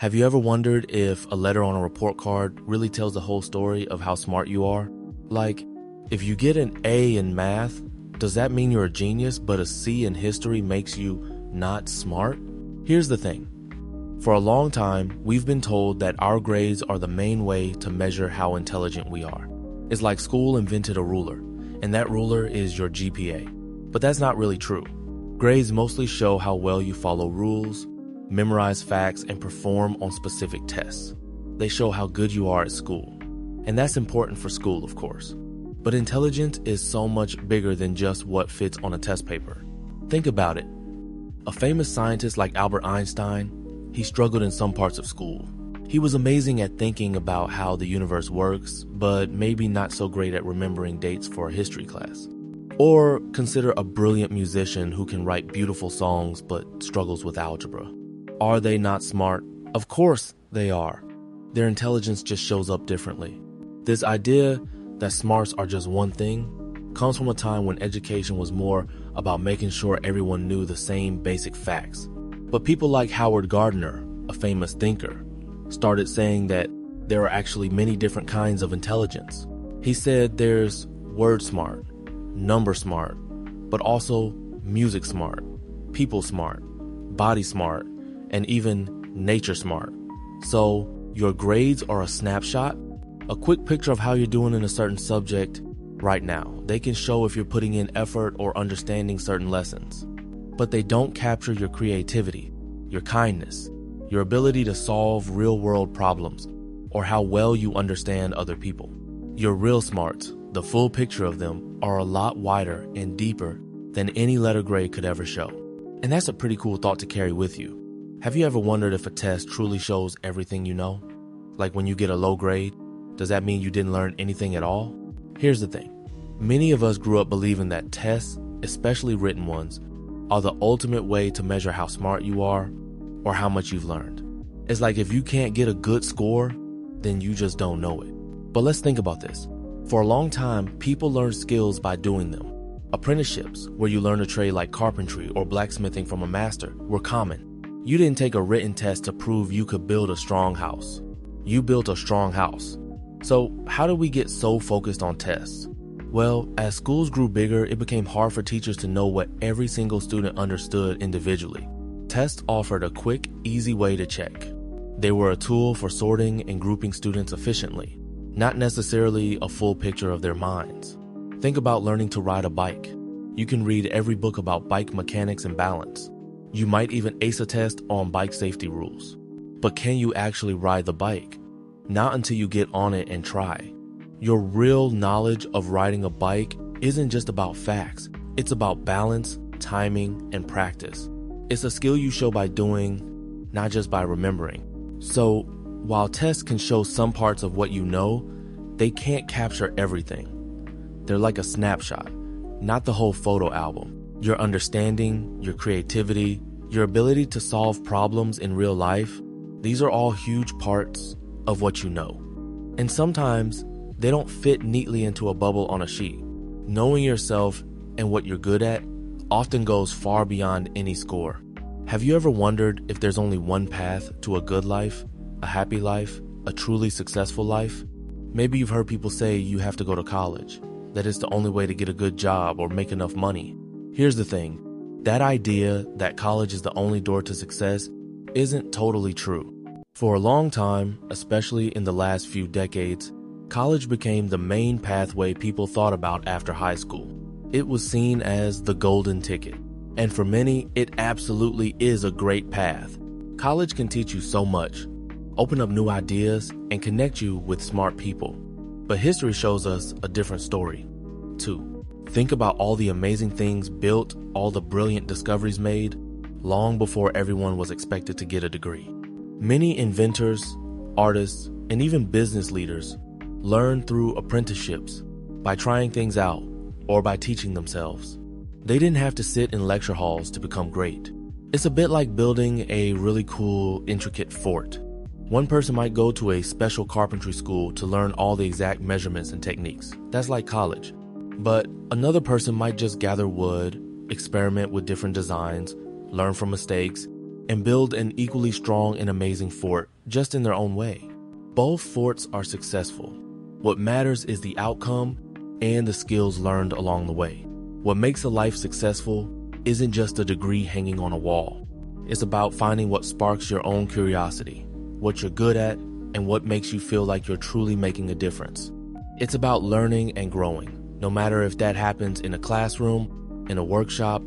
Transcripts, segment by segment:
Have you ever wondered if a letter on a report card really tells the whole story of how smart you are? Like, if you get an A in math, does that mean you're a genius, but a C in history makes you not smart? Here's the thing. For a long time, we've been told that our grades are the main way to measure how intelligent we are. It's like school invented a ruler, and that ruler is your GPA. But that's not really true. Grades mostly show how well you follow rules, memorize facts, and perform on specific tests. They show how good you are at school. And that's important for school, of course. But intelligence is so much bigger than just what fits on a test paper. Think about it. A famous scientist like Albert Einstein, he struggled in some parts of school. He was amazing at thinking about how the universe works, but maybe not so great at remembering dates for a history class. Or consider a brilliant musician who can write beautiful songs but struggles with algebra. Are they not smart? Of course they are. Their intelligence just shows up differently. This idea that smarts are just one thing comes from a time when education was more about making sure everyone knew the same basic facts. But people like Howard Gardner, a famous thinker, started saying that there are actually many different kinds of intelligence. He said there's word smart, number smart, but also music smart, people smart, body smart, and even nature smart. So your grades are a snapshot, a quick picture of how you're doing in a certain subject right now. They can show if you're putting in effort or understanding certain lessons. But they don't capture your creativity, your kindness, your ability to solve real-world problems, or how well you understand other people. Your real smarts, the full picture of them, are a lot wider and deeper than any letter grade could ever show. And that's a pretty cool thought to carry with you. Have you ever wondered if a test truly shows everything you know? Like when you get a low grade, does that mean you didn't learn anything at all? Here's the thing. Many of us grew up believing that tests, especially written ones, are the ultimate way to measure how smart you are or how much you've learned. It's like if you can't get a good score, then you just don't know it. But let's think about this. For a long time, people learned skills by doing them. Apprenticeships, where you learn a trade like carpentry or blacksmithing from a master, were common. You didn't take a written test to prove you could build a strong house. You built a strong house. So how did we get so focused on tests? Well, as schools grew bigger, it became hard for teachers to know what every single student understood individually. Tests offered a quick, easy way to check. They were a tool for sorting and grouping students efficiently, not necessarily a full picture of their minds. Think about learning to ride a bike. You can read every book about bike mechanics and balance. You might even ace a test on bike safety rules. But can you actually ride the bike? Not until you get on it and try. Your real knowledge of riding a bike isn't just about facts. It's about balance, timing, and practice. It's a skill you show by doing, not just by remembering. So, while tests can show some parts of what you know, they can't capture everything. They're like a snapshot, not the whole photo album. Your understanding, your creativity, your ability to solve problems in real life, these are all huge parts of what you know. And sometimes, they don't fit neatly into a bubble on a sheet. Knowing yourself and what you're good at often goes far beyond any score. Have you ever wondered if there's only one path to a good life, a happy life, a truly successful life? Maybe you've heard people say you have to go to college, that it's the only way to get a good job or make enough money. Here's the thing. That idea that college is the only door to success isn't totally true. For a long time, especially in the last few decades, college became the main pathway people thought about after high school. It was seen as the golden ticket. And for many, it absolutely is a great path. College can teach you so much, open up new ideas, and connect you with smart people. But history shows us a different story, too. Think about all the amazing things built, all the brilliant discoveries made, long before everyone was expected to get a degree. Many inventors, artists, and even business leaders learned through apprenticeships, by trying things out, or by teaching themselves. They didn't have to sit in lecture halls to become great. It's a bit like building a really cool, intricate fort. One person might go to a special carpentry school to learn all the exact measurements and techniques. That's like college. But another person might just gather wood, experiment with different designs, learn from mistakes, and build an equally strong and amazing fort just in their own way. Both forts are successful. What matters is the outcome and the skills learned along the way. What makes a life successful isn't just a degree hanging on a wall. It's about finding what sparks your own curiosity, what you're good at, and what makes you feel like you're truly making a difference. It's about learning and growing, no matter if that happens in a classroom, in a workshop,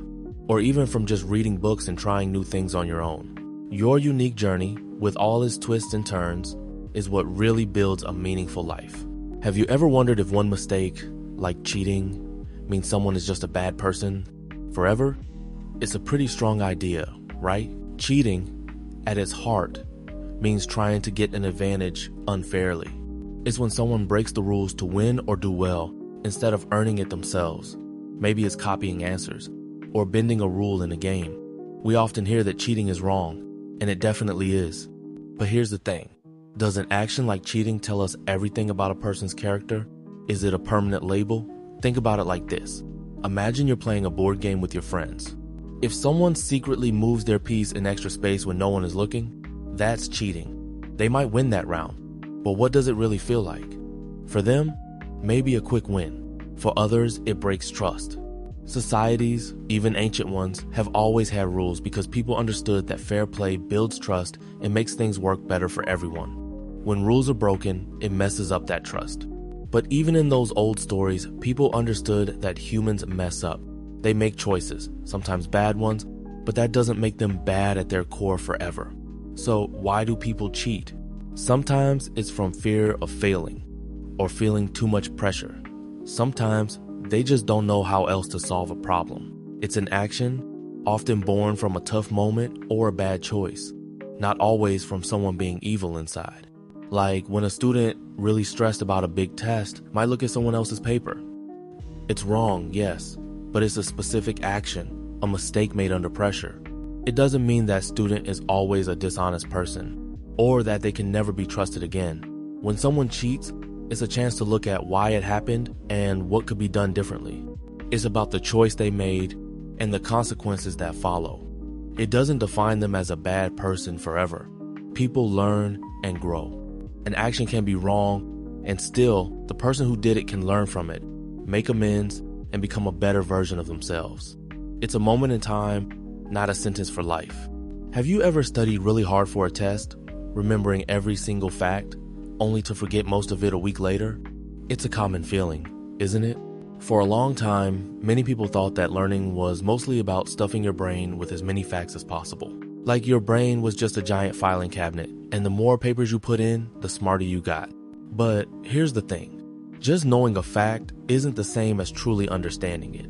or even from just reading books and trying new things on your own. Your unique journey, with all its twists and turns, is what really builds a meaningful life. Have you ever wondered if one mistake, like cheating, means someone is just a bad person forever? It's a pretty strong idea, right? Cheating, at its heart, means trying to get an advantage unfairly. It's when someone breaks the rules to win or do well instead of earning it themselves. Maybe it's copying answers or bending a rule in a game. We often hear that cheating is wrong, and it definitely is. But here's the thing. Does an action like cheating tell us everything about a person's character? Is it a permanent label? Think about it like this. Imagine you're playing a board game with your friends. If someone secretly moves their piece in extra space when no one is looking, that's cheating. They might win that round, but what does it really feel like? For them, maybe a quick win. For others, it breaks trust. Societies, even ancient ones, have always had rules because people understood that fair play builds trust and makes things work better for everyone. When rules are broken, it messes up that trust. But even in those old stories, people understood that humans mess up. They make choices, sometimes bad ones, but that doesn't make them bad at their core forever. So why do people cheat? Sometimes it's from fear of failing or feeling too much pressure. Sometimes they just don't know how else to solve a problem. It's an action, often born from a tough moment or a bad choice, not always from someone being evil inside. Like when a student really stressed about a big test might look at someone else's paper. It's wrong, yes, but it's a specific action, a mistake made under pressure. It doesn't mean that student is always a dishonest person, or that they can never be trusted again. When someone cheats, it's a chance to look at why it happened and what could be done differently. It's about the choice they made and the consequences that follow. It doesn't define them as a bad person forever. People learn and grow. An action can be wrong, and still, the person who did it can learn from it, make amends, and become a better version of themselves. It's a moment in time, not a sentence for life. Have you ever studied really hard for a test, remembering every single fact, only to forget most of it a week later? It's a common feeling, isn't it? For a long time, many people thought that learning was mostly about stuffing your brain with as many facts as possible. Like your brain was just a giant filing cabinet, and the more papers you put in, the smarter you got. But here's the thing. Just knowing a fact isn't the same as truly understanding it.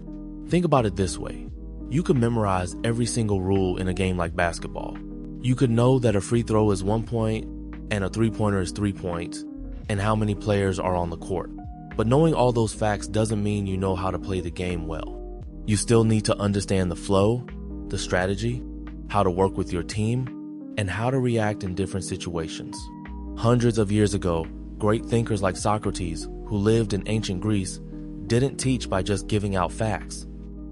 Think about it this way. You could memorize every single rule in a game like basketball. You could know that a free throw is 1 point and a three-pointer is 3 points, and how many players are on the court. But knowing all those facts doesn't mean you know how to play the game well. You still need to understand the flow, the strategy, how to work with your team, and how to react in different situations. Hundreds of years ago, great thinkers like Socrates, who lived in ancient Greece, didn't teach by just giving out facts.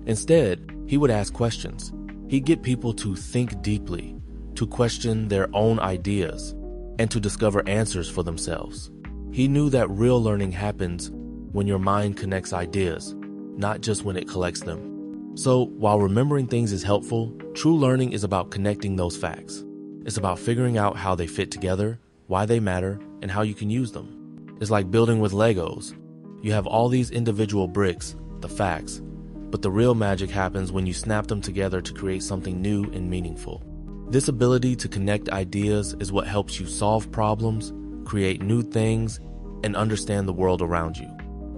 Instead, he would ask questions. He'd get people to think deeply, to question their own ideas, and to discover answers for themselves. He knew that real learning happens when your mind connects ideas, not just when it collects them. So, while remembering things is helpful, true learning is about connecting those facts. It's about figuring out how they fit together, why they matter, and how you can use them. It's like building with Legos. You have all these individual bricks, the facts, but the real magic happens when you snap them together to create something new and meaningful. This ability to connect ideas is what helps you solve problems, create new things, and understand the world around you.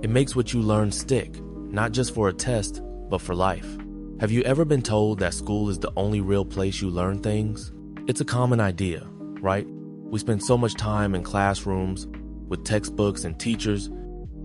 It makes what you learn stick, not just for a test, but for life. Have you ever been told that school is the only real place you learn things? It's a common idea, right? We spend so much time in classrooms with textbooks and teachers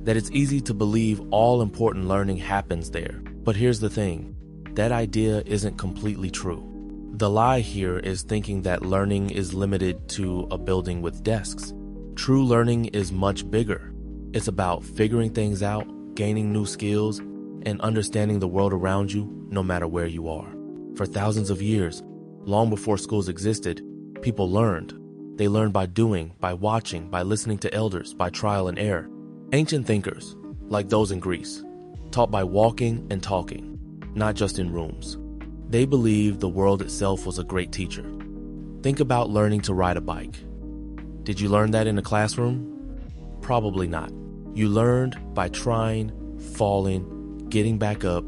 that it's easy to believe all important learning happens there. But here's the thing, that idea isn't completely true. The lie here is thinking that learning is limited to a building with desks. True learning is much bigger. It's about figuring things out, gaining new skills, and understanding the world around you no matter where you are. For thousands of years, Long before schools existed, people learned. They learned by doing, by watching, by listening to elders, by trial and error. Ancient thinkers, like those in Greece, taught by walking and talking, not just in rooms. They believed the world itself was a great teacher. Think about learning to ride a bike. Did you learn that in a classroom? Probably not. You learned by trying, falling, getting back up,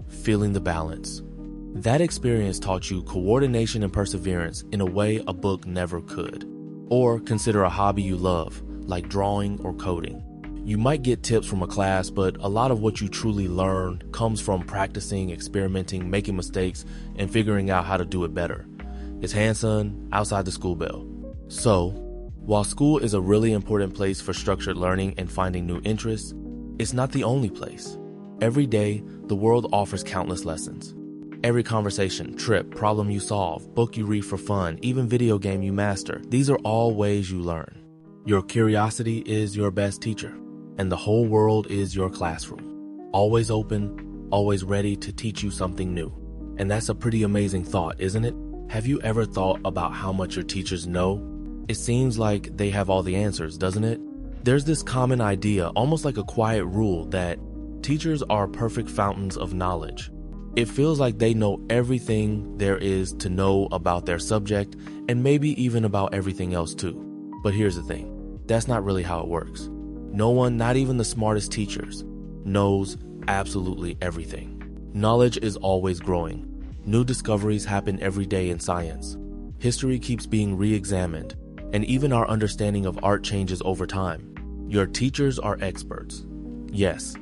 feeling the balance. That experience taught you coordination and perseverance in a way a book never could. Or consider a hobby you love, like drawing or coding. You might get tips from a class, but a lot of what you truly learn comes from practicing, experimenting, making mistakes, and figuring out how to do it better. It's hands-on, outside the school bell. So, while school is a really important place for structured learning and finding new interests, it's not the only place. Every day, the world offers countless lessons. Every conversation, trip, problem you solve, book you read for fun, even video game you master, these are all ways you learn. Your curiosity is your best teacher, and the whole world is your classroom. Always open, always ready to teach you something new. And that's a pretty amazing thought, isn't it? Have you ever thought about how much your teachers know? It seems like they have all the answers, doesn't it? There's this common idea, almost like a quiet rule, that teachers are perfect fountains of knowledge. It feels like they know everything there is to know about their subject, and maybe even about everything else too. But here's the thing, that's not really how it works. No one, not even the smartest teachers, knows absolutely everything. Knowledge is always growing. New discoveries happen every day in science. History keeps being re-examined, and even our understanding of art changes over time. Your teachers are experts, yes,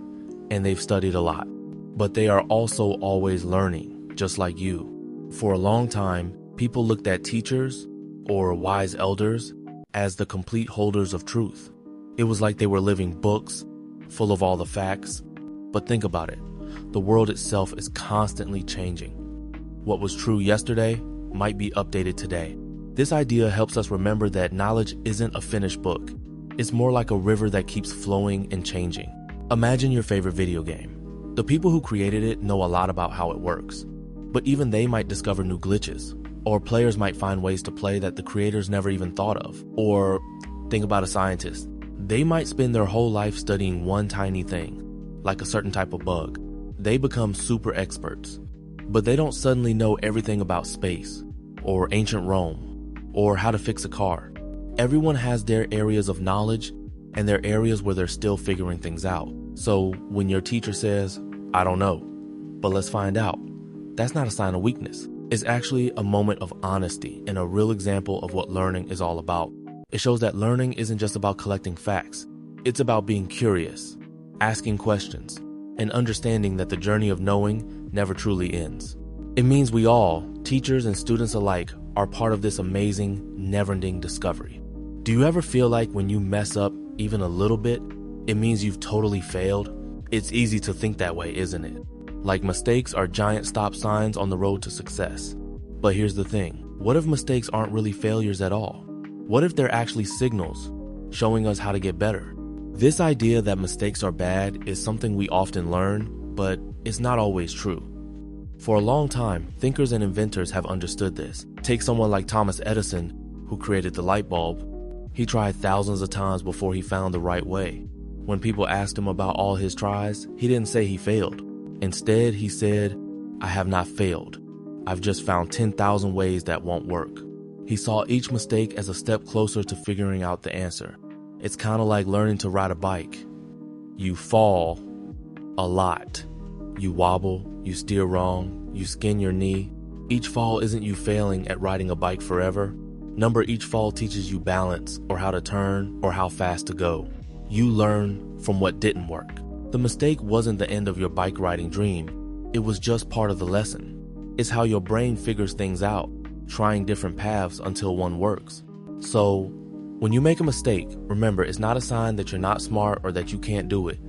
and they've studied a lot. But they are also always learning, just like you. For a long time, people looked at teachers, or wise elders, as the complete holders of truth. It was like they were living books, full of all the facts. But think about it, the world itself is constantly changing. What was true yesterday might be updated today. This idea helps us remember that knowledge isn't a finished book. It's more like a river that keeps flowing and changing. Imagine your favorite video game. The people who created it know a lot about how it works, but even they might discover new glitches, or players might find ways to play that the creators never even thought of. Or think about a scientist. They might spend their whole life studying one tiny thing, like a certain type of bug. They become super experts, but they don't suddenly know everything about space, or ancient Rome, or how to fix a car. Everyone has their areas of knowledge and their areas where they're still figuring things out. So when your teacher says, I don't know, but let's find out, that's not a sign of weakness. It's actually a moment of honesty and a real example of what learning is all about. It shows that learning isn't just about collecting facts. It's about being curious, asking questions, and understanding that the journey of knowing never truly ends. It means we all, teachers and students alike, are part of this amazing, never-ending discovery. Do you ever feel like when you mess up even a little bit, it means you've totally failed? It's easy to think that way, isn't it? Like mistakes are giant stop signs on the road to success. But here's the thing, what if mistakes aren't really failures at all? What if they're actually signals showing us how to get better? This idea that mistakes are bad is something we often learn, but it's not always true. For a long time, thinkers and inventors have understood this. Take someone like Thomas Edison, who created the light bulb. He tried thousands of times before he found the right way. When people asked him about all his tries, he didn't say he failed. Instead, he said, I have not failed. I've just found 10,000 ways that won't work. He saw each mistake as a step closer to figuring out the answer. It's kind of like learning to ride a bike. You fall a lot. You wobble, you steer wrong, you skin your knee. Each fall isn't you failing at riding a bike forever. Each fall teaches you balance, or how to turn, or how fast to go. You learn from what didn't work. The mistake wasn't the end of your bike riding dream. It was just part of the lesson. It's how your brain figures things out, trying different paths until one works. So, when you make a mistake, remember it's not a sign that you're not smart or that you can't do it.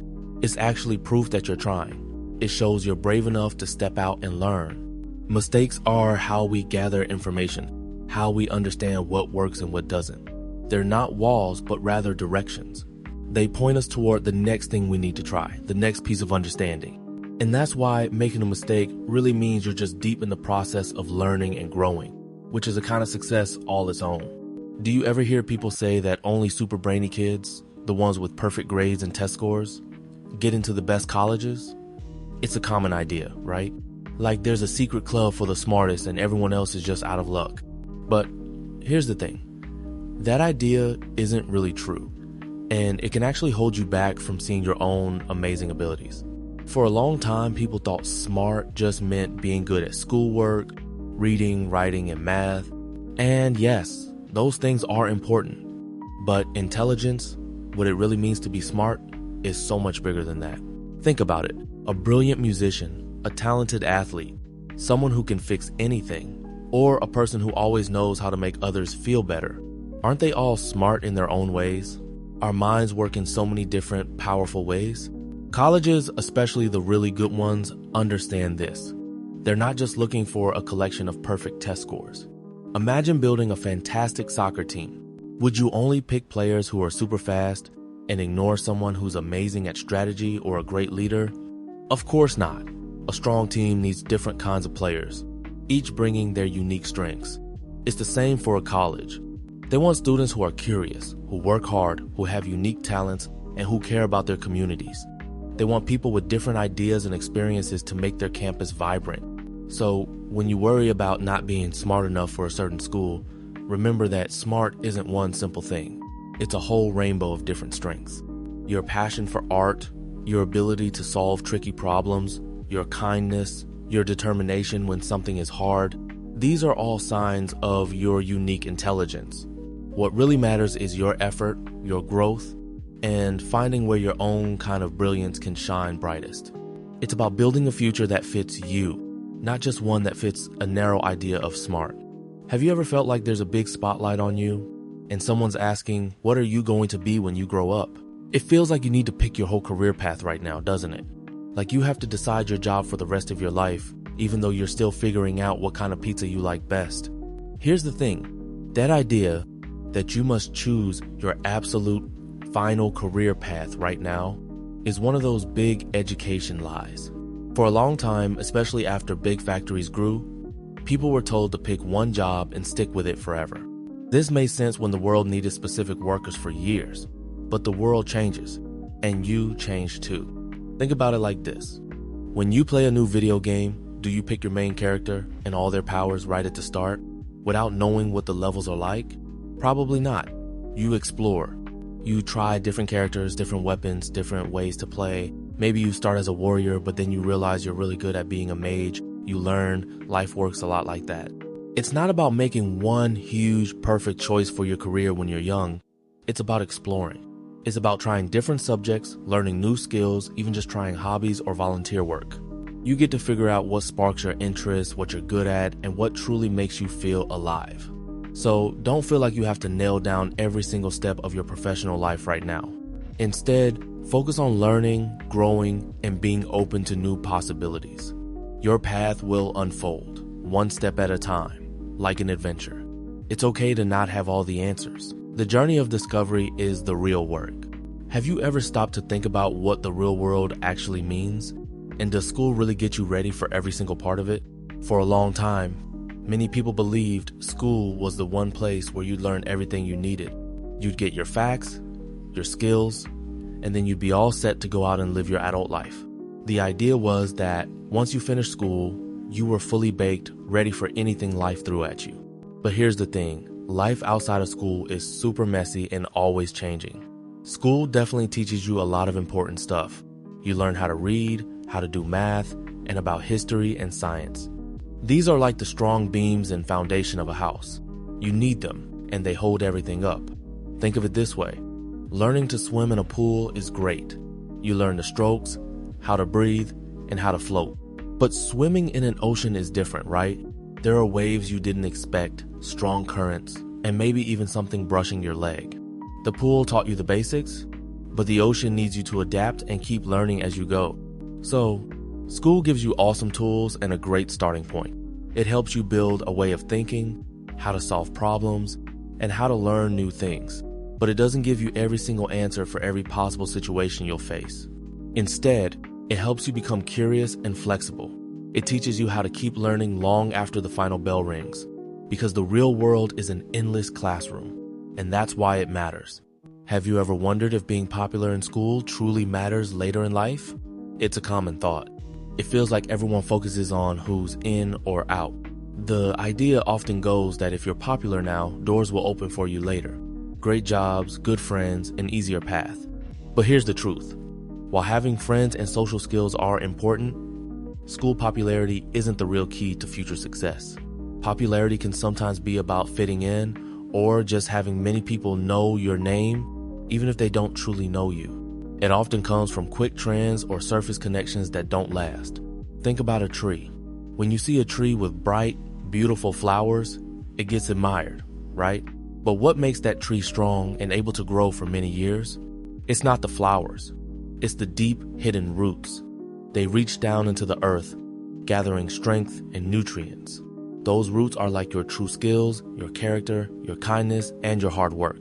It's actually proof that you're trying. It shows you're brave enough to step out and learn. Mistakes are how we gather information, how we understand what works and what doesn't. They're not walls, but rather directions. They point us toward the next thing we need to try, the next piece of understanding. And that's why making a mistake really means you're just deep in the process of learning and growing. which is a kind of success all its own. Do you ever hear people say that only super brainy kids, the ones with perfect grades and test scores, get into the best colleges? It's a common idea, right? Like there's a secret club for the smartest and everyone else is just out of luck. But here's the thing. That idea isn't really true, and it can actually hold you back from seeing your own amazing abilities. For a long time, people thought smart just meant being good at schoolwork, reading, writing, and math. And yes, those things are important. But intelligence, what it really means to be smart, is so much bigger than that. Think about it. A brilliant musician, a talented athlete, someone who can fix anything, or a person who always knows how to make others feel better. Aren't they all smart in their own ways? Our minds work in so many different, powerful ways. Colleges, especially the really good ones, understand this. They're not just looking for a collection of perfect test scores. Imagine building a fantastic soccer team. Would you only pick players who are super fast and ignore someone who's amazing at strategy or a great leader? Of course not. A strong team needs different kinds of players, each bringing their unique strengths. It's the same for a college. They want students who are curious, who work hard, who have unique talents, and who care about their communities. They want people with different ideas and experiences to make their campus vibrant. So when you worry about not being smart enough for a certain school, remember that smart isn't one simple thing. It's a whole rainbow of different strengths. Your passion for art, your ability to solve tricky problems, your kindness, your determination when something is hard, these are all signs of your unique intelligence. What really matters is your effort, your growth, and finding where your own kind of brilliance can shine brightest. It's about building a future that fits you, not just one that fits a narrow idea of smart. Have you ever felt like there's a big spotlight on you, and someone's asking, what are you going to be when you grow up? It feels like you need to pick your whole career path right now, doesn't it? Like you have to decide your job for the rest of your life, even though you're still figuring out what kind of pizza you like best. Here's the thing, that idea that you must choose your absolute final career path right now is one of those big education lies. For a long time, especially after big factories grew, people were told to pick one job and stick with it forever. This made sense when the world needed specific workers for years, but the world changes, and you change too. Think about it like this. When you play a new video game, do you pick your main character and all their powers right at the start, without knowing what the levels are like? Probably not. You explore. You try different characters, different weapons, different ways to play. Maybe you start as a warrior, but then you realize you're really good at being a mage. You learn. Life works a lot like that. It's not about making one huge, perfect choice for your career when you're young. It's about exploring. It's about trying different subjects, learning new skills, even just trying hobbies or volunteer work. You get to figure out what sparks your interest, what you're good at, and what truly makes you feel alive. So don't feel like you have to nail down every single step of your professional life right now. Instead, focus on learning, growing, and being open to new possibilities. Your path will unfold, one step at a time, like an adventure. It's okay to not have all the answers. The journey of discovery is the real work. Have you ever stopped to think about what the real world actually means? And does school really get you ready for every single part of it? For a long time, many people believed school was the one place where you'd learn everything you needed. You'd get your facts, your skills, and then you'd be all set to go out and live your adult life. The idea was that once you finished school, you were fully baked, ready for anything life threw at you. But here's the thing, life outside of school is super messy and always changing. School definitely teaches you a lot of important stuff. You learn how to read, how to do math, and about history and science. These are like the strong beams and foundation of a house. You need them, and they hold everything up. Think of it this way. Learning to swim in a pool is great. You learn the strokes, how to breathe, and how to float. But swimming in an ocean is different, right? There are waves you didn't expect, strong currents, and maybe even something brushing your leg. The pool taught you the basics, but the ocean needs you to adapt and keep learning as you go. So, school gives you awesome tools and a great starting point. It helps you build a way of thinking, how to solve problems, and how to learn new things. But it doesn't give you every single answer for every possible situation you'll face. Instead, it helps you become curious and flexible. It teaches you how to keep learning long after the final bell rings. because the real world is an endless classroom, and that's why it matters. Have you ever wondered if being popular in school truly matters later in life? It's a common thought. It feels like everyone focuses on who's in or out. The idea often goes that if you're popular now, doors will open for you later. Great jobs, good friends, an easier path. But here's the truth. While having friends and social skills are important, school popularity isn't the real key to future success. Popularity can sometimes be about fitting in or just having many people know your name, even if they don't truly know you. It often comes from quick trends or surface connections that don't last. Think about a tree. When you see a tree with bright, beautiful flowers, it gets admired, right? But what makes that tree strong and able to grow for many years? It's not the flowers. It's the deep, hidden roots. They reach down into the earth, gathering strength and nutrients. Those roots are like your true skills, your character, your kindness, and your hard work.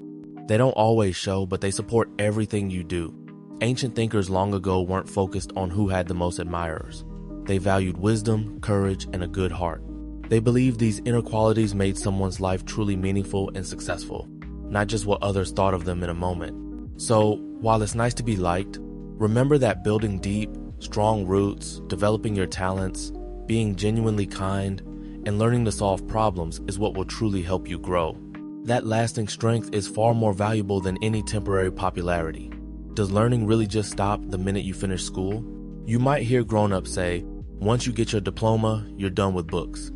They don't always show, but they support everything you do. Ancient thinkers long ago weren't focused on who had the most admirers. They valued wisdom, courage, and a good heart. They believed these inner qualities made someone's life truly meaningful and successful, not just what others thought of them in a moment. So, while it's nice to be liked, remember that building deep, strong roots, developing your talents, being genuinely kind, and learning to solve problems is what will truly help you grow. That lasting strength is far more valuable than any temporary popularity. Does learning really just stop the minute you finish school? You might hear grown-ups say, once you get your diploma, you're done with books.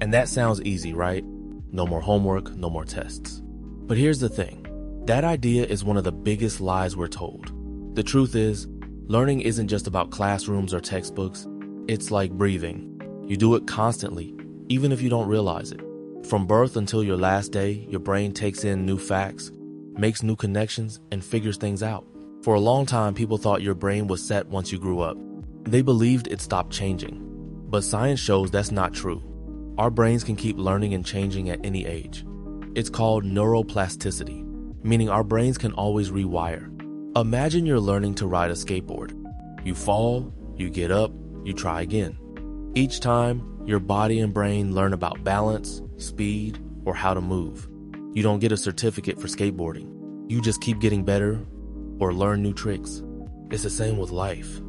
And that sounds easy, right? No more homework, no more tests. But here's the thing. That idea is one of the biggest lies we're told. The truth is, learning isn't just about classrooms or textbooks. It's like breathing. You do it constantly, even if you don't realize it. From birth until your last day, your brain takes in new facts, makes new connections, and figures things out. For a long time, people thought your brain was set once you grew up. They believed it stopped changing. But science shows that's not true. Our brains can keep learning and changing at any age. It's called neuroplasticity, meaning our brains can always rewire. Imagine you're learning to ride a skateboard. You fall, you get up, you try again. Each time, your body and brain learn about balance, speed, or how to move. You don't get a certificate for skateboarding. You just keep getting better or learn new tricks. It's the same with life.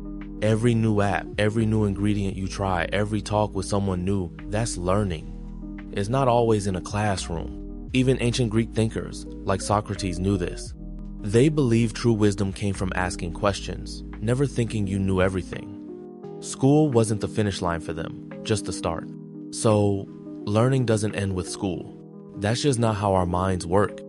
Every new app, every new ingredient you try, every talk with someone new, that's learning. It's not always in a classroom. Even ancient Greek thinkers, like Socrates, knew this. They believed true wisdom came from asking questions, never thinking you knew everything. School wasn't the finish line for them, just the start. So, learning doesn't end with school. That's just not how our minds work.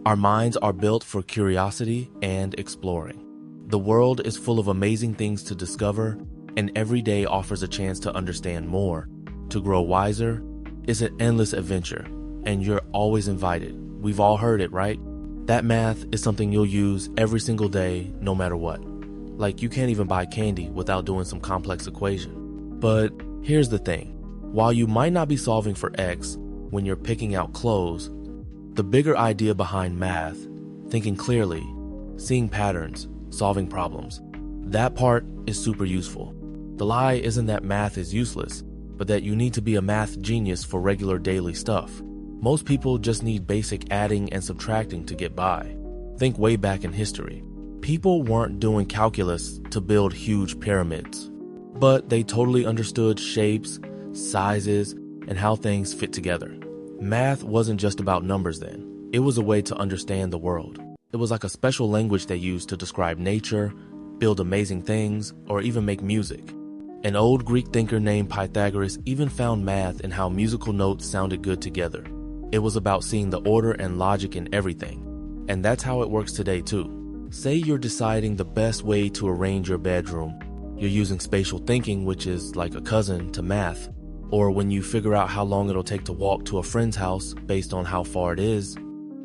Our minds are built for curiosity and exploring. The world is full of amazing things to discover, and every day offers a chance to understand more, to grow wiser. It's an endless adventure, and you're always invited. We've all heard it, right? That math is something you'll use every single day, no matter what. Like you can't even buy candy without doing some complex equation. But here's the thing. While you might not be solving for X when you're picking out clothes, the bigger idea behind math, thinking clearly, seeing patterns, solving problems, that part is super useful. The lie isn't that math is useless, but that you need to be a math genius for regular daily stuff. Most people just need basic adding and subtracting to get by. Think way back in history. People weren't doing calculus to build huge pyramids, but they totally understood shapes, sizes, and how things fit together. Math wasn't just about numbers then. It was a way to understand the world. It was like a special language they used to describe nature, build amazing things, or even make music. An old Greek thinker named Pythagoras even found math in how musical notes sounded good together. It was about seeing the order and logic in everything. And that's how it works today too. Say you're deciding the best way to arrange your bedroom. You're using spatial thinking, which is like a cousin to math. Or when you figure out how long it'll take to walk to a friend's house based on how far it is,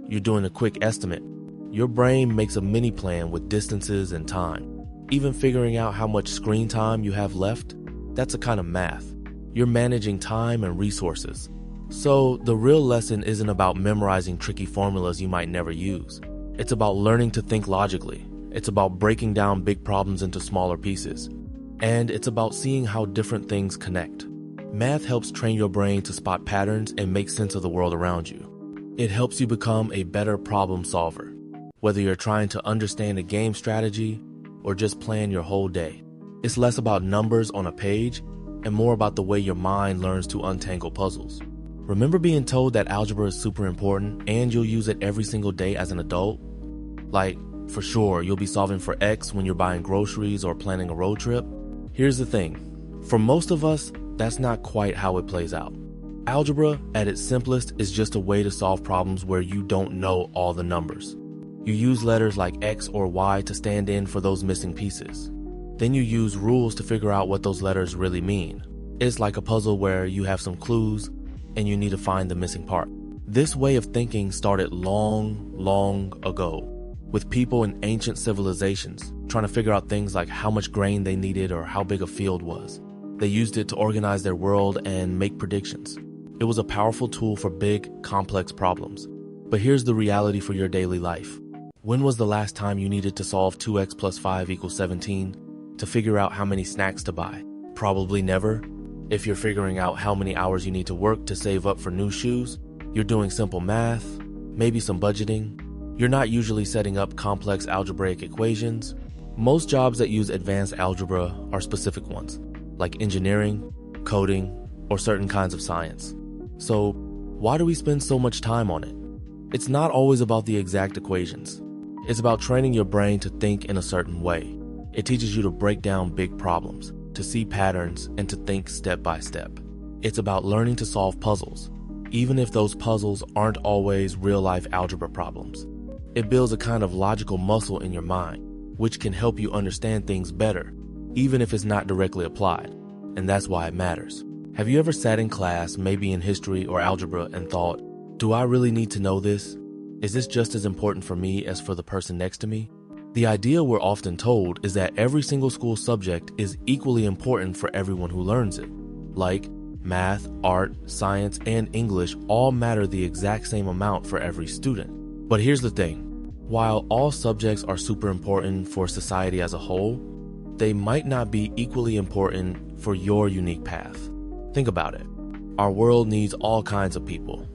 you're doing a quick estimate. Your brain makes a mini plan with distances and time. Even figuring out how much screen time you have left, that's a kind of math. You're managing time and resources. So the real lesson isn't about memorizing tricky formulas you might never use. It's about learning to think logically. It's about breaking down big problems into smaller pieces. And it's about seeing how different things connect. Math helps train your brain to spot patterns and make sense of the world around you. It helps you become a better problem solver, whether you're trying to understand a game strategy or just plan your whole day. It's less about numbers on a page and more about the way your mind learns to untangle puzzles. Remember being told that algebra is super important and you'll use it every single day as an adult? Like, for sure, you'll be solving for X when you're buying groceries or planning a road trip. Here's the thing. For most of us, that's not quite how it plays out. Algebra, at its simplest, is just a way to solve problems where you don't know all the numbers. You use letters like X or Y to stand in for those missing pieces. Then you use rules to figure out what those letters really mean. It's like a puzzle where you have some clues and you need to find the missing part. This way of thinking started long ago, with people in ancient civilizations trying to figure out things like how much grain they needed or how big a field was. They used it to organize their world and make predictions. It was a powerful tool for big, complex problems. But here's the reality for your daily life. When was the last time you needed to solve 2x plus 5 equals 17 to figure out how many snacks to buy? Probably never. If you're figuring out how many hours you need to work to save up for new shoes, you're doing simple math, maybe some budgeting. You're not usually setting up complex algebraic equations. Most jobs that use advanced algebra are specific ones, like engineering, coding, or certain kinds of science. So, why do we spend so much time on it? It's not always about the exact equations. It's about training your brain to think in a certain way. It teaches you to break down big problems, to see patterns, and to think step by step. It's about learning to solve puzzles, even if those puzzles aren't always real-life algebra problems. It builds a kind of logical muscle in your mind, which can help you understand things better, even if it's not directly applied. And that's why it matters. Have you ever sat in class, maybe in history or algebra, and thought, do I really need to know this? Is this just as important for me as for the person next to me? The idea we're often told is that every single school subject is equally important for everyone who learns it. Like math, art, science, and English all matter the exact same amount for every student. But here's the thing. While all subjects are super important for society as a whole, they might not be equally important for your unique path. Think about it. Our world needs all kinds of people.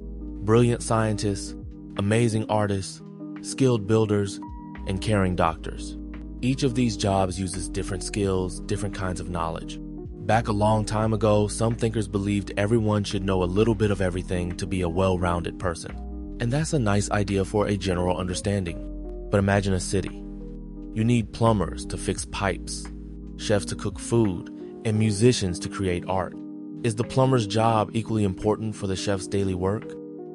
Brilliant scientists, amazing artists, skilled builders, and caring doctors. Each of these jobs uses different skills, different kinds of knowledge. Back a long time ago, some thinkers believed everyone should know a little bit of everything to be a well-rounded person. And that's a nice idea for a general understanding. But imagine a city. You need plumbers to fix pipes, chefs to cook food, and musicians to create art. Is the plumber's job equally important for the chef's daily work?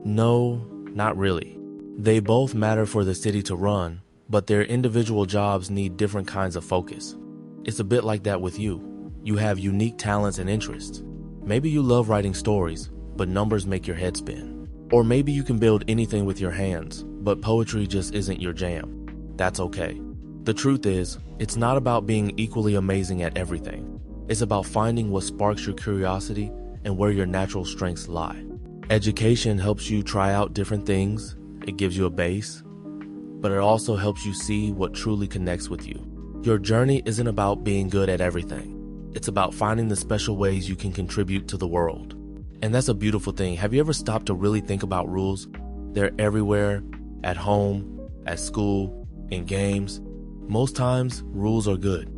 No, not really. They both matter for the city to run, but their individual jobs need different kinds of focus. It's a bit like that with you. You have unique talents and interests. Maybe you love writing stories, but numbers make your head spin. Or maybe you can build anything with your hands, but poetry just isn't your jam. That's okay. The truth is, it's not about being equally amazing at everything. It's about finding what sparks your curiosity and where your natural strengths lie. Education helps you try out different things. It gives you a base, but it also helps you see what truly connects with you. Your journey isn't about being good at everything. It's about finding the special ways you can contribute to the world. And that's a beautiful thing. Have you ever stopped to really think about rules? They're everywhere, at home, at school, in games. Most times, rules are good.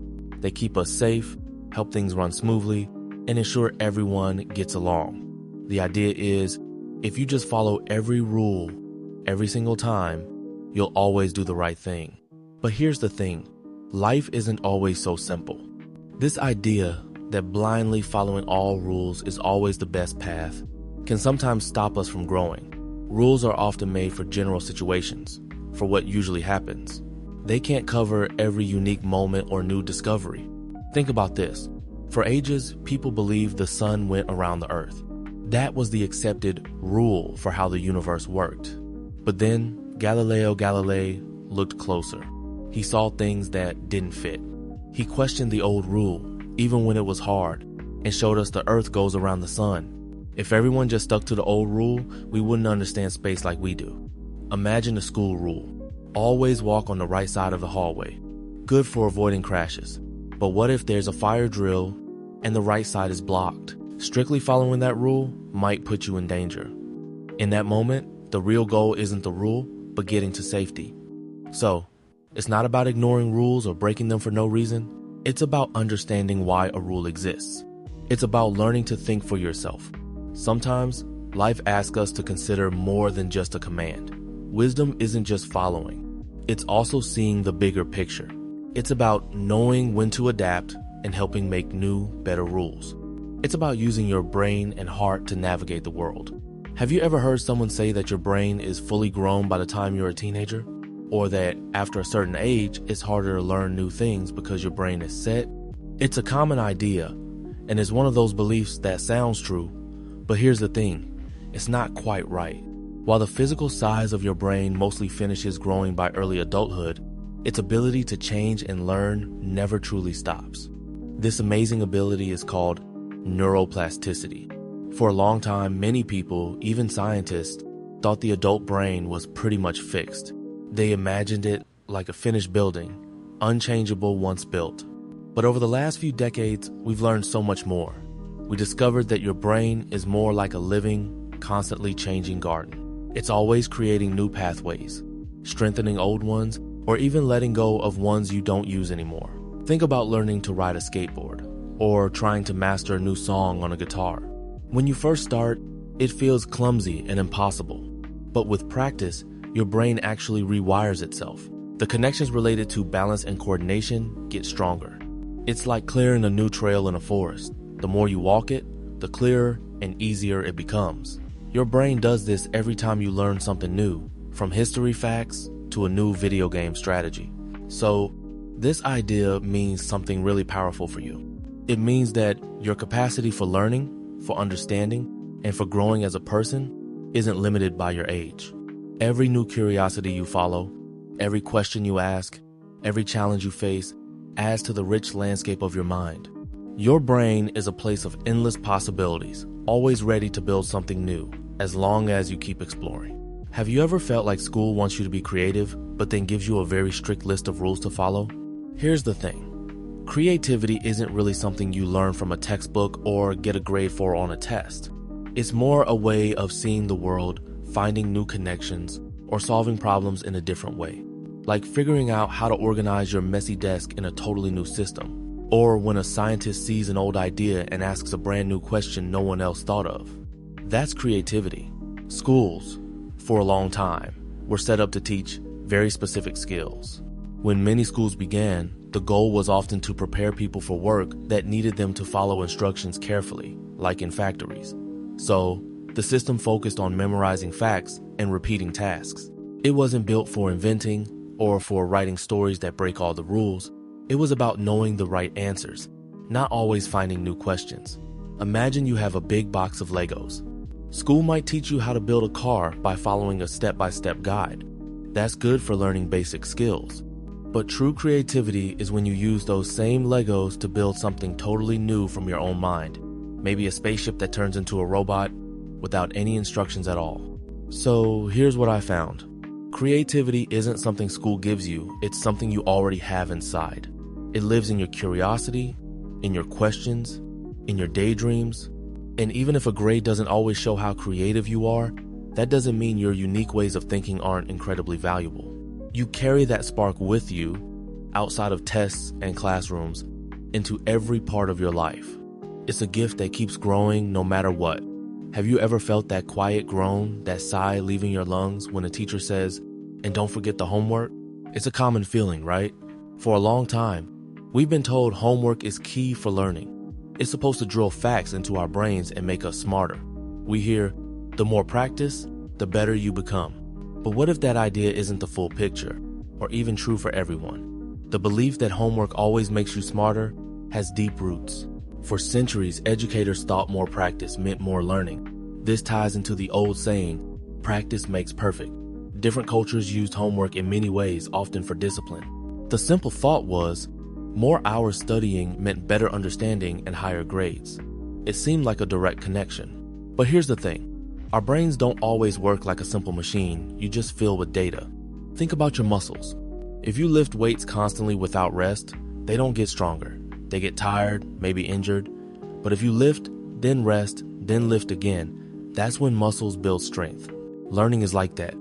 They keep us safe, help things run smoothly, and ensure everyone gets along. The idea is, if you just follow every rule, every single time, you'll always do the right thing. But here's the thing, life isn't always so simple. This idea that blindly following all rules is always the best path can sometimes stop us from growing. Rules are often made for general situations, for what usually happens. They can't cover every unique moment or new discovery. Think about this. For ages, people believed the sun went around the earth. That was the accepted rule for how the universe worked. But then Galileo Galilei looked closer. He saw things that didn't fit. He questioned the old rule, even when it was hard, and showed us the earth goes around the sun. If everyone just stuck to the old rule, we wouldn't understand space like we do. Imagine the school rule. Always walk on the right side of the hallway. Good for avoiding crashes. But what if there's a fire drill and the right side is blocked? Strictly following that rule might put you in danger. In that moment, the real goal isn't the rule, but getting to safety. So, it's not about ignoring rules or breaking them for no reason. It's about understanding why a rule exists. It's about learning to think for yourself. Sometimes, life asks us to consider more than just a command. Wisdom isn't just following. It's also seeing the bigger picture. It's about knowing when to adapt and helping make new, better rules. It's about using your brain and heart to navigate the world. Have you ever heard someone say that your brain is fully grown by the time you're a teenager? Or that after a certain age, it's harder to learn new things because your brain is set? It's a common idea, and it's one of those beliefs that sounds true, but here's the thing, it's not quite right. While the physical size of your brain mostly finishes growing by early adulthood, its ability to change and learn never truly stops. This amazing ability is called neuroplasticity. For a long time, many people, even scientists, thought the adult brain was pretty much fixed. They imagined it like a finished building, unchangeable once built. But over the last few decades, we've learned so much more. We discovered that your brain is more like a living, constantly changing garden. It's always creating new pathways, strengthening old ones, or even letting go of ones you don't use anymore. Think about learning to ride a skateboard, or trying to master a new song on a guitar. When you first start, it feels clumsy and impossible. But with practice, your brain actually rewires itself. The connections related to balance and coordination get stronger. It's like clearing a new trail in a forest. The more you walk it, the clearer and easier it becomes. Your brain does this every time you learn something new, from history facts to a new video game strategy. So, this idea means something really powerful for you. It means that your capacity for learning, for understanding, and for growing as a person isn't limited by your age. Every new curiosity you follow, every question you ask, every challenge you face adds to the rich landscape of your mind. Your brain is a place of endless possibilities, always ready to build something new, as long as you keep exploring. Have you ever felt like school wants you to be creative, but then gives you a very strict list of rules to follow? Here's the thing. Creativity isn't really something you learn from a textbook or get a grade for on a test. It's more a way of seeing the world, finding new connections, or solving problems in a different way. Like figuring out how to organize your messy desk in a totally new system. Or when a scientist sees an old idea and asks a brand new question no one else thought of. That's creativity. Schools, for a long time, were set up to teach very specific skills. When many schools began, the goal was often to prepare people for work that needed them to follow instructions carefully, like in factories. So, the system focused on memorizing facts and repeating tasks. It wasn't built for inventing or for writing stories that break all the rules. It was about knowing the right answers, not always finding new questions. Imagine you have a big box of Legos. School might teach you how to build a car by following a step-by-step guide. That's good for learning basic skills. But true creativity is when you use those same Legos to build something totally new from your own mind. Maybe a spaceship that turns into a robot without any instructions at all. So here's what I found. Creativity isn't something school gives you, it's something you already have inside. It lives in your curiosity, in your questions, in your daydreams. And even if a grade doesn't always show how creative you are, that doesn't mean your unique ways of thinking aren't incredibly valuable. You carry that spark with you, outside of tests and classrooms, into every part of your life. It's a gift that keeps growing no matter what. Have you ever felt that quiet groan, that sigh leaving your lungs when a teacher says, "And don't forget the homework"? It's a common feeling, right? For a long time, we've been told homework is key for learning. It's supposed to drill facts into our brains and make us smarter. We hear, the more practice, the better you become. But what if that idea isn't the full picture, or even true for everyone? The belief that homework always makes you smarter has deep roots. For centuries, educators thought more practice meant more learning. This ties into the old saying, practice makes perfect. Different cultures used homework in many ways, often for discipline. The simple thought was, more hours studying meant better understanding and higher grades. It seemed like a direct connection. But here's the thing. Our brains don't always work like a simple machine you just fill with data. Think about your muscles. If you lift weights constantly without rest, they don't get stronger. They get tired, maybe injured. But if you lift, then rest, then lift again. That's when muscles build strength. Learning is like that.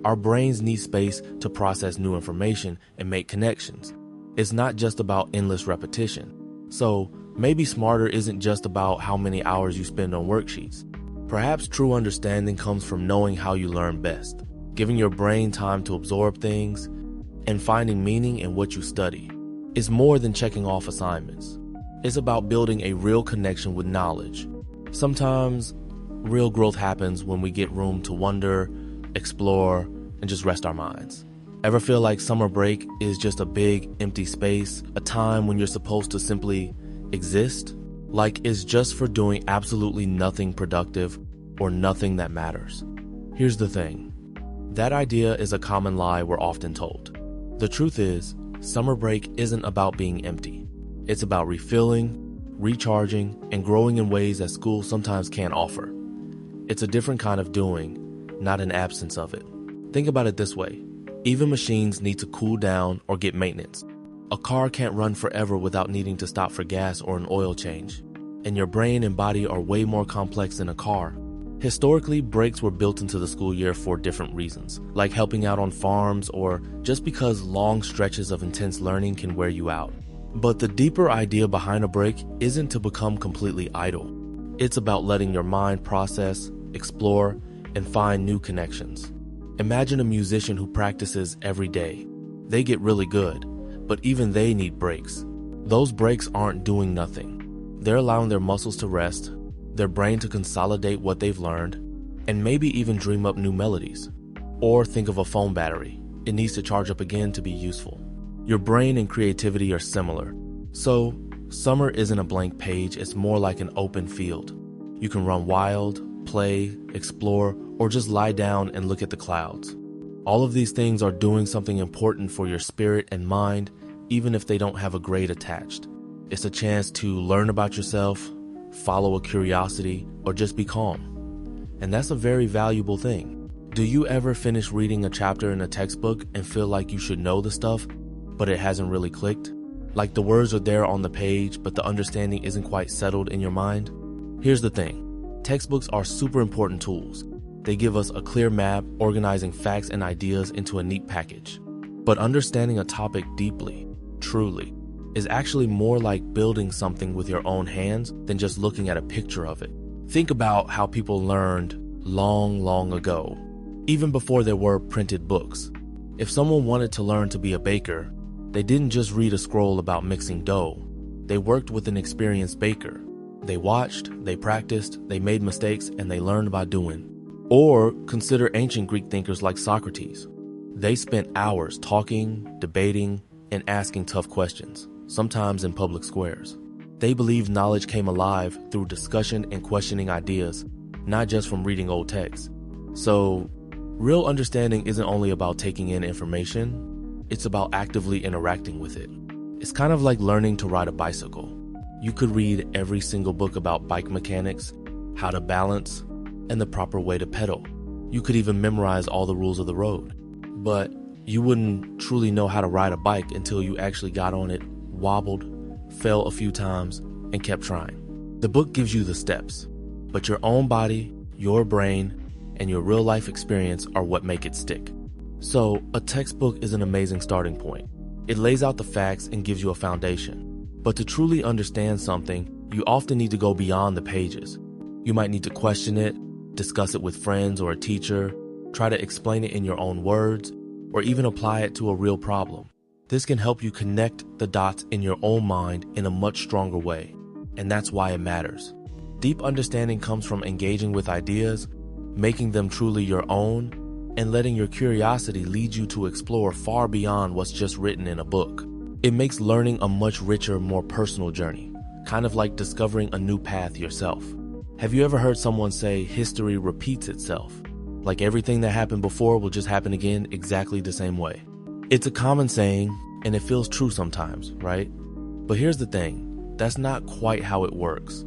Our brains need space to process new information and make connections. It's not just about endless repetition. So maybe smarter isn't just about how many hours you spend on worksheets. Perhaps true understanding comes from knowing how you learn best, giving your brain time to absorb things, and finding meaning in what you study. It's more than checking off assignments. It's about building a real connection with knowledge. Sometimes real growth happens when we get room to wonder, explore, and just rest our minds. Ever feel like summer break is just a big empty space, a time when you're supposed to simply exist? Like it's just for doing absolutely nothing productive or nothing that matters. Here's the thing. That idea is a common lie we're often told. The truth is, summer break isn't about being empty. It's about refilling, recharging, and growing in ways that school sometimes can't offer. It's a different kind of doing, not an absence of it. Think about it this way. Even machines need to cool down or get maintenance. A car can't run forever without needing to stop for gas or an oil change. And your brain and body are way more complex than a car. Historically, breaks were built into the school year for different reasons, like helping out on farms or just because long stretches of intense learning can wear you out. But the deeper idea behind a break isn't to become completely idle. It's about letting your mind process, explore, and find new connections. Imagine a musician who practices every day. They get really good, but even they need breaks. Those breaks aren't doing nothing. They're allowing their muscles to rest, their brain to consolidate what they've learned, and maybe even dream up new melodies. Or think of a phone battery. It needs to charge up again to be useful. Your brain and creativity are similar. So, summer isn't a blank page, it's more like an open field. You can run wild, play, explore, or just lie down and look at the clouds. All of these things are doing something important for your spirit and mind, even if they don't have a grade attached. It's a chance to learn about yourself, follow a curiosity, or just be calm. And that's a very valuable thing. Do you ever finish reading a chapter in a textbook and feel like you should know the stuff, but it hasn't really clicked? Like the words are there on the page, but the understanding isn't quite settled in your mind? Here's the thing. Textbooks are super important tools. They give us a clear map, organizing facts and ideas into a neat package. But understanding a topic deeply, truly, is actually more like building something with your own hands than just looking at a picture of it. Think about how people learned long ago, even before there were printed books. If someone wanted to learn to be a baker, they didn't just read a scroll about mixing dough. They worked with an experienced baker. They watched, they practiced, they made mistakes, and they learned by doing. Or consider ancient Greek thinkers like Socrates. They spent hours talking, debating, and asking tough questions, sometimes in public squares. They believed knowledge came alive through discussion and questioning ideas, not just from reading old texts. So, real understanding isn't only about taking in information, it's about actively interacting with it. It's kind of like learning to ride a bicycle. You could read every single book about bike mechanics, how to balance, and the proper way to pedal. You could even memorize all the rules of the road. But you wouldn't truly know how to ride a bike until you actually got on it, wobbled, fell a few times, and kept trying. The book gives you the steps, but your own body, your brain, and your real life experience are what make it stick. So, a textbook is an amazing starting point. It lays out the facts and gives you a foundation. But to truly understand something, you often need to go beyond the pages. You might need to question it, discuss it with friends or a teacher, try to explain it in your own words, or even apply it to a real problem. This can help you connect the dots in your own mind in a much stronger way, and that's why it matters. Deep understanding comes from engaging with ideas, making them truly your own, and letting your curiosity lead you to explore far beyond what's just written in a book. It makes learning a much richer, more personal journey, kind of like discovering a new path yourself. Have you ever heard someone say history repeats itself? Like everything that happened before will just happen again exactly the same way. It's a common saying, and it feels true sometimes, right? But here's the thing, that's not quite how it works.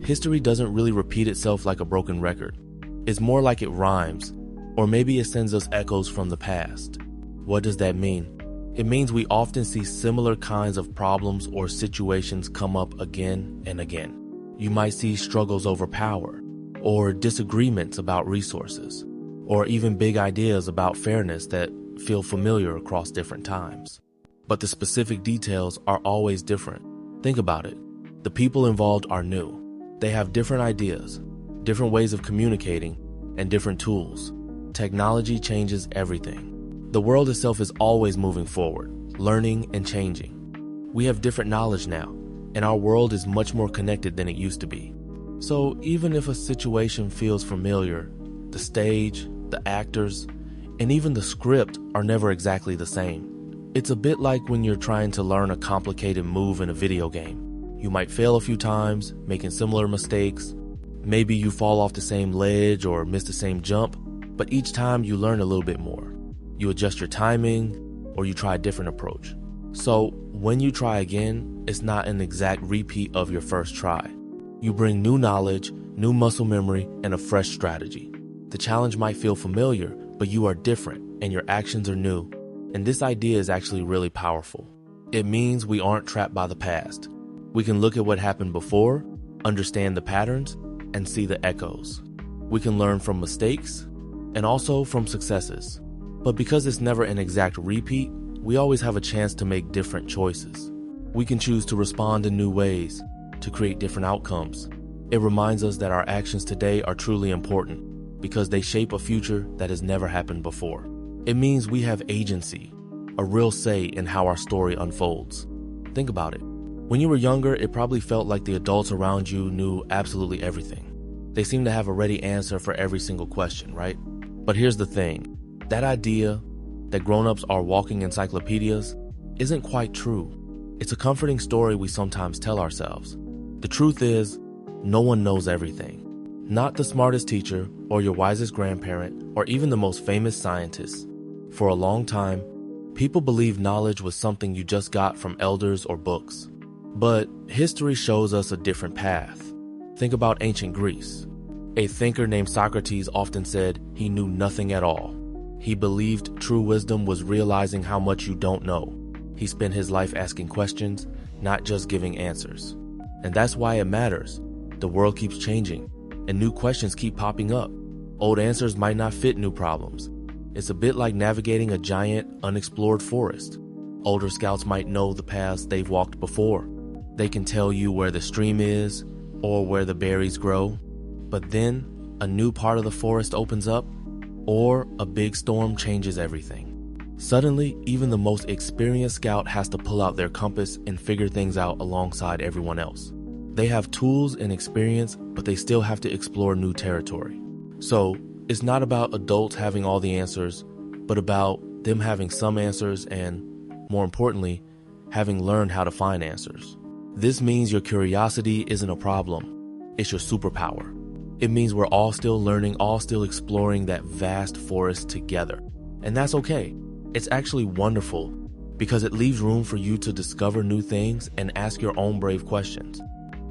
History doesn't really repeat itself like a broken record. It's more like it rhymes, or maybe it sends us echoes from the past. What does that mean? It means we often see similar kinds of problems or situations come up again and again. You might see struggles over power, or disagreements about resources, or even big ideas about fairness that feel familiar across different times. But the specific details are always different. Think about it. The people involved are new. They have different ideas, different ways of communicating, and different tools. Technology changes everything. The world itself is always moving forward, learning and changing. We have different knowledge now, and our world is much more connected than it used to be. So even if a situation feels familiar, the stage, the actors, and even the script are never exactly the same. It's a bit like when you're trying to learn a complicated move in a video game. You might fail a few times, making similar mistakes. Maybe you fall off the same ledge or miss the same jump, but each time you learn a little bit more. You adjust your timing, or you try a different approach. So when you try again, it's not an exact repeat of your first try. You bring new knowledge, new muscle memory, and a fresh strategy. The challenge might feel familiar, but you are different and your actions are new. And this idea is actually really powerful. It means we aren't trapped by the past. We can look at what happened before, understand the patterns, and see the echoes. We can learn from mistakes and also from successes. But because it's never an exact repeat, we always have a chance to make different choices. We can choose to respond in new ways, to create different outcomes. It reminds us that our actions today are truly important because they shape a future that has never happened before. It means we have agency, a real say in how our story unfolds. Think about it. When you were younger, it probably felt like the adults around you knew absolutely everything. They seemed to have a ready answer for every single question, right? But here's the thing. That idea that grown-ups are walking encyclopedias isn't quite true. It's a comforting story we sometimes tell ourselves. The truth is, no one knows everything. Not the smartest teacher or your wisest grandparent or even the most famous scientist. For a long time, people believed knowledge was something you just got from elders or books. But history shows us a different path. Think about ancient Greece. A thinker named Socrates often said he knew nothing at all. He believed true wisdom was realizing how much you don't know. He spent his life asking questions, not just giving answers. And that's why it matters. The world keeps changing, and new questions keep popping up. Old answers might not fit new problems. It's a bit like navigating a giant, unexplored forest. Older scouts might know the paths they've walked before. They can tell you where the stream is or where the berries grow. But then, a new part of the forest opens up, or a big storm changes everything. Suddenly, even the most experienced scout has to pull out their compass and figure things out alongside everyone else. They have tools and experience, but they still have to explore new territory. So, it's not about adults having all the answers, but about them having some answers and, more importantly, having learned how to find answers. This means your curiosity isn't a problem. It's your superpower. It means we're all still learning, all still exploring that vast forest together. And that's okay. It's actually wonderful because it leaves room for you to discover new things and ask your own brave questions.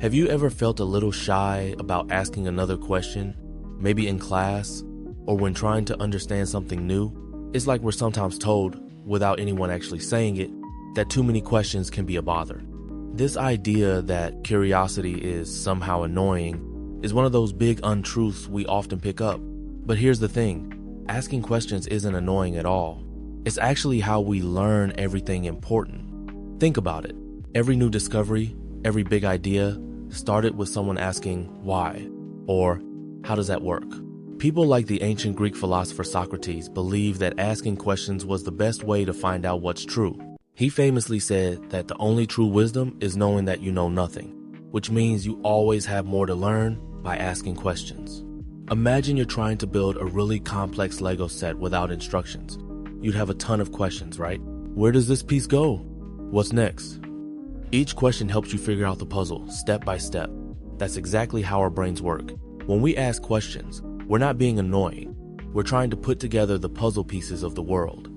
Have you ever felt a little shy about asking another question, maybe in class or when trying to understand something new? It's like we're sometimes told, without anyone actually saying it, that too many questions can be a bother. This idea that curiosity is somehow annoying is one of those big untruths we often pick up. But here's the thing, asking questions isn't annoying at all. It's actually how we learn everything important. Think about it. Every new discovery, every big idea started with someone asking why, or how does that work? People like the ancient Greek philosopher Socrates believed that asking questions was the best way to find out what's true. He famously said that the only true wisdom is knowing that you know nothing, which means you always have more to learn by asking questions. Imagine you're trying to build a really complex Lego set without instructions. You'd have a ton of questions, right? Where does this piece go? What's next? Each question helps you figure out the puzzle step by step. That's exactly how our brains work. When we ask questions, we're not being annoying. We're trying to put together the puzzle pieces of the world.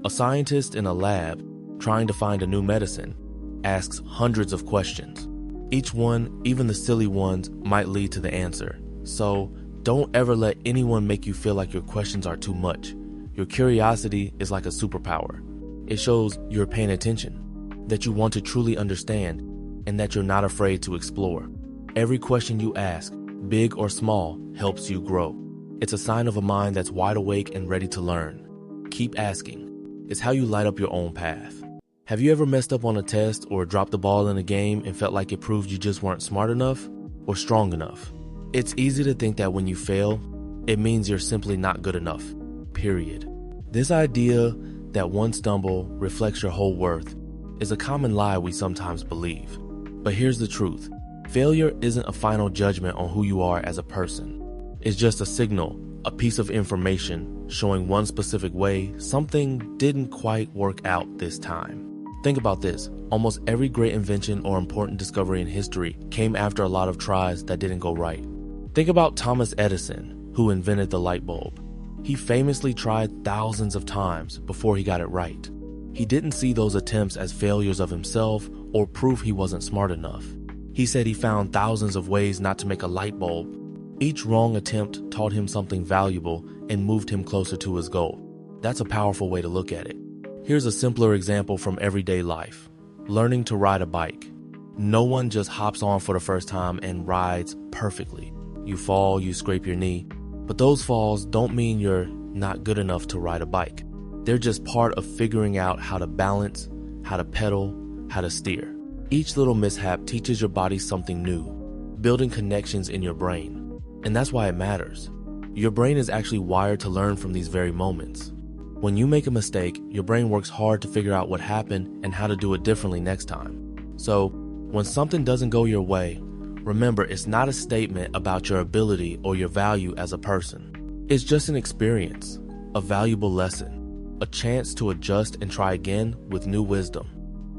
A scientist in a lab trying to find a new medicine asks hundreds of questions. Each one, even the silly ones, might lead to the answer. So don't ever let anyone make you feel like your questions are too much. Your curiosity is like a superpower. It shows you're paying attention, that you want to truly understand, and that you're not afraid to explore. Every question you ask, big or small, helps you grow. It's a sign of a mind that's wide awake and ready to learn. Keep asking. It's how you light up your own path. Have you ever messed up on a test or dropped the ball in a game and felt like it proved you just weren't smart enough or strong enough? It's easy to think that when you fail, it means you're simply not good enough, period. This idea that one stumble reflects your whole worth is a common lie we sometimes believe. But here's the truth. Failure isn't a final judgment on who you are as a person. It's just a signal, a piece of information showing one specific way something didn't quite work out this time. Think about this. Almost every great invention or important discovery in history came after a lot of tries that didn't go right. Think about Thomas Edison, who invented the light bulb. He famously tried thousands of times before he got it right. He didn't see those attempts as failures of himself or proof he wasn't smart enough. He said he found thousands of ways not to make a light bulb. Each wrong attempt taught him something valuable and moved him closer to his goal. That's a powerful way to look at it. Here's a simpler example from everyday life. Learning to ride a bike. No one just hops on for the first time and rides perfectly. You fall, you scrape your knee, but those falls don't mean you're not good enough to ride a bike. They're just part of figuring out how to balance, how to pedal, how to steer. Each little mishap teaches your body something new, building connections in your brain. And that's why it matters. Your brain is actually wired to learn from these very moments. When you make a mistake, your brain works hard to figure out what happened and how to do it differently next time. So, when something doesn't go your way, remember it's not a statement about your ability or your value as a person. It's just an experience, a valuable lesson, a chance to adjust and try again with new wisdom.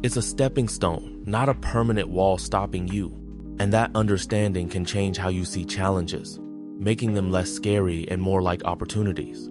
It's a stepping stone, not a permanent wall stopping you. And that understanding can change how you see challenges, making them less scary and more like opportunities.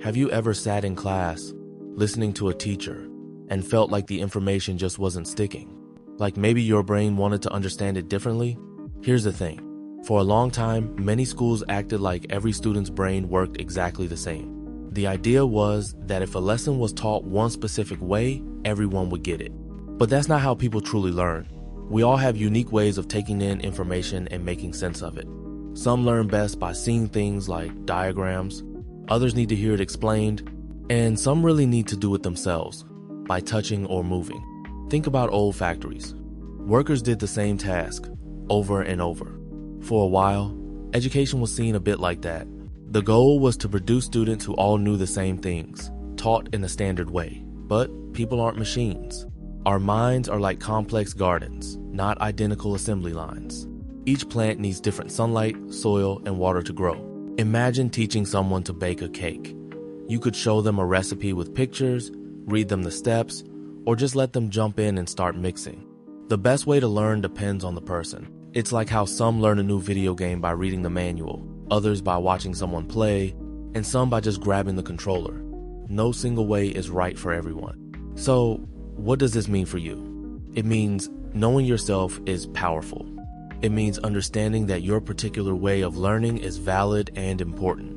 Have you ever sat in class, listening to a teacher, and felt like the information just wasn't sticking? Like maybe your brain wanted to understand it differently? Here's the thing. For a long time, many schools acted like every student's brain worked exactly the same. The idea was that if a lesson was taught one specific way, everyone would get it. But that's not how people truly learn. We all have unique ways of taking in information and making sense of it. Some learn best by seeing things like diagrams, others need to hear it explained, and some really need to do it themselves, by touching or moving. Think about old factories. Workers did the same task, over and over. For a while, education was seen a bit like that. The goal was to produce students who all knew the same things, taught in a standard way. But people aren't machines. Our minds are like complex gardens, not identical assembly lines. Each plant needs different sunlight, soil, and water to grow. Imagine teaching someone to bake a cake. You could show them a recipe with pictures, read them the steps, or just let them jump in and start mixing. The best way to learn depends on the person. It's like how some learn a new video game by reading the manual, others by watching someone play, and some by just grabbing the controller. No single way is right for everyone. So, what does this mean for you? It means knowing yourself is powerful. It means understanding that your particular way of learning is valid and important.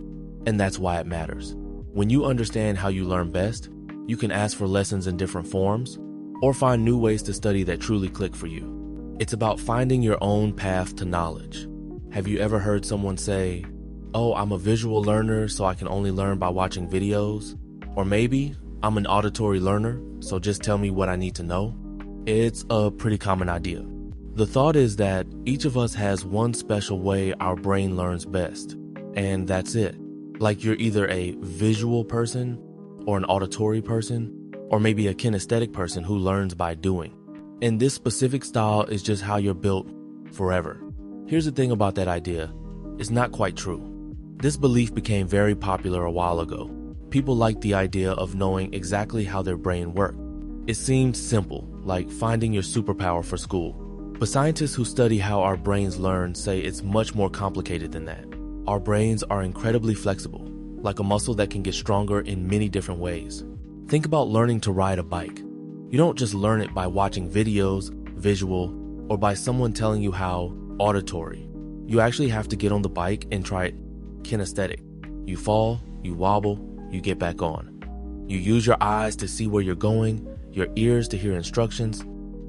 And that's why it matters. When you understand how you learn best, you can ask for lessons in different forms or find new ways to study that truly click for you. It's about finding your own path to knowledge. Have you ever heard someone say, "Oh, I'm a visual learner, so I can only learn by watching videos"? Or maybe, "I'm an auditory learner, so just tell me what I need to know"? It's a pretty common idea. The thought is that each of us has one special way our brain learns best, and that's it. Like you're either a visual person, or an auditory person, or maybe a kinesthetic person who learns by doing. And this specific style is just how you're built forever. Here's the thing about that idea. It's not quite true. This belief became very popular a while ago. People liked the idea of knowing exactly how their brain worked. It seemed simple, like finding your superpower for school. But scientists who study how our brains learn say it's much more complicated than that. Our brains are incredibly flexible, like a muscle that can get stronger in many different ways. Think about learning to ride a bike. You don't just learn it by watching videos, visual, or by someone telling you how, auditory. You actually have to get on the bike and try it kinesthetic. You fall, you wobble, you get back on. You use your eyes to see where you're going, your ears to hear instructions,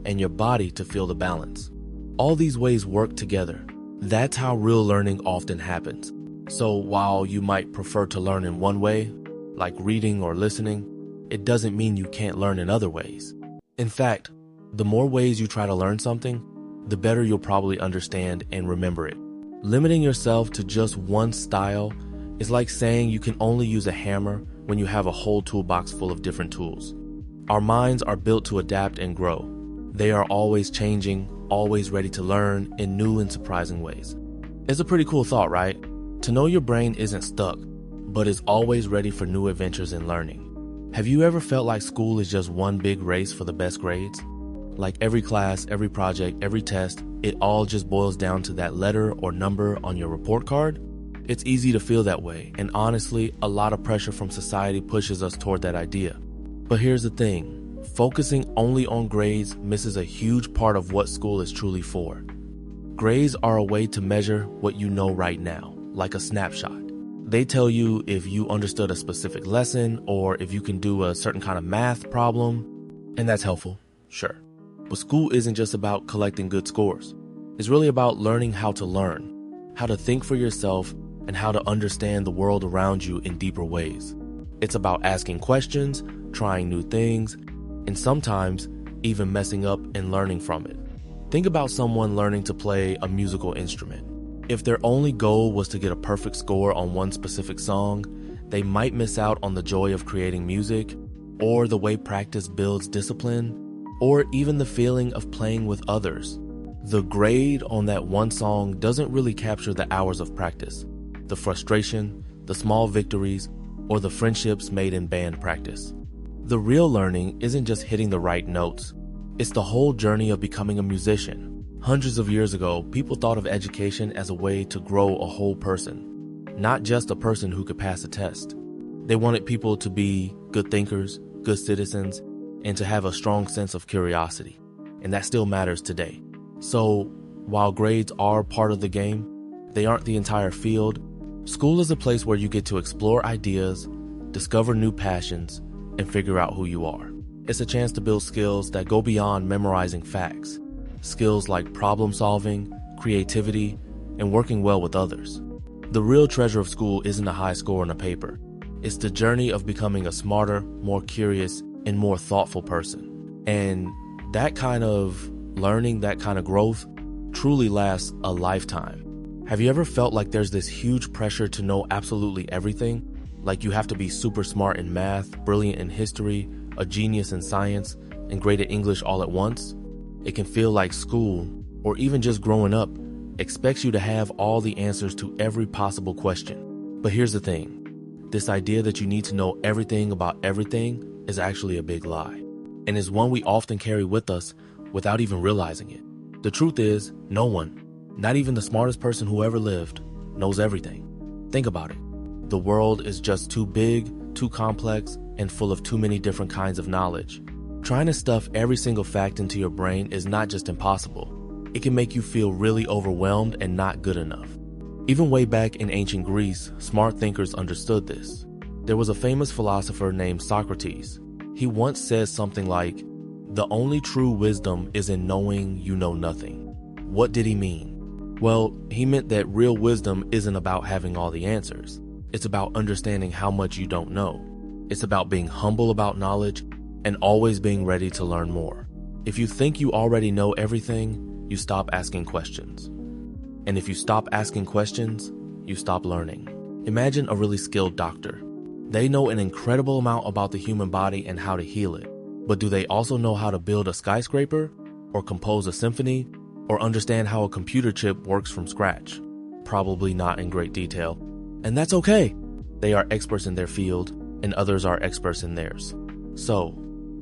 and your body to feel the balance. All these ways work together. That's how real learning often happens. So while you might prefer to learn in one way, like reading or listening, it doesn't mean you can't learn in other ways. In fact, the more ways you try to learn something, the better you'll probably understand and remember it. Limiting yourself to just one style is like saying you can only use a hammer when you have a whole toolbox full of different tools. Our minds are built to adapt and grow. They are always changing, always ready to learn in new and surprising ways. It's a pretty cool thought, right? To know your brain isn't stuck, but is always ready for new adventures and learning. Have you ever felt like school is just one big race for the best grades? Like every class, every project, every test, it all just boils down to that letter or number on your report card? It's easy to feel that way, and honestly, a lot of pressure from society pushes us toward that idea. But here's the thing. Focusing only on grades misses a huge part of what school is truly for. Grades are a way to measure what you know right now, like a snapshot. They tell you if you understood a specific lesson or if you can do a certain kind of math problem, and that's helpful, sure. But school isn't just about collecting good scores. It's really about learning how to learn, how to think for yourself, and how to understand the world around you in deeper ways. It's about asking questions, trying new things, and sometimes even messing up and learning from it. Think about someone learning to play a musical instrument. If their only goal was to get a perfect score on one specific song, they might miss out on the joy of creating music, or the way practice builds discipline, or even the feeling of playing with others. The grade on that one song doesn't really capture the hours of practice, the frustration, the small victories, or the friendships made in band practice. The real learning isn't just hitting the right notes. It's the whole journey of becoming a musician. Hundreds of years ago, people thought of education as a way to grow a whole person, not just a person who could pass a test. They wanted people to be good thinkers, good citizens, and to have a strong sense of curiosity. And that still matters today. So, while grades are part of the game, they aren't the entire field. School is a place where you get to explore ideas, discover new passions, and figure out who you are. It's a chance to build skills that go beyond memorizing facts. Skills like problem solving, creativity, and working well with others. The real treasure of school isn't a high score on a paper. It's the journey of becoming a smarter, more curious, and more thoughtful person. And that kind of learning, that kind of growth, truly lasts a lifetime. Have you ever felt like there's this huge pressure to know absolutely everything? Like you have to be super smart in math, brilliant in history, a genius in science, and great at English all at once? It can feel like school, or even just growing up, expects you to have all the answers to every possible question. But here's the thing. This idea that you need to know everything about everything is actually a big lie, and is one we often carry with us without even realizing it. The truth is, no one, not even the smartest person who ever lived, knows everything. Think about it. The world is just too big, too complex, and full of too many different kinds of knowledge. Trying to stuff every single fact into your brain is not just impossible. It can make you feel really overwhelmed and not good enough. Even way back in ancient Greece, smart thinkers understood this. There was a famous philosopher named Socrates. He once said something like, "The only true wisdom is in knowing you know nothing." What did he mean? Well, he meant that real wisdom isn't about having all the answers. It's about understanding how much you don't know. It's about being humble about knowledge and always being ready to learn more. If you think you already know everything, you stop asking questions. And if you stop asking questions, you stop learning. Imagine a really skilled doctor. They know an incredible amount about the human body and how to heal it. But do they also know how to build a skyscraper, or compose a symphony, or understand how a computer chip works from scratch? Probably not in great detail. And that's okay. They are experts in their field, and others are experts in theirs. So,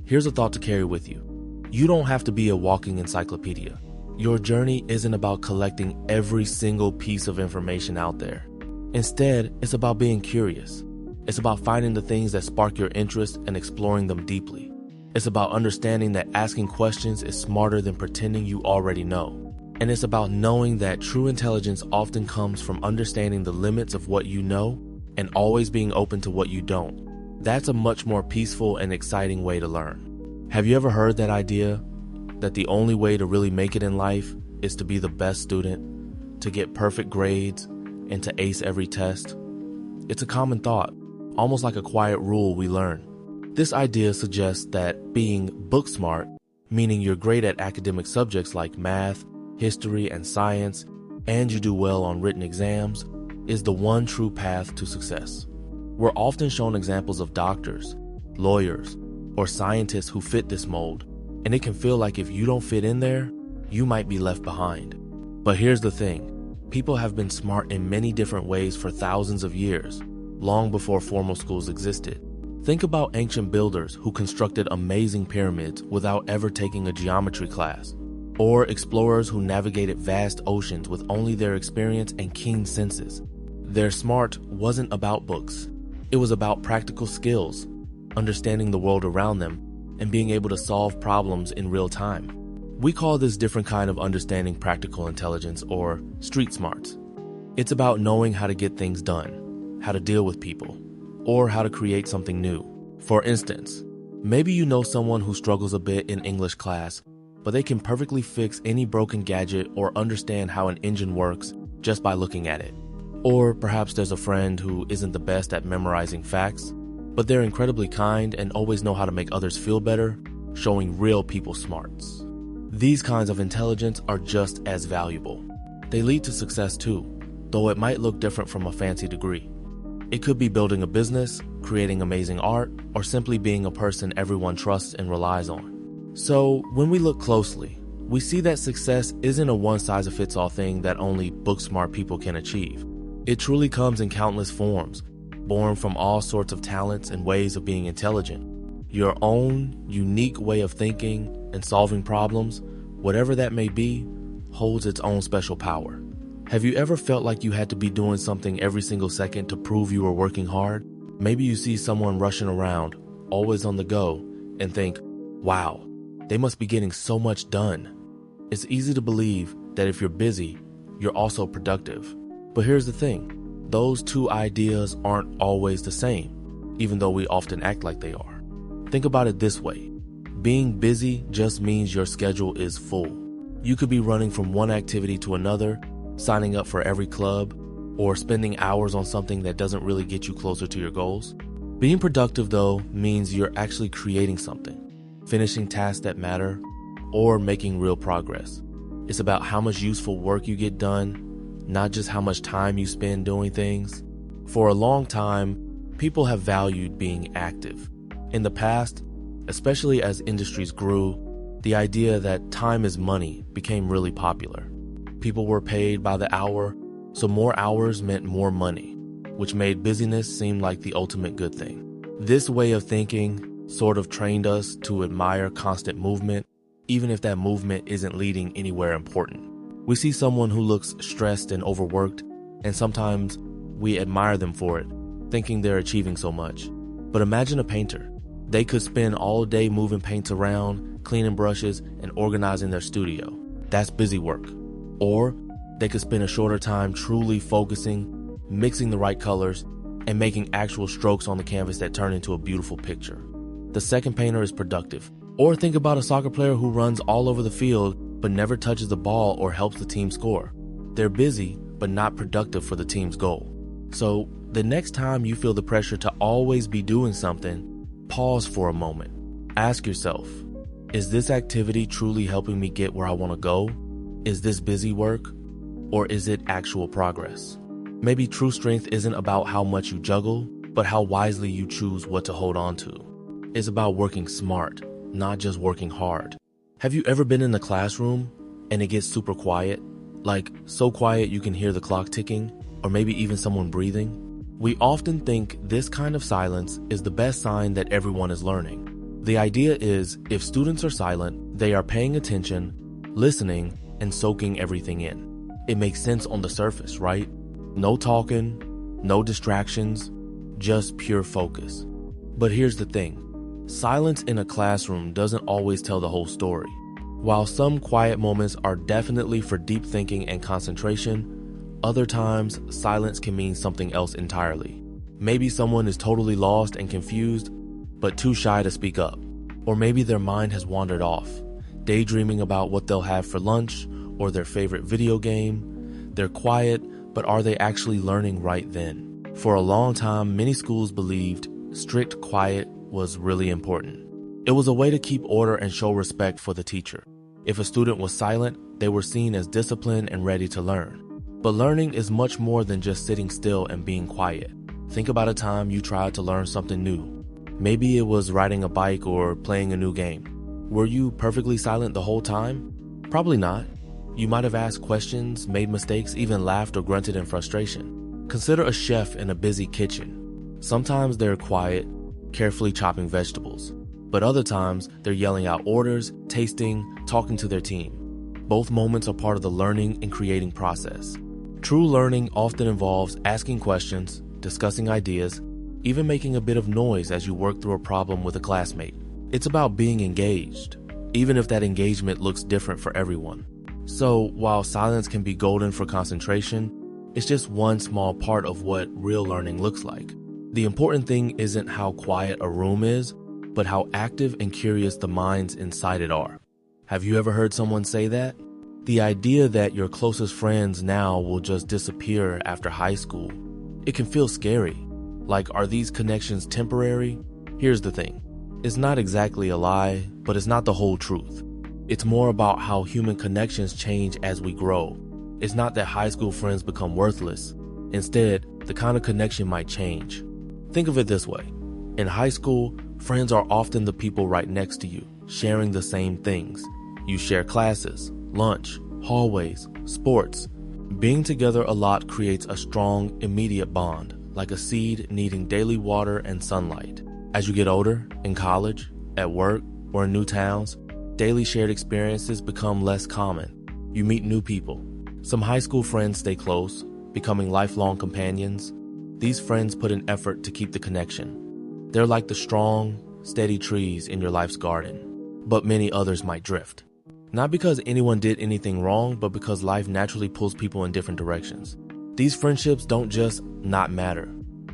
here's a thought to carry with you. You don't have to be a walking encyclopedia. Your journey isn't about collecting every single piece of information out there. Instead, it's about being curious. It's about finding the things that spark your interest and exploring them deeply. It's about understanding that asking questions is smarter than pretending you already know. And it's about knowing that true intelligence often comes from understanding the limits of what you know and always being open to what you don't. That's a much more peaceful and exciting way to learn. Have you ever heard that idea that the only way to really make it in life is to be the best student, to get perfect grades, and to ace every test. It's a common thought, almost like a quiet rule we learn. This idea suggests that being book smart, meaning you're great at academic subjects like math, history, and science, and you do well on written exams, is the one true path to success. We're often shown examples of doctors, lawyers, or scientists who fit this mold, and it can feel like if you don't fit in there, you might be left behind. But here's the thing, people have been smart in many different ways for thousands of years, long before formal schools existed. Think about ancient builders who constructed amazing pyramids without ever taking a geometry class, or explorers who navigated vast oceans with only their experience and keen senses. Their smart wasn't about books. It was about practical skills, understanding the world around them, and being able to solve problems in real time. We call this different kind of understanding practical intelligence, or street smarts. It's about knowing how to get things done, how to deal with people, or how to create something new. For instance, maybe you know someone who struggles a bit in English class, but they can perfectly fix any broken gadget or understand how an engine works just by looking at it. Or perhaps there's a friend who isn't the best at memorizing facts, but they're incredibly kind and always know how to make others feel better, showing real people smarts. These kinds of intelligence are just as valuable. They lead to success too, though it might look different from a fancy degree. It could be building a business, creating amazing art, or simply being a person everyone trusts and relies on. So, when we look closely, we see that success isn't a one-size-fits-all thing that only book-smart people can achieve. It truly comes in countless forms, born from all sorts of talents and ways of being intelligent. Your own unique way of thinking and solving problems, whatever that may be, holds its own special power. Have you ever felt like you had to be doing something every single second to prove you were working hard? Maybe you see someone rushing around, always on the go, and think, wow, they must be getting so much done. It's easy to believe that if you're busy, you're also productive. But here's the thing, those two ideas aren't always the same, even though we often act like they are. Think about it this way. Being busy just means your schedule is full. You could be running from one activity to another, signing up for every club, or spending hours on something that doesn't really get you closer to your goals. Being productive, though, means you're actually creating something, finishing tasks that matter, or making real progress. It's about how much useful work you get done, not just how much time you spend doing things. For a long time, people have valued being active. In the past, especially as industries grew, the idea that time is money became really popular. People were paid by the hour, so more hours meant more money, which made busyness seem like the ultimate good thing. This way of thinking sort of trained us to admire constant movement, even if that movement isn't leading anywhere important. We see someone who looks stressed and overworked, and sometimes we admire them for it, thinking they're achieving so much. But imagine a painter. They could spend all day moving paints around, cleaning brushes, and organizing their studio. That's busy work. Or they could spend a shorter time truly focusing, mixing the right colors, and making actual strokes on the canvas that turn into a beautiful picture. The second painter is productive. Or think about a soccer player who runs all over the field but never touches the ball or helps the team score. They're busy, but not productive for the team's goal. So, the next time you feel the pressure to always be doing something, pause for a moment. Ask yourself, is this activity truly helping me get where I want to go? Is this busy work? Or is it actual progress? Maybe true strength isn't about how much you juggle, but how wisely you choose what to hold on to. It's about working smart, not just working hard. Have you ever been in the classroom and it gets super quiet? Like so quiet you can hear the clock ticking, or maybe even someone breathing? We often think this kind of silence is the best sign that everyone is learning. The idea is if students are silent, they are paying attention, listening, and soaking everything in. It makes sense on the surface, right? No talking, no distractions, just pure focus. But here's the thing. Silence in a classroom doesn't always tell the whole story. While some quiet moments are definitely for deep thinking and concentration, other times silence can mean something else entirely. Maybe someone is totally lost and confused, but too shy to speak up. Or maybe their mind has wandered off, daydreaming about what they'll have for lunch, or their favorite video game. They're quiet, but are they actually learning right then? For a long time, many schools believed strict quiet was really important. It was a way to keep order and show respect for the teacher. If a student was silent, they were seen as disciplined and ready to learn. But learning is much more than just sitting still and being quiet. Think about a time you tried to learn something new. Maybe it was riding a bike or playing a new game. Were you perfectly silent the whole time? Probably not. You might have asked questions, made mistakes, even laughed or grunted in frustration. Consider a chef in a busy kitchen. Sometimes they're quiet, carefully chopping vegetables. But other times, they're yelling out orders, tasting, talking to their team. Both moments are part of the learning and creating process. True learning often involves asking questions, discussing ideas, even making a bit of noise as you work through a problem with a classmate. It's about being engaged, even if that engagement looks different for everyone. So, while silence can be golden for concentration, it's just one small part of what real learning looks like. The important thing isn't how quiet a room is, but how active and curious the minds inside it are. Have you ever heard someone say that? The idea that your closest friends now will just disappear after high school, it can feel scary. Like, are these connections temporary? Here's the thing. It's not exactly a lie, but it's not the whole truth. It's more about how human connections change as we grow. It's not that high school friends become worthless. Instead, the kind of connection might change. Think of it this way. In high school, friends are often the people right next to you, sharing the same things. You share classes, lunch, hallways, sports. Being together a lot creates a strong, immediate bond, like a seed needing daily water and sunlight. As you get older, in college, at work, or in new towns, daily shared experiences become less common. You meet new people. Some high school friends stay close, becoming lifelong companions. These friends put in effort to keep the connection. They're like the strong, steady trees in your life's garden. But many others might drift. Not because anyone did anything wrong, but because life naturally pulls people in different directions. These friendships don't just not matter.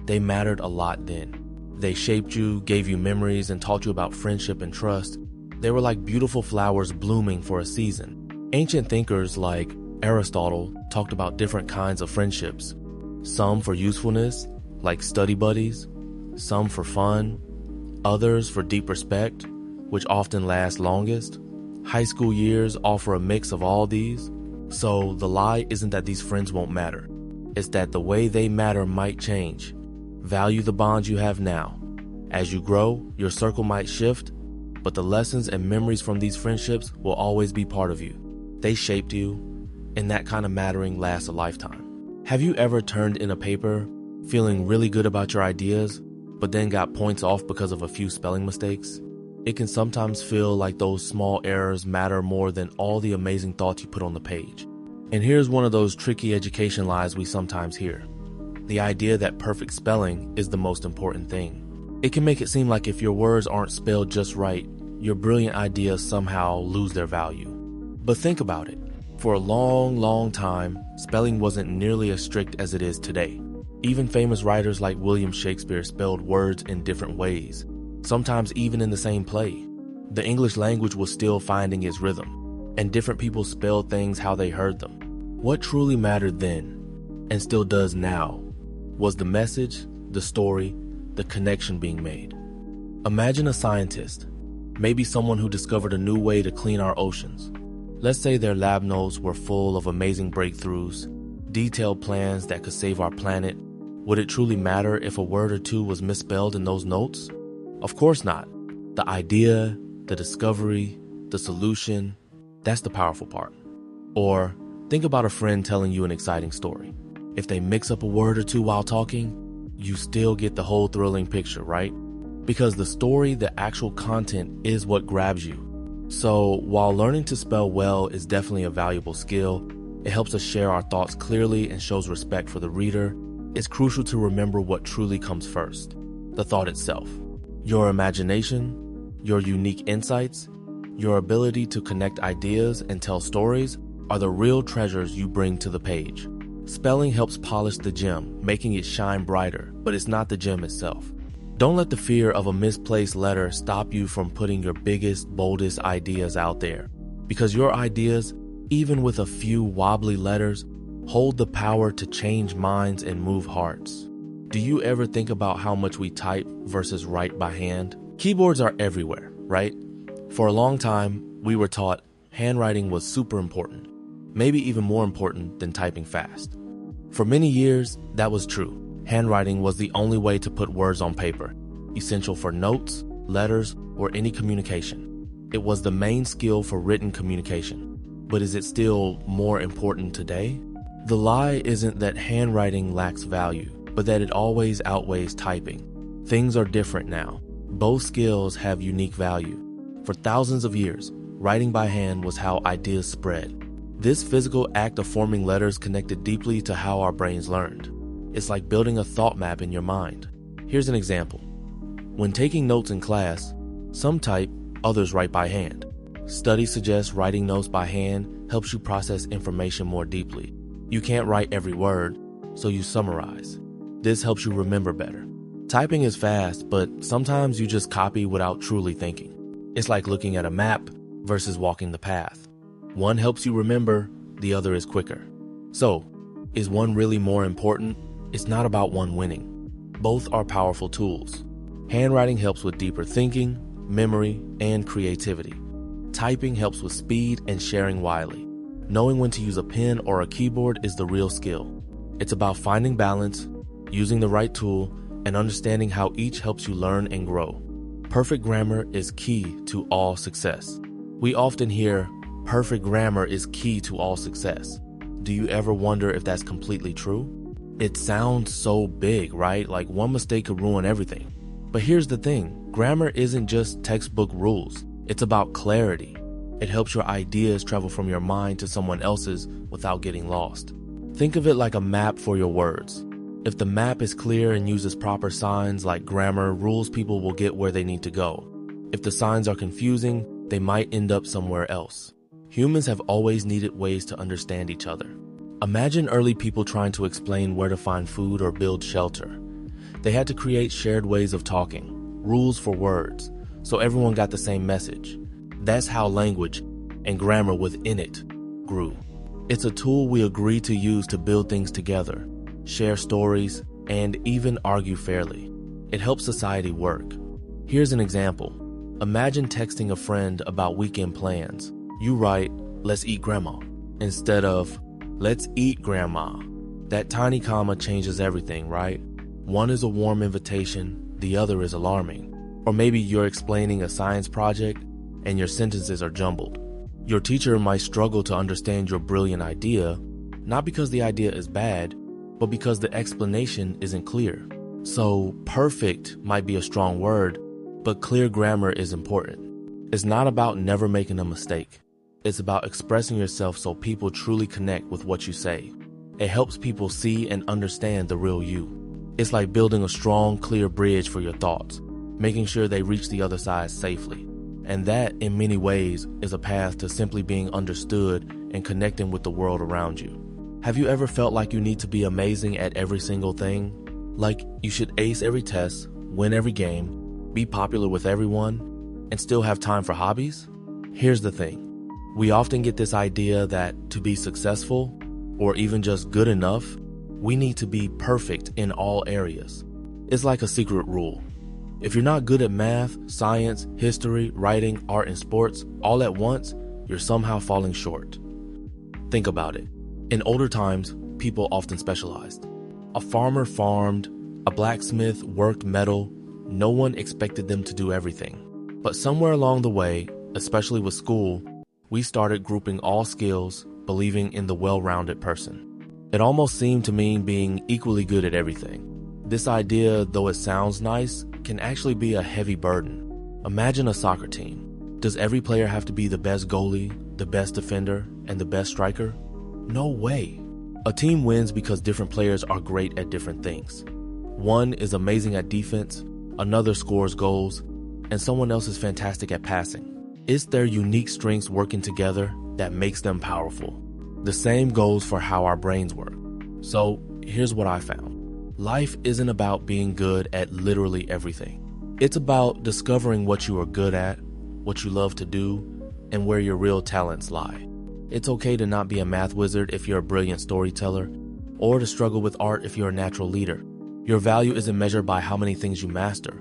They mattered a lot then. They shaped you, gave you memories, and taught you about friendship and trust. They were like beautiful flowers blooming for a season. Ancient thinkers like Aristotle talked about different kinds of friendships. Some for usefulness, like study buddies. Some for fun. Others for deep respect, which often lasts longest. High school years offer a mix of all these. So the lie isn't that these friends won't matter. It's that the way they matter might change. Value the bonds you have now. As you grow, your circle might shift, but the lessons and memories from these friendships will always be part of you. They shaped you, and that kind of mattering lasts a lifetime. Have you ever turned in a paper feeling really good about your ideas, but then got points off because of a few spelling mistakes? It can sometimes feel like those small errors matter more than all the amazing thoughts you put on the page. And here's one of those tricky education lies we sometimes hear. The idea that perfect spelling is the most important thing. It can make it seem like if your words aren't spelled just right, your brilliant ideas somehow lose their value. But think about it. For a long, long time, spelling wasn't nearly as strict as it is today. Even famous writers like William Shakespeare spelled words in different ways, sometimes even in the same play. The English language was still finding its rhythm, and different people spelled things how they heard them. What truly mattered then, and still does now, was the message, the story, the connection being made. Imagine a scientist, maybe someone who discovered a new way to clean our oceans. Let's say their lab notes were full of amazing breakthroughs, detailed plans that could save our planet. Would it truly matter if a word or two was misspelled in those notes? Of course not. The idea, the discovery, the solution, that's the powerful part. Or think about a friend telling you an exciting story. If they mix up a word or two while talking, you still get the whole thrilling picture, right? Because the story, the actual content, is what grabs you. So while learning to spell well is definitely a valuable skill, it helps us share our thoughts clearly and shows respect for the reader. It's crucial to remember what truly comes first, the thought itself. Your imagination, your unique insights, your ability to connect ideas and tell stories are the real treasures you bring to the page. Spelling helps polish the gem, making it shine brighter, but it's not the gem itself. Don't let the fear of a misplaced letter stop you from putting your biggest, boldest ideas out there. Because your ideas, even with a few wobbly letters, hold the power to change minds and move hearts. Do you ever think about how much we type versus write by hand? Keyboards are everywhere, right? For a long time, we were taught handwriting was super important, maybe even more important than typing fast. For many years, that was true. Handwriting was the only way to put words on paper, essential for notes, letters, or any communication. It was the main skill for written communication. But is it still more important today? The lie isn't that handwriting lacks value, but that it always outweighs typing. Things are different now. Both skills have unique value. For thousands of years, writing by hand was how ideas spread. This physical act of forming letters connected deeply to how our brains learned. It's like building a thought map in your mind. Here's an example. When taking notes in class, some type, others write by hand. Studies suggest writing notes by hand helps you process information more deeply. You can't write every word, so you summarize. This helps you remember better. Typing is fast, but sometimes you just copy without truly thinking. It's like looking at a map versus walking the path. One helps you remember, the other is quicker. So, is one really more important? It's not about one winning. Both are powerful tools. Handwriting helps with deeper thinking, memory, and creativity. Typing helps with speed and sharing widely. Knowing when to use a pen or a keyboard is the real skill. It's about finding balance, using the right tool, and understanding how each helps you learn and grow. Perfect grammar is key to all success. We often hear, perfect grammar is key to all success. Do you ever wonder if that's completely true? It sounds so big, right? Like one mistake could ruin everything. But here's the thing, grammar isn't just textbook rules. It's about clarity. It helps your ideas travel from your mind to someone else's without getting lost. Think of it like a map for your words. If the map is clear and uses proper signs like grammar rules, people will get where they need to go. If the signs are confusing, they might end up somewhere else. Humans have always needed ways to understand each other. Imagine early people trying to explain where to find food or build shelter. They had to create shared ways of talking, rules for words, so everyone got the same message. That's how language and grammar within it grew. It's a tool we agree to use to build things together, share stories, and even argue fairly. It helps society work. Here's an example. Imagine texting a friend about weekend plans. You write, "Let's eat grandma," instead of, "Let's eat grandma." That tiny comma changes everything, right? One is a warm invitation, the other is alarming. Or maybe you're explaining a science project and your sentences are jumbled. Your teacher might struggle to understand your brilliant idea, not because the idea is bad, but because the explanation isn't clear. So perfect might be a strong word, but clear grammar is important. It's not about never making a mistake. It's about expressing yourself so people truly connect with what you say. It helps people see and understand the real you. It's like building a strong, clear bridge for your thoughts, making sure they reach the other side safely. And that, in many ways, is a path to simply being understood and connecting with the world around you. Have you ever felt like you need to be amazing at every single thing? Like you should ace every test, win every game, be popular with everyone, and still have time for hobbies? Here's the thing. We often get this idea that to be successful, or even just good enough, we need to be perfect in all areas. It's like a secret rule. If you're not good at math, science, history, writing, art, and sports all at once, you're somehow falling short. Think about it. In older times, people often specialized. A farmer farmed, a blacksmith worked metal. No one expected them to do everything. But somewhere along the way, especially with school, we started grouping all skills, believing in the well-rounded person. It almost seemed to mean being equally good at everything. This idea, though it sounds nice, can actually be a heavy burden. Imagine a soccer team. Does every player have to be the best goalie, the best defender, and the best striker? No way. A team wins because different players are great at different things. One is amazing at defense, another scores goals, and someone else is fantastic at passing. It's their unique strengths working together that makes them powerful. The same goes for how our brains work. So here's what I found. Life isn't about being good at literally everything. It's about discovering what you are good at, what you love to do, and where your real talents lie. It's okay to not be a math wizard if you're a brilliant storyteller, or to struggle with art if you're a natural leader. Your value isn't measured by how many things you master,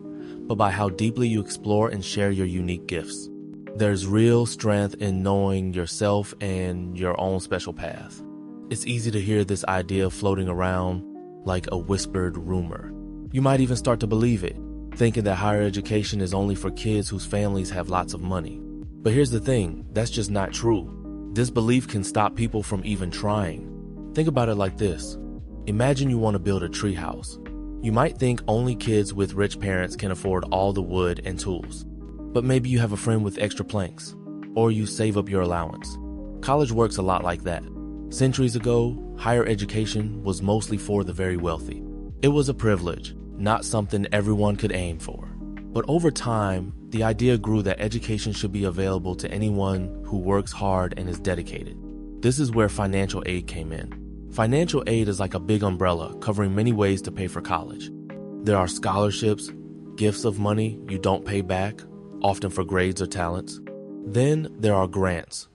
but by how deeply you explore and share your unique gifts. There's real strength in knowing yourself and your own special path. It's easy to hear this idea floating around like a whispered rumor. You might even start to believe it, thinking that higher education is only for kids whose families have lots of money. But here's the thing, that's just not true. This belief can stop people from even trying. Think about it like this. Imagine you want to build a treehouse. You might think only kids with rich parents can afford all the wood and tools. But maybe you have a friend with extra planks, or you save up your allowance. College works a lot like that. Centuries ago, higher education was mostly for the very wealthy. It was a privilege, not something everyone could aim for. But over time, the idea grew that education should be available to anyone who works hard and is dedicated. This is where financial aid came in. Financial aid is like a big umbrella covering many ways to pay for college. There are scholarships, gifts of money you don't pay back, often for grades or talents. Then there are grants.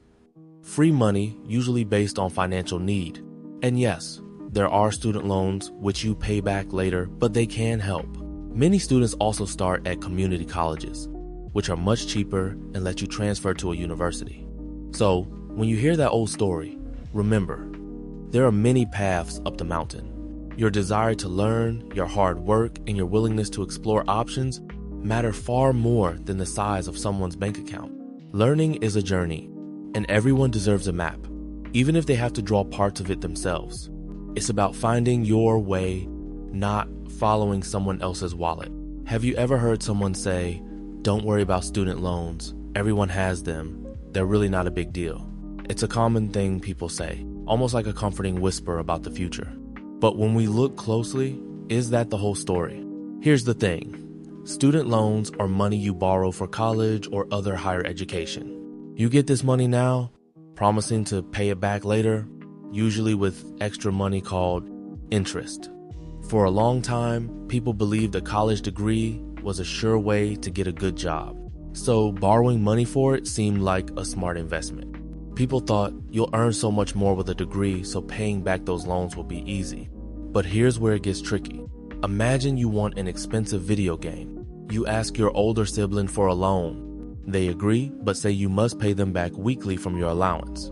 Free money, usually based on financial need. And yes, there are student loans which you pay back later, but they can help. Many students also start at community colleges, which are much cheaper and let you transfer to a university. So, when you hear that old story, remember, there are many paths up the mountain. Your desire to learn, your hard work, and your willingness to explore options matter far more than the size of someone's bank account. Learning is a journey, and everyone deserves a map, even if they have to draw parts of it themselves. It's about finding your way, not following someone else's wallet. Have you ever heard someone say, "Don't worry about student loans, everyone has them, they're really not a big deal"? It's a common thing people say, almost like a comforting whisper about the future. But when we look closely, is that the whole story? Here's the thing. Student loans are money you borrow for college or other higher education. You get this money now, promising to pay it back later, usually with extra money called interest. For a long time, people believed a college degree was a sure way to get a good job. So borrowing money for it seemed like a smart investment. People thought you'll earn so much more with a degree, so paying back those loans will be easy. But here's where it gets tricky. Imagine you want an expensive video game. You ask your older sibling for a loan. They agree, but say you must pay them back weekly from your allowance.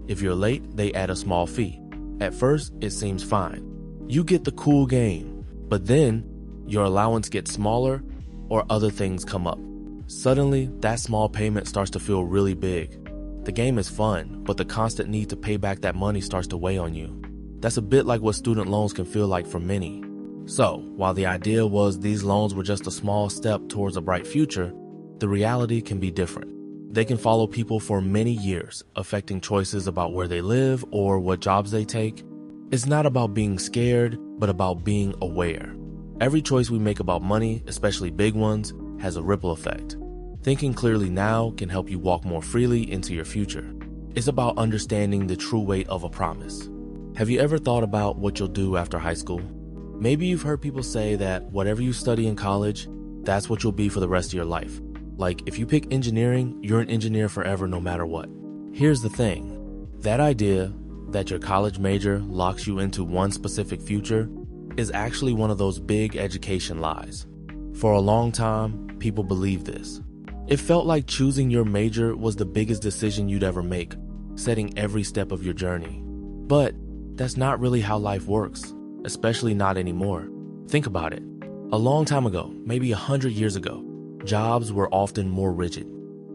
If you're late, they add a small fee. At first, it seems fine. You get the cool game, but then your allowance gets smaller or other things come up. Suddenly, that small payment starts to feel really big. The game is fun, but the constant need to pay back that money starts to weigh on you. That's a bit like what student loans can feel like for many. So, while the idea was these loans were just a small step towards a bright future, the reality can be different. They can follow people for many years, affecting choices about where they live or what jobs they take. It's not about being scared, but about being aware. Every choice we make about money, especially big ones, has a ripple effect. Thinking clearly now can help you walk more freely into your future. It's about understanding the true weight of a promise. Have you ever thought about what you'll do after high school? Maybe you've heard people say that whatever you study in college, that's what you'll be for the rest of your life. Like, if you pick engineering, you're an engineer forever no matter what. Here's the thing. That idea that your college major locks you into one specific future is actually one of those big education lies. For a long time, people believed this. It felt like choosing your major was the biggest decision you'd ever make, setting every step of your journey. But that's not really how life works, especially not anymore. Think about it. A long time ago, maybe 100 years ago, jobs were often more rigid.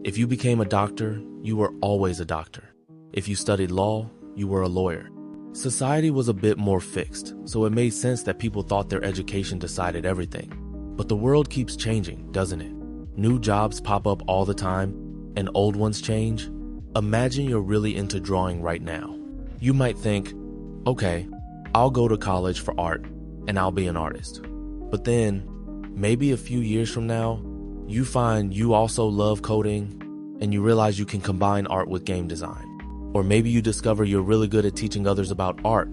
If you became a doctor, you were always a doctor. If you studied law, you were a lawyer. Society was a bit more fixed, so it made sense that people thought their education decided everything. But the world keeps changing, doesn't it? New jobs pop up all the time, and old ones change. Imagine you're really into drawing right now. You might think, okay, I'll go to college for art, and I'll be an artist. But then, maybe a few years from now, you find you also love coding, and you realize you can combine art with game design. Or maybe you discover you're really good at teaching others about art,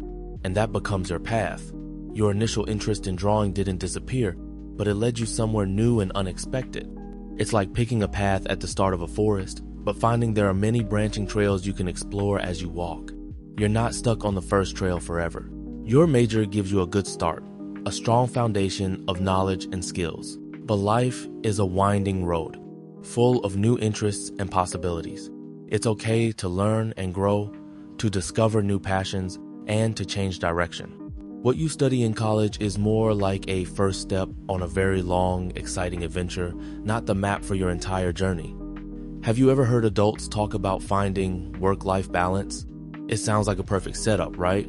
and that becomes your path. Your initial interest in drawing didn't disappear, but it led you somewhere new and unexpected. It's like picking a path at the start of a forest, but finding there are many branching trails you can explore as you walk. You're not stuck on the first trail forever. Your major gives you a good start, a strong foundation of knowledge and skills. But life is a winding road, full of new interests and possibilities. It's okay to learn and grow, to discover new passions, and to change direction. What you study in college is more like a first step on a very long, exciting adventure, not the map for your entire journey. Have you ever heard adults talk about finding work-life balance? It sounds like a perfect setup, right?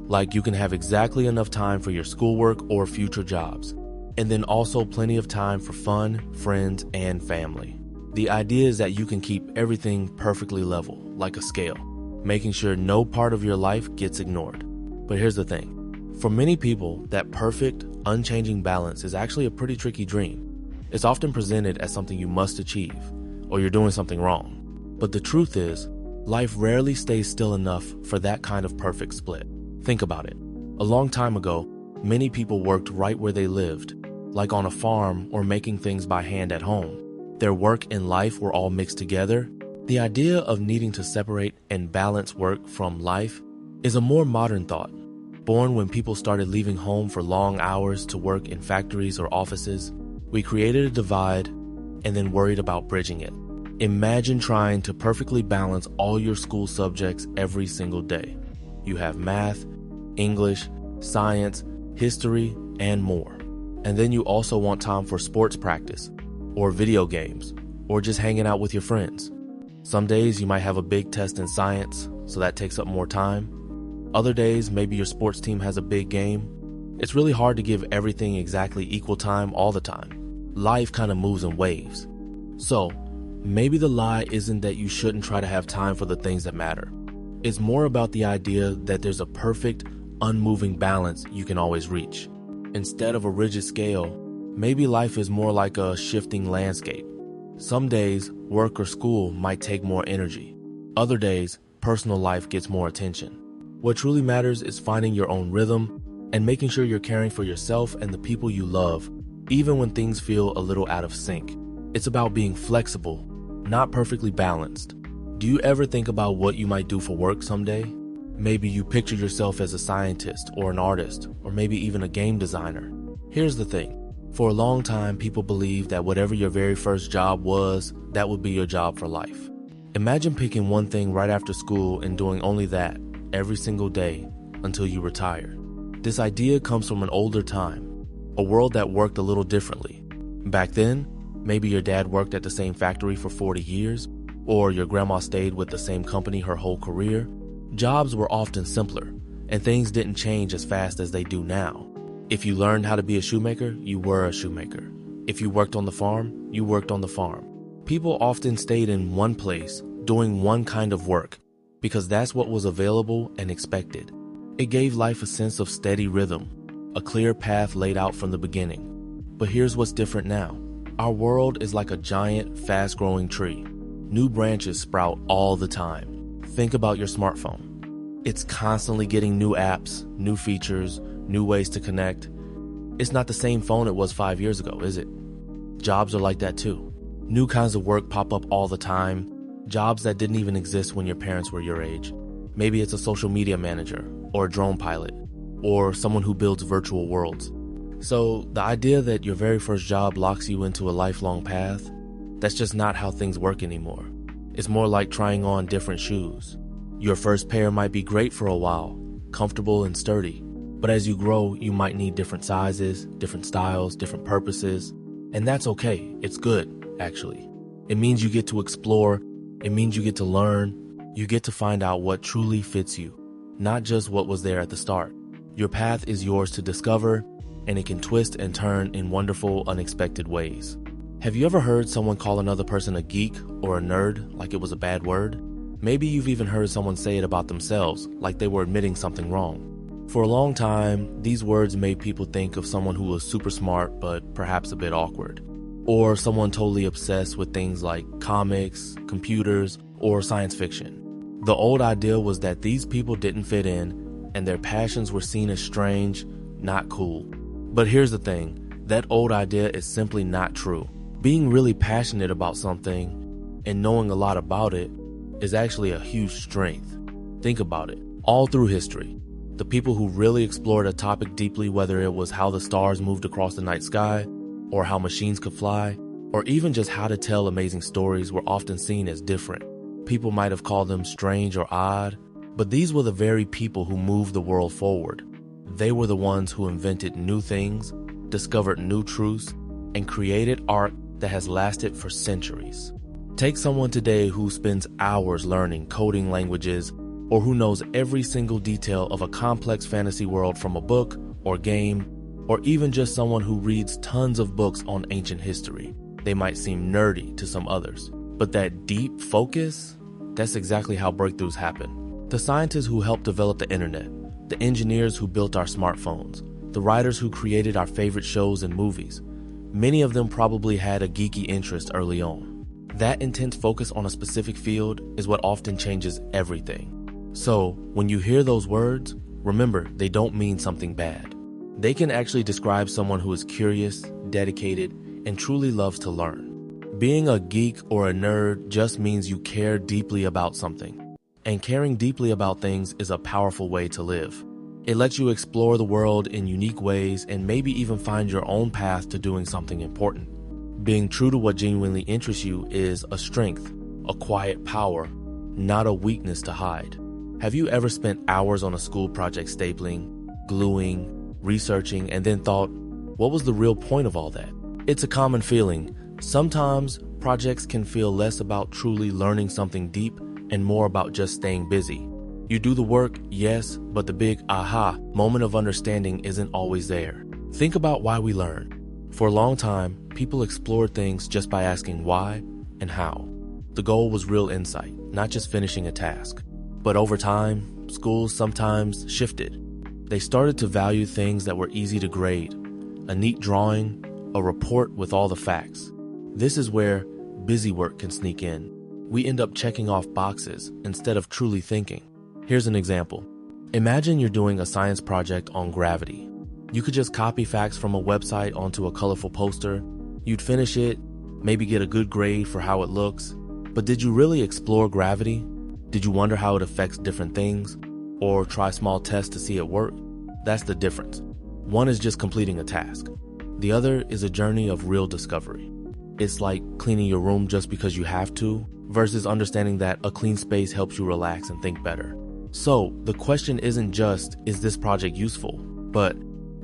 Like you can have exactly enough time for your schoolwork or future jobs, and then also plenty of time for fun, friends, and family. The idea is that you can keep everything perfectly level, like a scale, making sure no part of your life gets ignored. But here's the thing. For many people, that perfect, unchanging balance is actually a pretty tricky dream. It's often presented as something you must achieve, or you're doing something wrong. But the truth is, life rarely stays still enough for that kind of perfect split. Think about it. A long time ago, many people worked right where they lived, like on a farm or making things by hand at home. Their work and life were all mixed together. The idea of needing to separate and balance work from life is a more modern thought, born when people started leaving home for long hours to work in factories or offices. We created a divide and then worried about bridging it. Imagine trying to perfectly balance all your school subjects every single day. You have math, English, science, history, and more. And then you also want time for sports practice, or video games, or just hanging out with your friends. Some days you might have a big test in science, so that takes up more time. Other days, maybe your sports team has a big game. It's really hard to give everything exactly equal time all the time. Life kind of moves in waves. So, maybe the lie isn't that you shouldn't try to have time for the things that matter. It's more about the idea that there's a perfect, unmoving balance you can always reach. Instead of a rigid scale, maybe life is more like a shifting landscape. Some days, work or school might take more energy. Other days, personal life gets more attention. What truly matters is finding your own rhythm and making sure you're caring for yourself and the people you love, even when things feel a little out of sync. It's about being flexible, not perfectly balanced. Do you ever think about what you might do for work someday? Maybe you picture yourself as a scientist or an artist, or maybe even a game designer. Here's the thing. For a long time, people believed that whatever your very first job was, that would be your job for life. Imagine picking one thing right after school and doing only that every single day until you retire. This idea comes from an older time, a world that worked a little differently. Back then, maybe your dad worked at the same factory for 40 years, or your grandma stayed with the same company her whole career. Jobs were often simpler, and things didn't change as fast as they do now. If you learned how to be a shoemaker, you were a shoemaker. If you worked on the farm, you worked on the farm. People often stayed in one place, doing one kind of work, because that's what was available and expected. It gave life a sense of steady rhythm, a clear path laid out from the beginning. But here's what's different now. Our world is like a giant, fast-growing tree. New branches sprout all the time. Think about your smartphone. It's constantly getting new apps, new features, new ways to connect. It's not the same phone it was 5 years ago, is it? Jobs are like that too. New kinds of work pop up all the time. Jobs that didn't even exist when your parents were your age. Maybe it's a social media manager, or a drone pilot, or someone who builds virtual worlds. So the idea that your very first job locks you into a lifelong path, that's just not how things work anymore. It's more like trying on different shoes. Your first pair might be great for a while, comfortable and sturdy, but as you grow, you might need different sizes, different styles, different purposes, and that's okay. It's good, actually. It means you get to explore. It means you get to learn. You get to find out what truly fits you, not just what was there at the start. Your path is yours to discover, and it can twist and turn in wonderful, unexpected ways. Have you ever heard someone call another person a geek or a nerd like it was a bad word? Maybe you've even heard someone say it about themselves, like they were admitting something wrong. For a long time, these words made people think of someone who was super smart but perhaps a bit awkward, or someone totally obsessed with things like comics, computers, or science fiction. The old idea was that these people didn't fit in, and their passions were seen as strange, not cool. But here's the thing, that old idea is simply not true. Being really passionate about something and knowing a lot about it is actually a huge strength. Think about it. All through history, the people who really explored a topic deeply, whether it was how the stars moved across the night sky, or how machines could fly, or even just how to tell amazing stories, were often seen as different. People might have called them strange or odd, but these were the very people who moved the world forward. They were the ones who invented new things, discovered new truths, and created art that has lasted for centuries. Take someone today who spends hours learning coding languages, or who knows every single detail of a complex fantasy world from a book or game, or even just someone who reads tons of books on ancient history. They might seem nerdy to some others, but that deep focus, that's exactly how breakthroughs happen. The scientists who helped develop the internet, the engineers who built our smartphones, the writers who created our favorite shows and movies, many of them probably had a geeky interest early on. That intense focus on a specific field is what often changes everything. So, when you hear those words, remember they don't mean something bad. They can actually describe someone who is curious, dedicated, and truly loves to learn. Being a geek or a nerd just means you care deeply about something. And caring deeply about things is a powerful way to live. It lets you explore the world in unique ways and maybe even find your own path to doing something important. Being true to what genuinely interests you is a strength, a quiet power, not a weakness to hide. Have you ever spent hours on a school project stapling, gluing, researching, and then thought, what was the real point of all that? It's a common feeling. Sometimes projects can feel less about truly learning something deep and more about just staying busy. You do the work, yes, but the big aha moment of understanding isn't always there. Think about why we learn. For a long time, people explored things just by asking why and how. The goal was real insight, not just finishing a task. But over time, schools sometimes shifted. They started to value things that were easy to grade, a neat drawing, a report with all the facts. This is where busy work can sneak in. We end up checking off boxes instead of truly thinking. Here's an example. Imagine you're doing a science project on gravity. You could just copy facts from a website onto a colorful poster. You'd finish it, maybe get a good grade for how it looks. But did you really explore gravity? Did you wonder how it affects different things? Or try small tests to see it work? That's the difference. One is just completing a task. The other is a journey of real discovery. It's like cleaning your room just because you have to, versus understanding that a clean space helps you relax and think better. So, the question isn't just, is this project useful? But,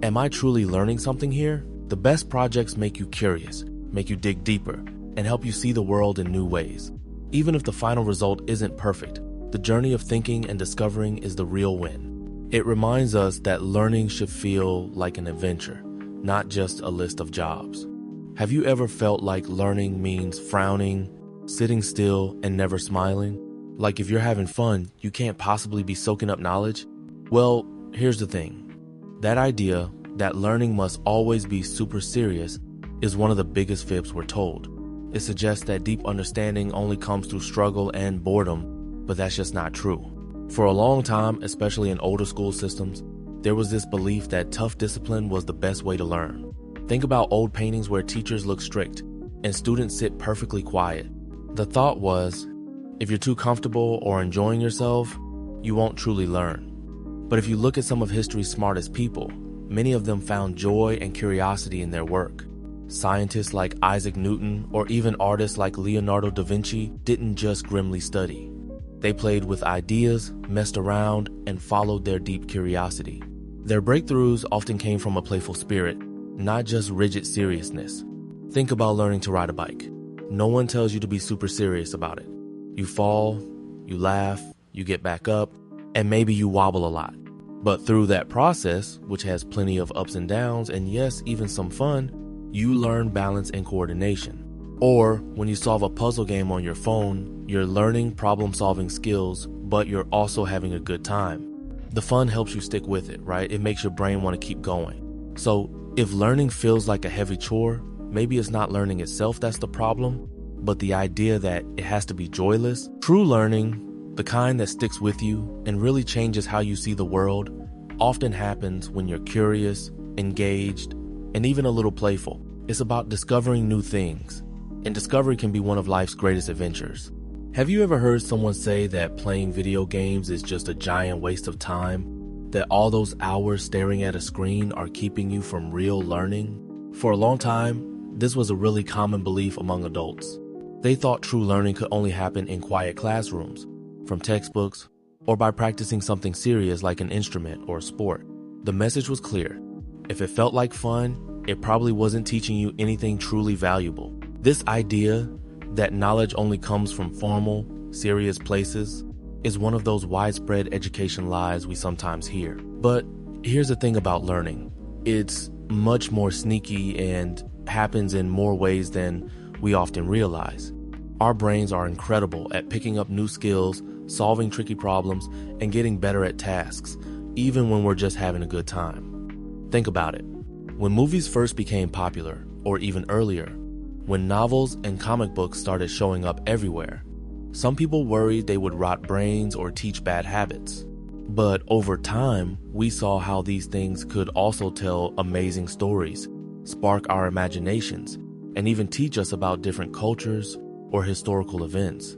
am I truly learning something here? The best projects make you curious, make you dig deeper, and help you see the world in new ways. Even if the final result isn't perfect, the journey of thinking and discovering is the real win. It reminds us that learning should feel like an adventure, not just a list of jobs. Have you ever felt like learning means frowning, sitting still, and never smiling? Like if you're having fun, you can't possibly be soaking up knowledge? Well, here's the thing. That idea that learning must always be super serious is one of the biggest fibs we're told. It suggests that deep understanding only comes through struggle and boredom, but that's just not true. For a long time, especially in older school systems, there was this belief that tough discipline was the best way to learn. Think about old paintings where teachers look strict and students sit perfectly quiet. The thought was, if you're too comfortable or enjoying yourself, you won't truly learn. But if you look at some of history's smartest people, many of them found joy and curiosity in their work. Scientists like Isaac Newton or even artists like Leonardo da Vinci didn't just grimly study. They played with ideas, messed around, and followed their deep curiosity. Their breakthroughs often came from a playful spirit, not just rigid seriousness. Think about learning to ride a bike. No one tells you to be super serious about it. You fall, you laugh, you get back up, and maybe you wobble a lot. But through that process, which has plenty of ups and downs, and yes, even some fun, you learn balance and coordination. Or when you solve a puzzle game on your phone, you're learning problem-solving skills, but you're also having a good time. The fun helps you stick with it, right? It makes your brain want to keep going. So if learning feels like a heavy chore, maybe it's not learning itself that's the problem, but the idea that it has to be joyless. True learning, the kind that sticks with you and really changes how you see the world, often happens when you're curious, engaged, and even a little playful. It's about discovering new things. and discovery can be one of life's greatest adventures. Have you ever heard someone say that playing video games is just a giant waste of time? That all those hours staring at a screen are keeping you from real learning? For a long time, this was a really common belief among adults. They thought true learning could only happen in quiet classrooms, from textbooks, or by practicing something serious like an instrument or a sport. The message was clear. If it felt like fun, it probably wasn't teaching you anything truly valuable. This idea that knowledge only comes from formal, serious places is one of those widespread education lies we sometimes hear. But here's the thing about learning. It's much more sneaky and happens in more ways than we often realize. Our brains are incredible at picking up new skills, solving tricky problems, and getting better at tasks, even when we're just having a good time. Think about it. When movies first became popular, or even earlier, when novels and comic books started showing up everywhere, some people worried they would rot brains or teach bad habits. But over time, we saw how these things could also tell amazing stories, spark our imaginations, and even teach us about different cultures or historical events.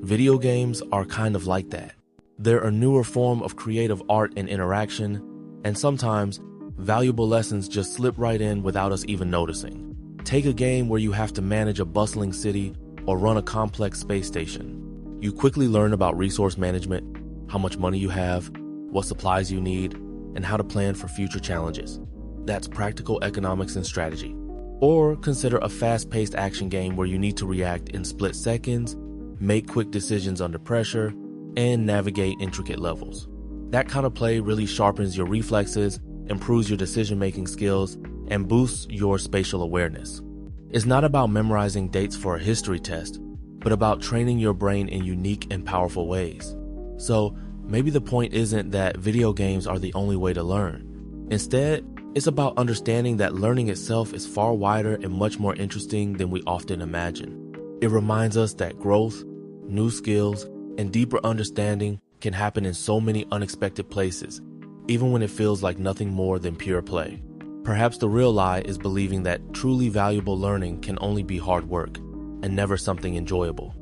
Video games are kind of like that. They're a newer form of creative art and interaction, and sometimes valuable lessons just slip right in without us even noticing. Take a game where you have to manage a bustling city or run a complex space station. You quickly learn about resource management, how much money you have, what supplies you need, and how to plan for future challenges. That's practical economics and strategy. Or consider a fast-paced action game where you need to react in split seconds, make quick decisions under pressure, and navigate intricate levels. That kind of play really sharpens your reflexes, improves your decision-making skills, and boosts your spatial awareness. It's not about memorizing dates for a history test, but about training your brain in unique and powerful ways. So maybe the point isn't that video games are the only way to learn. Instead, it's about understanding that learning itself is far wider and much more interesting than we often imagine. It reminds us that growth, new skills, and deeper understanding can happen in so many unexpected places, even when it feels like nothing more than pure play. Perhaps the real lie is believing that truly valuable learning can only be hard work and never something enjoyable.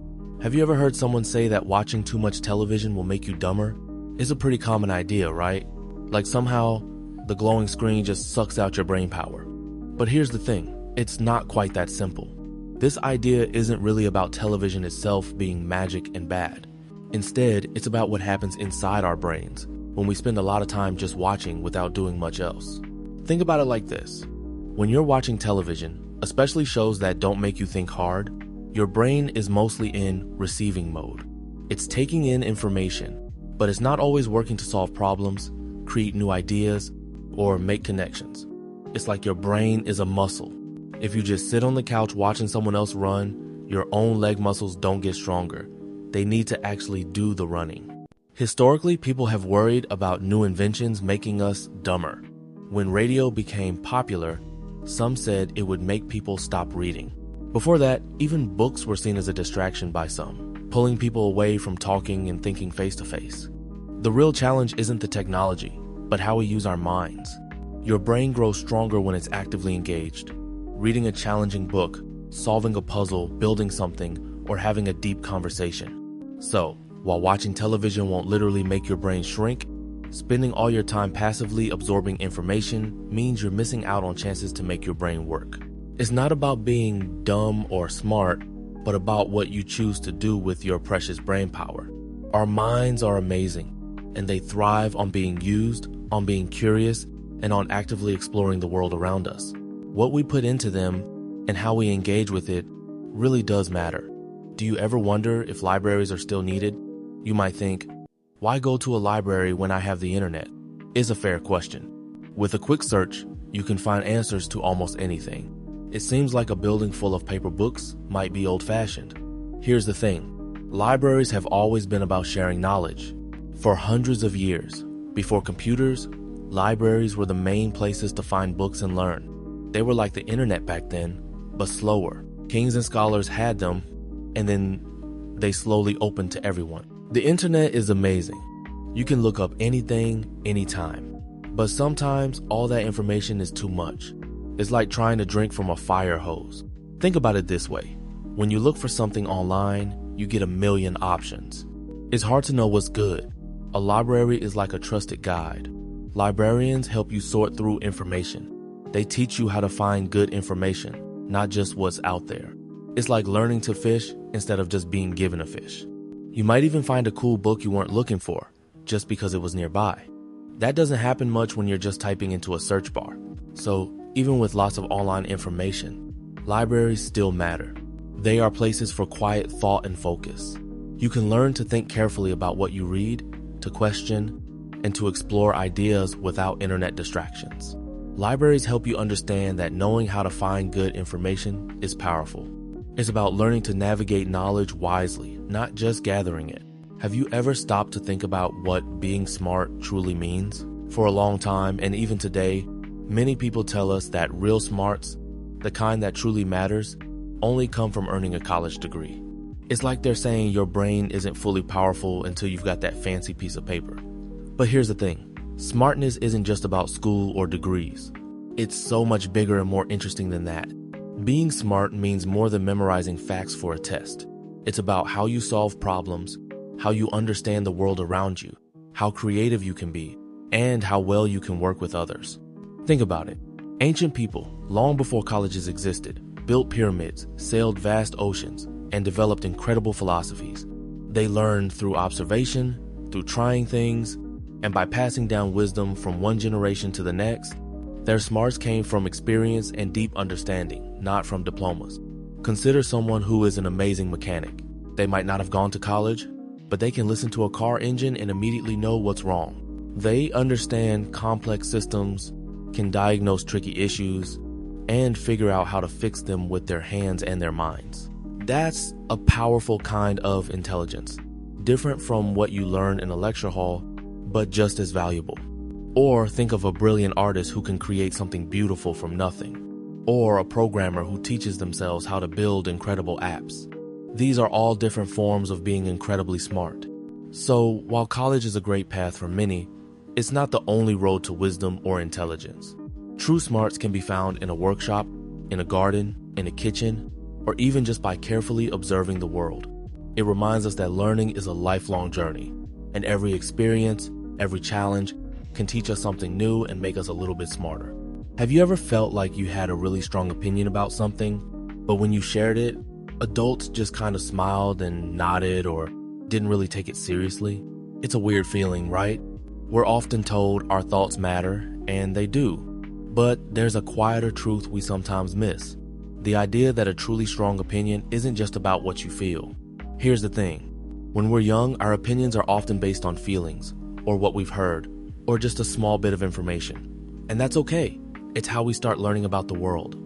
Have you ever heard someone say that watching too much television will make you dumber? It's a pretty common idea, right? Like somehow the glowing screen just sucks out your brain power. But here's the thing, it's not quite that simple. This idea isn't really about television itself being magic and bad. Instead, it's about what happens inside our brains when we spend a lot of time just watching without doing much else. Think about it like this. When you're watching television, especially shows that don't make you think hard, your brain is mostly in receiving mode. It's taking in information, but it's not always working to solve problems, create new ideas, or make connections. It's like your brain is a muscle. If you just sit on the couch watching someone else run, your own leg muscles don't get stronger. They need to actually do the running. Historically, people have worried about new inventions making us dumber. When radio became popular, some said it would make people stop reading. Before that, even books were seen as a distraction by some, pulling people away from talking and thinking face to face. The real challenge isn't the technology, but how we use our minds. Your brain grows stronger when it's actively engaged. Reading a challenging book, solving a puzzle, building something, or having a deep conversation. So, while watching television won't literally make your brain shrink, spending all your time passively absorbing information means you're missing out on chances to make your brain work. It's not about being dumb or smart, but about what you choose to do with your precious brain power. Our minds are amazing, and they thrive on being used, on being curious, and on actively exploring the world around us. What we put into them and how we engage with it really does matter. Do you ever wonder if libraries are still needed? You might think, why go to a library when I have the internet? Is a fair question. With a quick search, you can find answers to almost anything. It seems like a building full of paper books might be old-fashioned. Here's the thing. Libraries have always been about sharing knowledge. For hundreds of years, before computers, libraries were the main places to find books and learn. They were like the internet back then, but slower. Kings and scholars had them, and then they slowly opened to everyone. The internet is amazing. You can look up anything, anytime. But sometimes all that information is too much. It's like trying to drink from a fire hose. Think about it this way. When you look for something online, you get a million options. It's hard to know what's good. A library is like a trusted guide. Librarians help you sort through information. They teach you how to find good information, not just what's out there. It's like learning to fish instead of just being given a fish. You might even find a cool book you weren't looking for, just because it was nearby. That doesn't happen much when you're just typing into a search bar. So, even with lots of online information, libraries still matter. They are places for quiet thought and focus. You can learn to think carefully about what you read, to question, and to explore ideas without internet distractions. Libraries help you understand that knowing how to find good information is powerful. It's about learning to navigate knowledge wisely, not just gathering it. Have you ever stopped to think about what being smart truly means? For a long time, and even today, many people tell us that real smarts, the kind that truly matters, only come from earning a college degree. It's like they're saying your brain isn't fully powerful until you've got that fancy piece of paper. But here's the thing. Smartness isn't just about school or degrees. It's so much bigger and more interesting than that. Being smart means more than memorizing facts for a test. It's about how you solve problems, how you understand the world around you, how creative you can be, and how well you can work with others. Think about it. Ancient people, long before colleges existed, built pyramids, sailed vast oceans, and developed incredible philosophies. They learned through observation, through trying things, and by passing down wisdom from one generation to the next. Their smarts came from experience and deep understanding, not from diplomas. Consider someone who is an amazing mechanic. They might not have gone to college, but they can listen to a car engine and immediately know what's wrong. They understand complex systems, can diagnose tricky issues, and figure out how to fix them with their hands and their minds. That's a powerful kind of intelligence, different from what you learn in a lecture hall, but just as valuable. Or think of a brilliant artist who can create something beautiful from nothing, or a programmer who teaches themselves how to build incredible apps. These are all different forms of being incredibly smart. So, while college is a great path for many, it's not the only road to wisdom or intelligence. True smarts can be found in a workshop, in a garden, in a kitchen, or even just by carefully observing the world. It reminds us that learning is a lifelong journey, and every experience, every challenge, can teach us something new and make us a little bit smarter. Have you ever felt like you had a really strong opinion about something, but when you shared it, adults just kind of smiled and nodded or didn't really take it seriously? It's a weird feeling, right? We're often told our thoughts matter, and they do. But there's a quieter truth we sometimes miss. The idea that a truly strong opinion isn't just about what you feel. Here's the thing. When we're young, our opinions are often based on feelings, or what we've heard, or just a small bit of information. And that's okay. It's how we start learning about the world.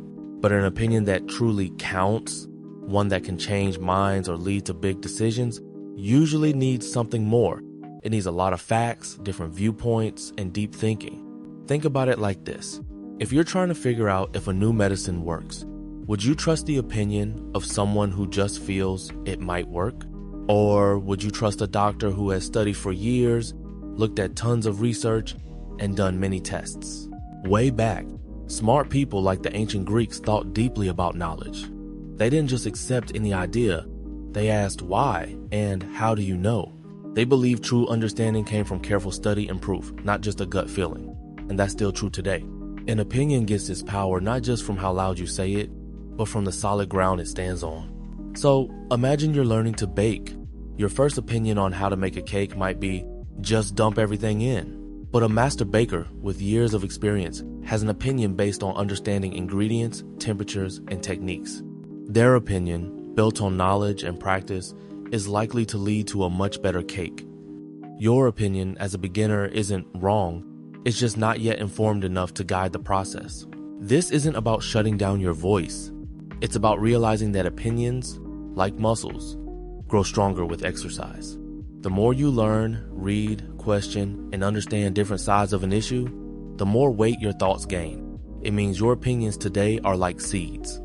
But an opinion that truly counts, one that can change minds or lead to big decisions, usually needs something more. It needs a lot of facts, different viewpoints, and deep thinking. Think about it like this. If you're trying to figure out if a new medicine works, would you trust the opinion of someone who just feels it might work? Or would you trust a doctor who has studied for years, looked at tons of research, and done many tests? Way back, smart people like the ancient Greeks thought deeply about knowledge. They didn't just accept any idea. They asked why and how do you know? They believed true understanding came from careful study and proof, not just a gut feeling. And that's still true today. An opinion gets its power not just from how loud you say it, but from the solid ground it stands on. So imagine you're learning to bake. Your first opinion on how to make a cake might be, just dump everything in. But a master baker with years of experience has an opinion based on understanding ingredients, temperatures, and techniques. Their opinion, built on knowledge and practice, is likely to lead to a much better cake. Your opinion as a beginner isn't wrong, it's just not yet informed enough to guide the process. This isn't about shutting down your voice. It's about realizing that opinions, like muscles, grow stronger with exercise. The more you learn, read, question, and understand different sides of an issue, the more weight your thoughts gain. It means your opinions today are like seeds.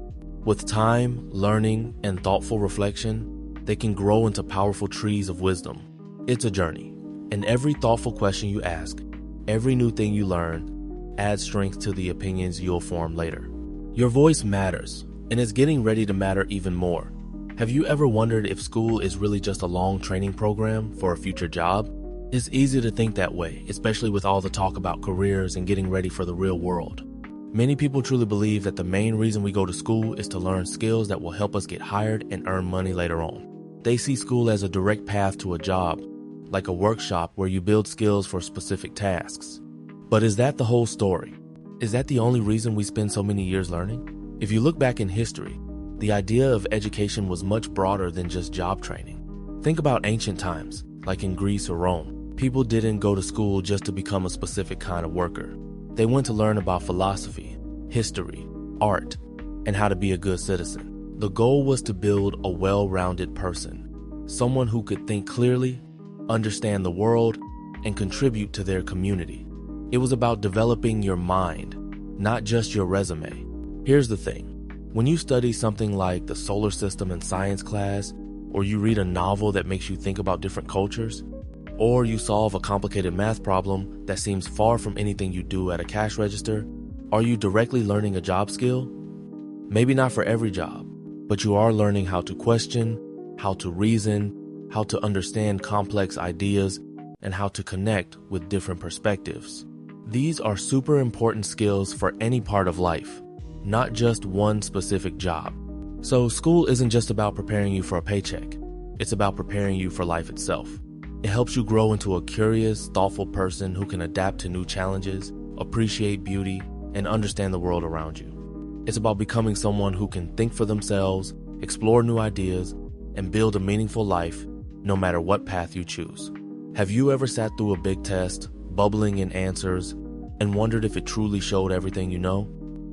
With time, learning, and thoughtful reflection, they can grow into powerful trees of wisdom. It's a journey, and every thoughtful question you ask, every new thing you learn, adds strength to the opinions you'll form later. Your voice matters, and it's getting ready to matter even more. Have you ever wondered if school is really just a long training program for a future job? It's easy to think that way, especially with all the talk about careers and getting ready for the real world. Many people truly believe that the main reason we go to school is to learn skills that will help us get hired and earn money later on. They see school as a direct path to a job, like a workshop where you build skills for specific tasks. But is that the whole story? Is that the only reason we spend so many years learning? If you look back in history, the idea of education was much broader than just job training. Think about ancient times, like in Greece or Rome. People didn't go to school just to become a specific kind of worker. They went to learn about philosophy, history, art, and how to be a good citizen. The goal was to build a well-rounded person, someone who could think clearly, understand the world, and contribute to their community. It was about developing your mind, not just your resume. Here's the thing. When you study something like the solar system in science class, or you read a novel that makes you think about different cultures, or you solve a complicated math problem that seems far from anything you do at a cash register, are you directly learning a job skill? Maybe not for every job, but you are learning how to question, how to reason, how to understand complex ideas, and how to connect with different perspectives. These are super important skills for any part of life, not just one specific job. So school isn't just about preparing you for a paycheck. It's about preparing you for life itself. It helps you grow into a curious, thoughtful person who can adapt to new challenges, appreciate beauty, and understand the world around you. It's about becoming someone who can think for themselves, explore new ideas, and build a meaningful life, no matter what path you choose. Have you ever sat through a big test, bubbling in answers, and wondered if it truly showed everything you know?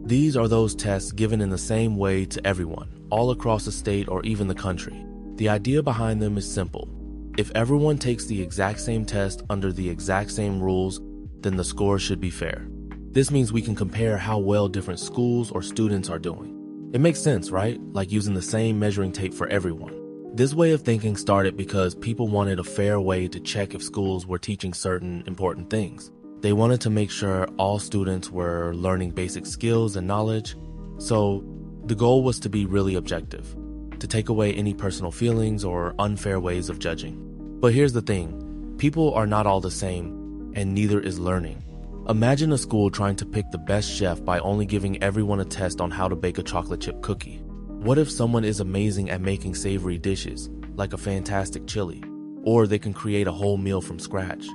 These are those tests given in the same way to everyone, all across the state or even the country. The idea behind them is simple. If everyone takes the exact same test under the exact same rules, then the score should be fair. This means we can compare how well different schools or students are doing. It makes sense, right? Like using the same measuring tape for everyone. This way of thinking started because people wanted a fair way to check if schools were teaching certain important things. They wanted to make sure all students were learning basic skills and knowledge. So the goal was to be really objective, to take away any personal feelings or unfair ways of judging. But here's the thing, people are not all the same, and neither is learning. Imagine a school trying to pick the best chef by only giving everyone a test on how to bake a chocolate chip cookie. What if someone is amazing at making savory dishes, like a fantastic chili, or they can create a whole meal from scratch?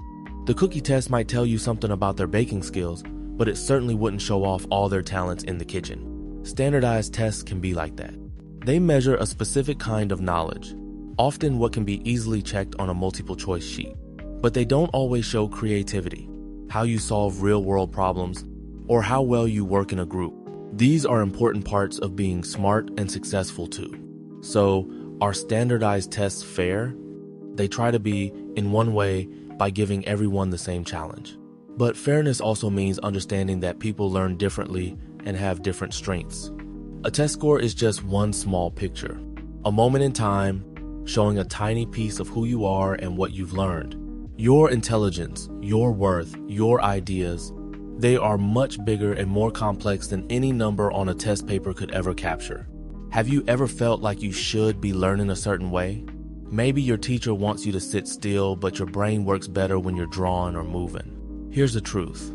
The cookie test might tell you something about their baking skills, but it certainly wouldn't show off all their talents in the kitchen. Standardized tests can be like that. They measure a specific kind of knowledge, often what can be easily checked on a multiple choice sheet. But they don't always show creativity, how you solve real-world problems, or how well you work in a group. These are important parts of being smart and successful too. So, are standardized tests fair? They try to be, in one way, by giving everyone the same challenge. But fairness also means understanding that people learn differently and have different strengths. A test score is just one small picture, a moment in time showing a tiny piece of who you are and what you've learned. Your intelligence, your worth, your ideas, they are much bigger and more complex than any number on a test paper could ever capture. Have you ever felt like you should be learning a certain way? Maybe your teacher wants you to sit still, but your brain works better when you're drawing or moving. Here's the truth.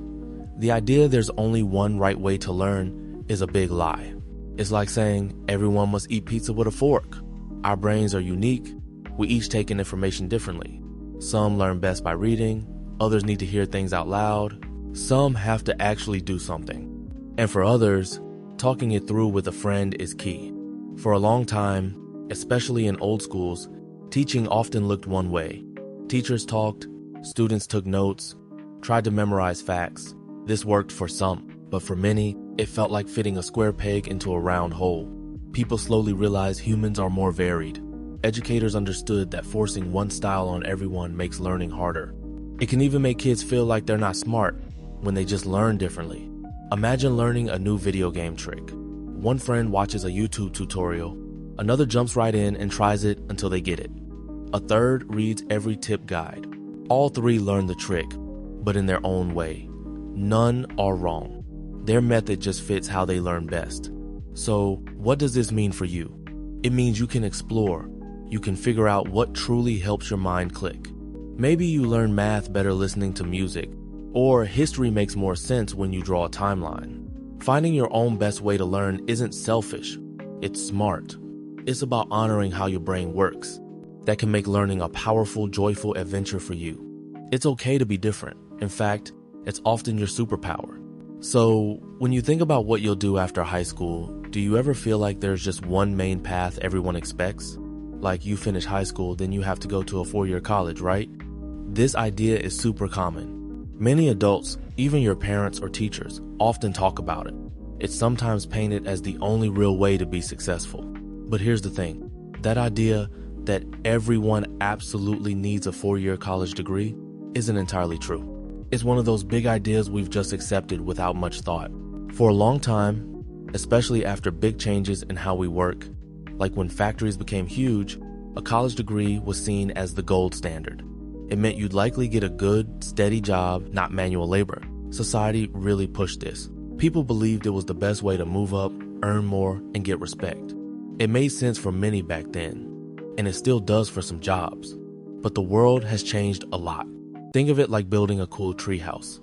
The idea there's only one right way to learn is a big lie. It's like saying everyone must eat pizza with a fork. Our brains are unique. We each take in information differently. Some learn best by reading. Others need to hear things out loud. Some have to actually do something. And for others, talking it through with a friend is key. For a long time, especially in old schools, teaching often looked one way. Teachers talked, students took notes, tried to memorize facts. This worked for some, but for many, it felt like fitting a square peg into a round hole. People slowly realized humans are more varied. Educators understood that forcing one style on everyone makes learning harder. It can even make kids feel like they're not smart when they just learn differently. Imagine learning a new video game trick. One friend watches a YouTube tutorial, another jumps right in and tries it until they get it. A third reads every tip guide. All three learn the trick, but in their own way. None are wrong. Their method just fits how they learn best. So, what does this mean for you? It means you can explore. You can figure out what truly helps your mind click. Maybe you learn math better listening to music, or history makes more sense when you draw a timeline. Finding your own best way to learn isn't selfish, it's smart. It's about honoring how your brain works. That can make learning a powerful, joyful adventure for you. It's okay to be different. In fact, it's often your superpower. So, when you think about what you'll do after high school, do you ever feel like there's just one main path everyone expects? Like you finish high school, then you have to go to a 4-year college, right? This idea is super common. Many adults, even your parents or teachers, often talk about it. It's sometimes painted as the only real way to be successful. But here's the thing, that idea that everyone absolutely needs a 4-year college degree isn't entirely true. It's one of those big ideas we've just accepted without much thought. For a long time, especially after big changes in how we work, like when factories became huge, a college degree was seen as the gold standard. It meant you'd likely get a good, steady job, not manual labor. Society really pushed this. People believed it was the best way to move up, earn more, and get respect. It made sense for many back then, and it still does for some jobs. But the world has changed a lot. Think of it like building a cool treehouse.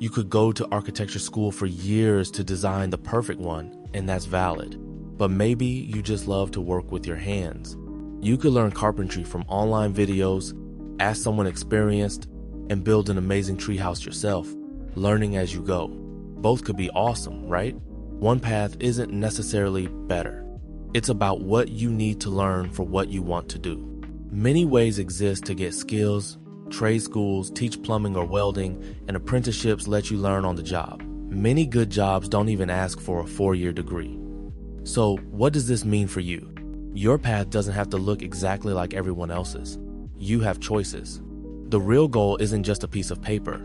You could go to architecture school for years to design the perfect one, and that's valid. But maybe you just love to work with your hands. You could learn carpentry from online videos, ask someone experienced, and build an amazing treehouse yourself, learning as you go. Both could be awesome, right? One path isn't necessarily better. It's about what you need to learn for what you want to do. Many ways exist to get skills. Trade schools teach plumbing or welding, and apprenticeships let you learn on the job. Many good jobs don't even ask for a 4-year degree. So, what does this mean for you? Your path doesn't have to look exactly like everyone else's. You have choices. The real goal isn't just a piece of paper.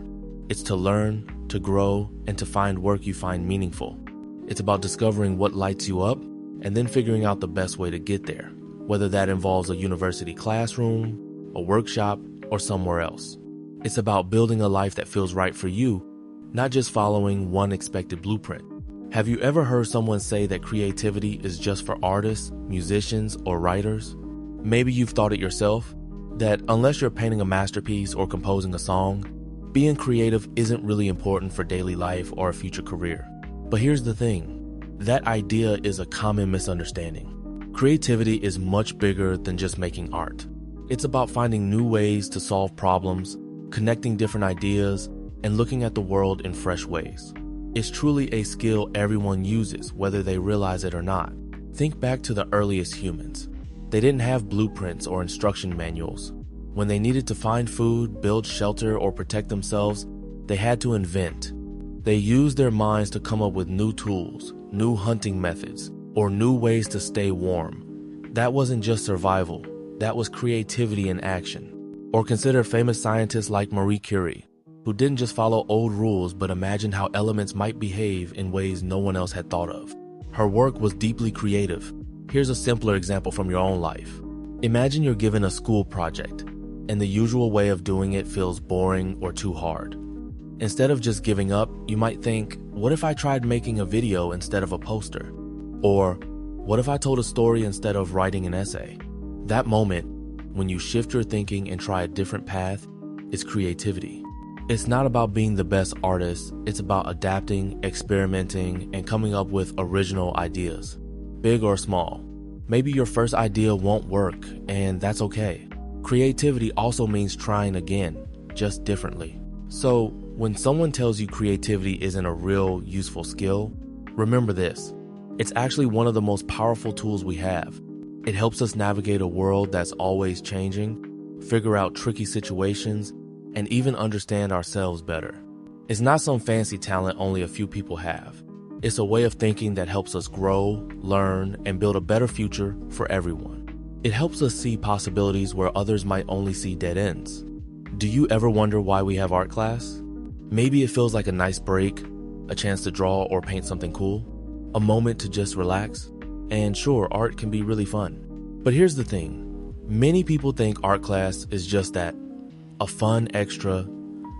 It's to learn, to grow, and to find work you find meaningful. It's about discovering what lights you up and then figuring out the best way to get there, whether that involves a university classroom, a workshop, or somewhere else. It's about building a life that feels right for you, not just following one expected blueprint. Have you ever heard someone say that creativity is just for artists, musicians, or writers? Maybe you've thought it yourself, that unless you're painting a masterpiece or composing a song, being creative isn't really important for daily life or a future career. But here's the thing, that idea is a common misunderstanding. Creativity is much bigger than just making art. It's about finding new ways to solve problems, connecting different ideas, and looking at the world in fresh ways. It's truly a skill everyone uses, whether they realize it or not. Think back to the earliest humans. They didn't have blueprints or instruction manuals. When they needed to find food, build shelter, or protect themselves, they had to invent. They used their minds to come up with new tools, new hunting methods, or new ways to stay warm. That wasn't just survival. That was creativity in action. Or consider famous scientists like Marie Curie, who didn't just follow old rules but imagined how elements might behave in ways no one else had thought of. Her work was deeply creative. Here's a simpler example from your own life. Imagine you're given a school project, and the usual way of doing it feels boring or too hard. Instead of just giving up, you might think, what if I tried making a video instead of a poster? Or, what if I told a story instead of writing an essay? That moment, when you shift your thinking and try a different path, is creativity. It's not about being the best artist, it's about adapting, experimenting, and coming up with original ideas, big or small. Maybe your first idea won't work, and that's okay. Creativity also means trying again, just differently. So, when someone tells you creativity isn't a real, useful skill, remember this. It's actually one of the most powerful tools we have. It helps us navigate a world that's always changing, figure out tricky situations, and even understand ourselves better. It's not some fancy talent only a few people have. It's a way of thinking that helps us grow, learn, and build a better future for everyone. It helps us see possibilities where others might only see dead ends. Do you ever wonder why we have art class? Maybe it feels like a nice break, a chance to draw or paint something cool, a moment to just relax. And sure, art can be really fun. But here's the thing. Many people think art class is just that, a fun extra,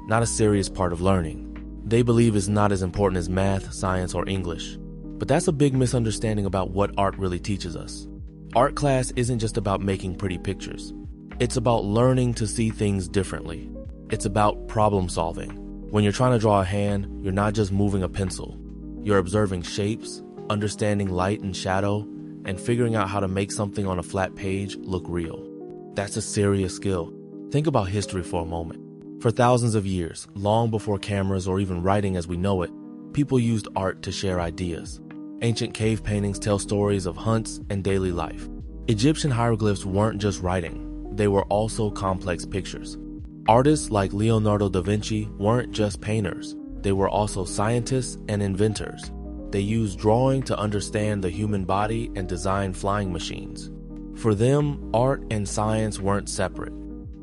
not a serious part of learning. They believe it's not as important as math, science, or English. But that's a big misunderstanding about what art really teaches us. Art class isn't just about making pretty pictures. It's about learning to see things differently. It's about problem solving. When you're trying to draw a hand, you're not just moving a pencil. You're observing shapes, understanding light and shadow, and figuring out how to make something on a flat page look real. That's a serious skill. Think about history for a moment. For thousands of years, long before cameras or even writing as we know it, people used art to share ideas. Ancient cave paintings tell stories of hunts and daily life. Egyptian hieroglyphs weren't just writing, they were also complex pictures. Artists like Leonardo da Vinci weren't just painters, they were also scientists and inventors. They used drawing to understand the human body and design flying machines. For them, art and science weren't separate.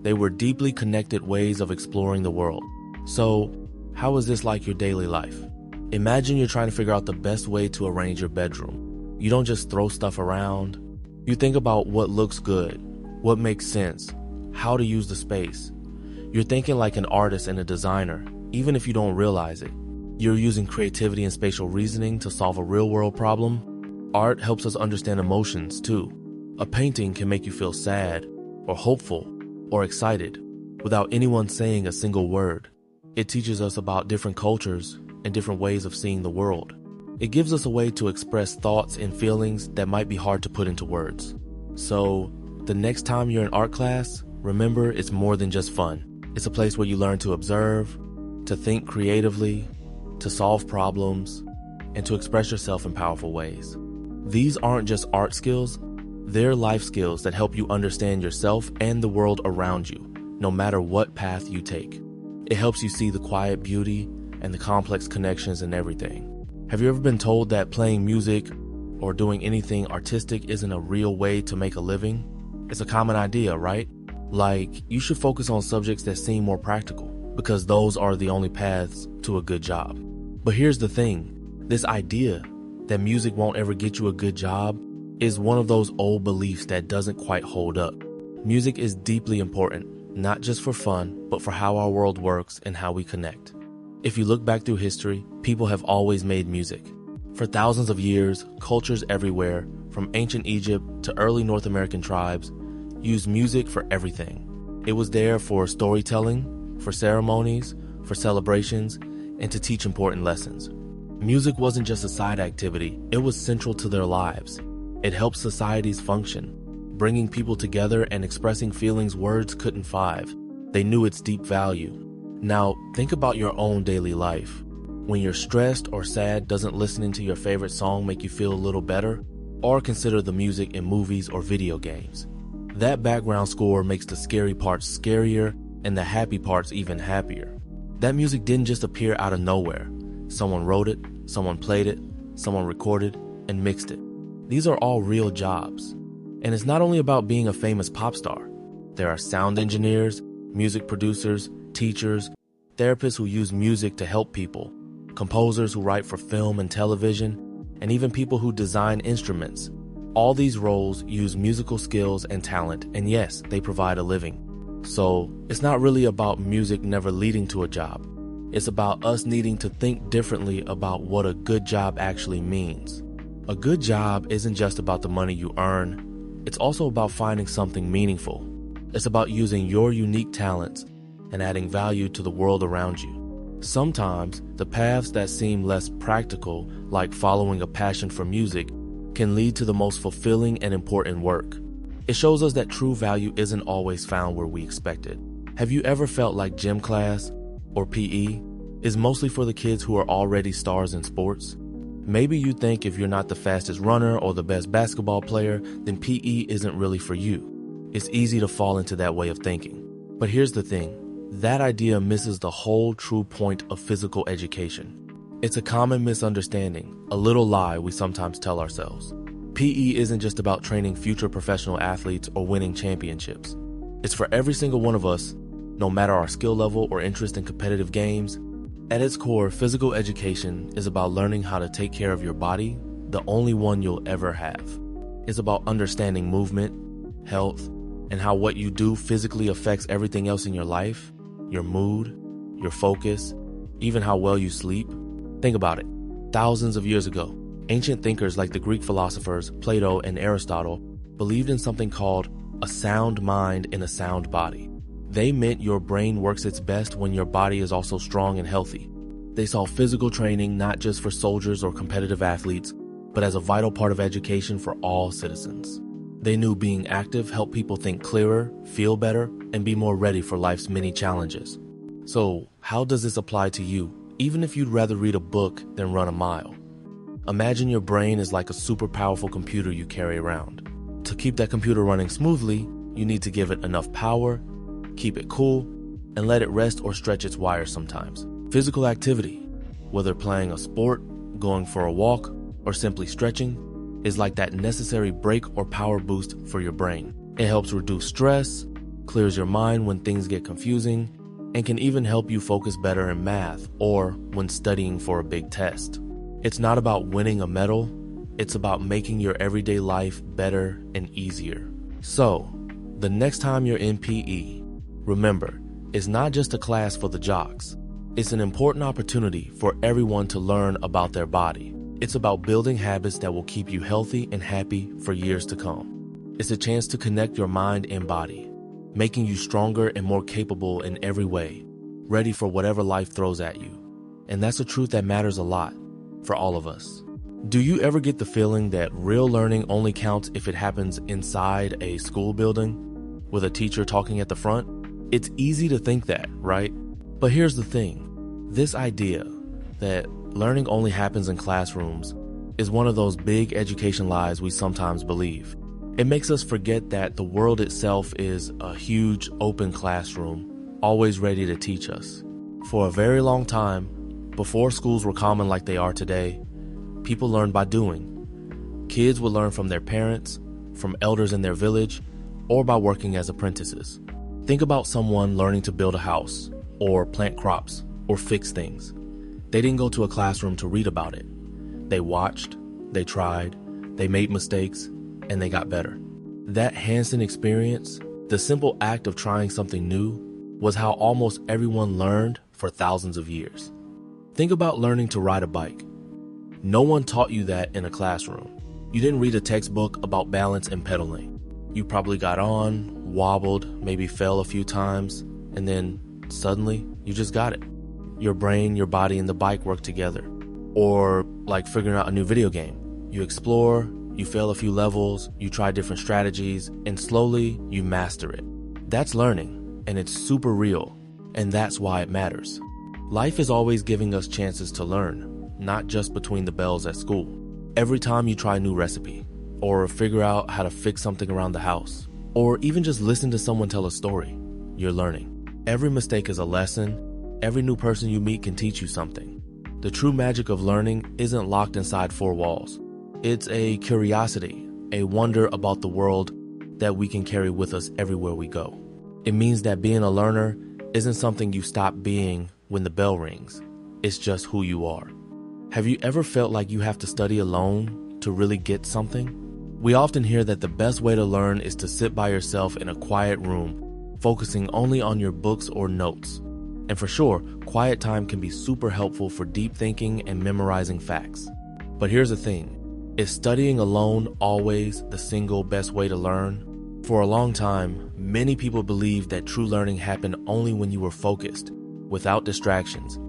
They were deeply connected ways of exploring the world. So, how is this like your daily life? Imagine you're trying to figure out the best way to arrange your bedroom. You don't just throw stuff around. You think about what looks good, what makes sense, how to use the space. You're thinking like an artist and a designer, even if you don't realize it. You're using creativity and spatial reasoning to solve a real-world problem. Art helps us understand emotions, too. A painting can make you feel sad, or hopeful, or excited, without anyone saying a single word. It teaches us about different cultures and different ways of seeing the world. It gives us a way to express thoughts and feelings that might be hard to put into words. So, the next time you're in art class, remember it's more than just fun. It's a place where you learn to observe, to think creatively, to solve problems, and to express yourself in powerful ways. These aren't just art skills, they're life skills that help you understand yourself and the world around you, no matter what path you take. It helps you see the quiet beauty and the complex connections in everything. Have you ever been told that playing music or doing anything artistic isn't a real way to make a living? It's a common idea, right? Like, you should focus on subjects that seem more practical, because those are the only paths to a good job. But here's the thing, this idea that music won't ever get you a good job is one of those old beliefs that doesn't quite hold up. Music is deeply important, not just for fun, but for how our world works and how we connect. If you look back through history, people have always made music. For thousands of years, cultures everywhere, from ancient Egypt to early North American tribes, used music for everything. It was there for storytelling, for ceremonies, for celebrations, and to teach important lessons. Music wasn't just a side activity, it was central to their lives. It helped societies function, bringing people together and expressing feelings words couldn't five. They knew its deep value. Now, think about your own daily life. When you're stressed or sad, doesn't listening to your favorite song make you feel a little better? Or consider the music in movies or video games. That background score makes the scary parts scarier and the happy parts even happier. That music didn't just appear out of nowhere. Someone wrote it, someone played it, someone recorded and mixed it. These are all real jobs. And it's not only about being a famous pop star. There are sound engineers, music producers, teachers, therapists who use music to help people, composers who write for film and television, and even people who design instruments. All these roles use musical skills and talent, and yes, they provide a living. So, it's not really about music never leading to a job. It's about us needing to think differently about what a good job actually means. A good job isn't just about the money you earn, it's also about finding something meaningful. It's about using your unique talents and adding value to the world around you. Sometimes, the paths that seem less practical, like following a passion for music, can lead to the most fulfilling and important work. It shows us that true value isn't always found where we expect it. Have you ever felt like gym class, or PE, is mostly for the kids who are already stars in sports? Maybe you think if you're not the fastest runner or the best basketball player, then PE isn't really for you. It's easy to fall into that way of thinking. But here's the thing. That idea misses the whole true point of physical education. It's a common misunderstanding, a little lie we sometimes tell ourselves. PE isn't just about training future professional athletes or winning championships. It's for every single one of us, no matter our skill level or interest in competitive games. At its core, physical education is about learning how to take care of your body, the only one you'll ever have. It's about understanding movement, health, and how what you do physically affects everything else in your life, your mood, your focus, even how well you sleep. Think about it. Thousands of years ago, ancient thinkers like the Greek philosophers Plato and Aristotle believed in something called a sound mind in a sound body. They meant your brain works its best when your body is also strong and healthy. They saw physical training not just for soldiers or competitive athletes, but as a vital part of education for all citizens. They knew being active helped people think clearer, feel better, and be more ready for life's many challenges. So, how does this apply to you, even if you'd rather read a book than run a mile? Imagine your brain is like a super powerful computer you carry around. To keep that computer running smoothly, you need to give it enough power, keep it cool, and let it rest or stretch its wires sometimes. Physical activity, whether playing a sport, going for a walk, or simply stretching, is like that necessary break or power boost for your brain. It helps reduce stress, clears your mind when things get confusing, and can even help you focus better in math or when studying for a big test. It's not about winning a medal, it's about making your everyday life better and easier. So, the next time you're in PE, remember, it's not just a class for the jocks. It's an important opportunity for everyone to learn about their body. It's about building habits that will keep you healthy and happy for years to come. It's a chance to connect your mind and body, making you stronger and more capable in every way, ready for whatever life throws at you. And that's a truth that matters a lot for all of us. Do you ever get the feeling that real learning only counts if it happens inside a school building with a teacher talking at the front? It's easy to think that, right? But here's the thing. This idea that learning only happens in classrooms is one of those big education lies we sometimes believe. It makes us forget that the world itself is a huge open classroom, always ready to teach us. For a very long time, before schools were common like they are today, people learned by doing. Kids would learn from their parents, from elders in their village, or by working as apprentices. Think about someone learning to build a house, or plant crops, or fix things. They didn't go to a classroom to read about it. They watched, they tried, they made mistakes, and they got better. That hands-on experience, the simple act of trying something new, was how almost everyone learned for thousands of years. Think about learning to ride a bike. No one taught you that in a classroom. You didn't read a textbook about balance and pedaling. You probably got on, wobbled, maybe fell a few times, and then suddenly you just got it. Your brain, your body, and the bike work together. Or like figuring out a new video game. You explore, you fail a few levels, you try different strategies, and slowly you master it. That's learning, and it's super real, and that's why it matters. Life is always giving us chances to learn, not just between the bells at school. Every time you try a new recipe, or figure out how to fix something around the house, or even just listen to someone tell a story, you're learning. Every mistake is a lesson. Every new person you meet can teach you something. The true magic of learning isn't locked inside four walls. It's a curiosity, a wonder about the world that we can carry with us everywhere we go. It means that being a learner isn't something you stop being when the bell rings. It's just who you are. Have you ever felt like you have to study alone to really get something? We often hear that the best way to learn is to sit by yourself in a quiet room, focusing only on your books or notes. And for sure, quiet time can be super helpful for deep thinking and memorizing facts. But here's the thing, is studying alone always the single best way to learn? For a long time, many people believed that true learning happened only when you were focused, without distractions,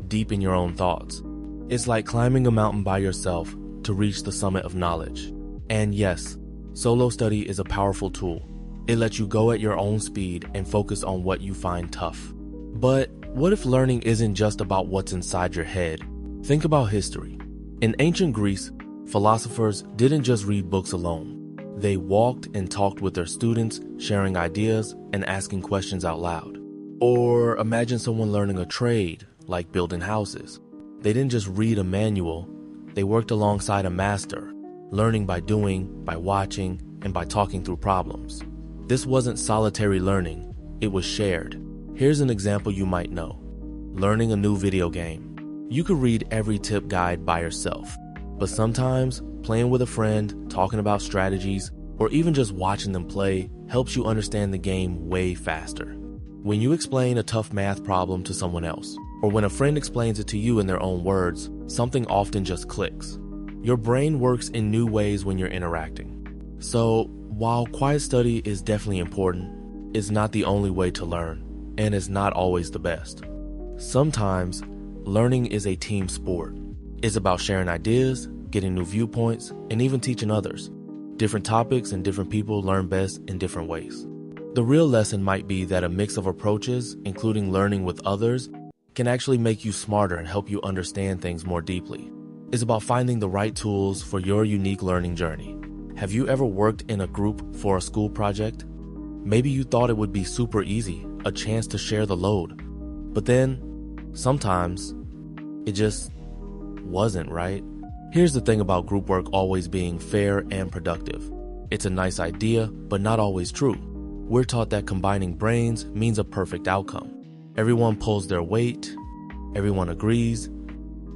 deep in your own thoughts. It's like climbing a mountain by yourself to reach the summit of knowledge. And yes, solo study is a powerful tool. It lets you go at your own speed and focus on what you find tough. But what if learning isn't just about what's inside your head? Think about history. In ancient Greece, philosophers didn't just read books alone. They walked and talked with their students, sharing ideas and asking questions out loud. Or imagine someone learning a trade, like building houses. They didn't just read a manual, they worked alongside a master, learning by doing, by watching, and by talking through problems. This wasn't solitary learning, it was shared. Here's an example you might know. Learning a new video game. You could read every tip guide by yourself, but sometimes playing with a friend, talking about strategies, or even just watching them play helps you understand the game way faster. When you explain a tough math problem to someone else, or when a friend explains it to you in their own words, something often just clicks. Your brain works in new ways when you're interacting. So While quiet study is definitely important, it's not the only way to learn, and it's not always the best. Sometimes, learning is a team sport. It's about sharing ideas, getting new viewpoints, and even teaching others. Different topics and different people learn best in different ways. The real lesson might be that a mix of approaches, including learning with others, can actually make you smarter and help you understand things more deeply. It's about finding the right tools for your unique learning journey. Have you ever worked in a group for a school project? Maybe you thought it would be super easy, a chance to share the load. But then, sometimes, it just wasn't, right? Here's the thing about group work always being fair and productive. It's a nice idea, but not always true. We're taught that combining brains means a perfect outcome. Everyone pulls their weight, everyone agrees,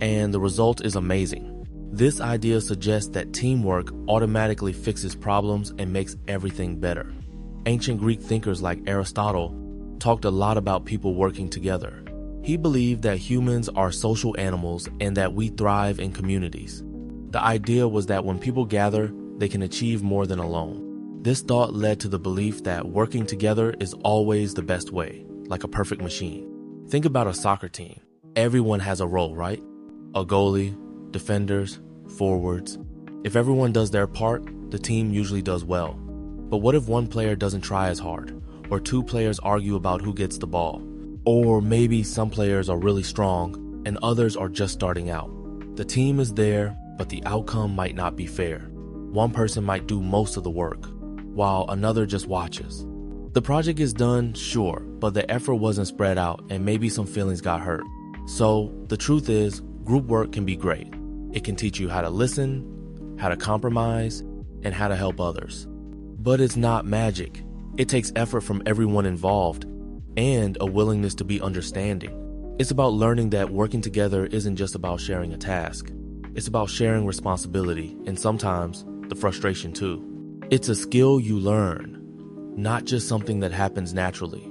and the result is amazing. This idea suggests that teamwork automatically fixes problems and makes everything better. Ancient Greek thinkers like Aristotle talked a lot about people working together. He believed that humans are social animals and that we thrive in communities. The idea was that when people gather, they can achieve more than alone. This thought led to the belief that working together is always the best way, like a perfect machine. Think about a soccer team. Everyone has a role, right? A goalie, defenders, forwards. If everyone does their part, the team usually does well. But what if one player doesn't try as hard? Or two players argue about who gets the ball? Or maybe some players are really strong and others are just starting out. The team is there, but the outcome might not be fair. One person might do most of the work, while another just watches. The project is done, sure, but the effort wasn't spread out and maybe some feelings got hurt. So the truth is, group work can be great. It can teach you how to listen, how to compromise, and how to help others. But it's not magic. It takes effort from everyone involved and a willingness to be understanding. It's about learning that working together isn't just about sharing a task. It's about sharing responsibility and sometimes the frustration too. It's a skill you learn, not just something that happens naturally.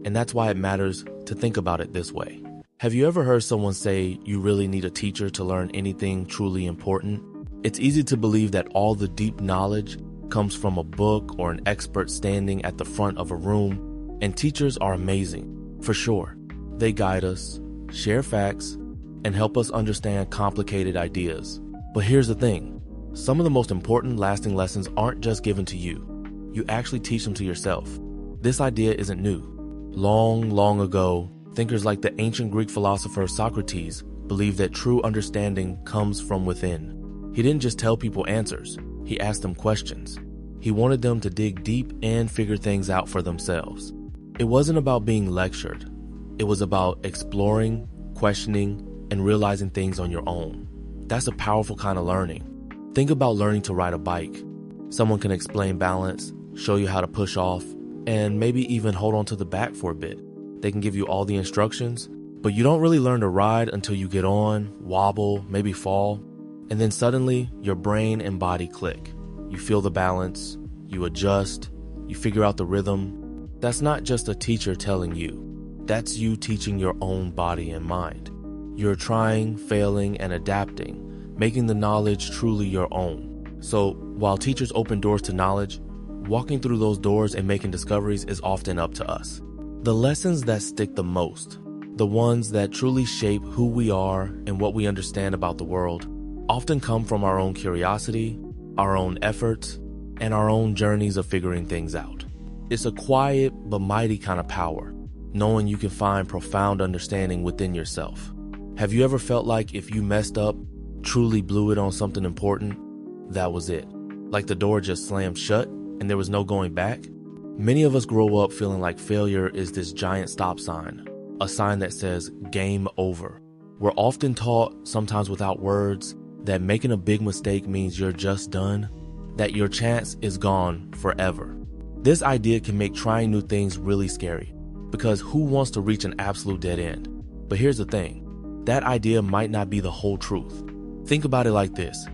And that's why it matters to think about it this way. Have you ever heard someone say you really need a teacher to learn anything truly important? It's easy to believe that all the deep knowledge comes from a book or an expert standing at the front of a room, and teachers are amazing, for sure. They guide us, share facts, and help us understand complicated ideas. But here's the thing. Some of the most important lasting lessons aren't just given to you. You actually teach them to yourself. This idea isn't new. Long ago, thinkers like the ancient Greek philosopher Socrates believed that true understanding comes from within. He didn't just tell people answers. He asked them questions. He wanted them to dig deep and figure things out for themselves. It wasn't about being lectured. It was about exploring, questioning, and realizing things on your own. That's a powerful kind of learning. Think about learning to ride a bike. Someone can explain balance, show you how to push off, and maybe even hold on to the back for a bit. They can give you all the instructions, but you don't really learn to ride until you get on, wobble, maybe fall, and then suddenly your brain and body click. You feel the balance, you adjust, you figure out the rhythm. That's not just a teacher telling you. That's you teaching your own body and mind. You're trying, failing, and adapting, making the knowledge truly your own. So while teachers open doors to knowledge, walking through those doors and making discoveries is often up to us. The lessons that stick the most, the ones that truly shape who we are and what we understand about the world, often come from our own curiosity, our own efforts, and our own journeys of figuring things out. It's a quiet but mighty kind of power, knowing you can find profound understanding within yourself. Have you ever felt like if you messed up, truly blew it on something important, that was it? Like the door just slammed shut and there was no going back? Many of us grow up feeling like failure is this giant stop sign, a sign that says game over. We're often taught, sometimes without words, that making a big mistake means you're just done, that your chance is gone forever. This idea can make trying new things really scary, because who wants to reach an absolute dead end? But here's the thing, that idea might not be the whole truth. Think about it like this.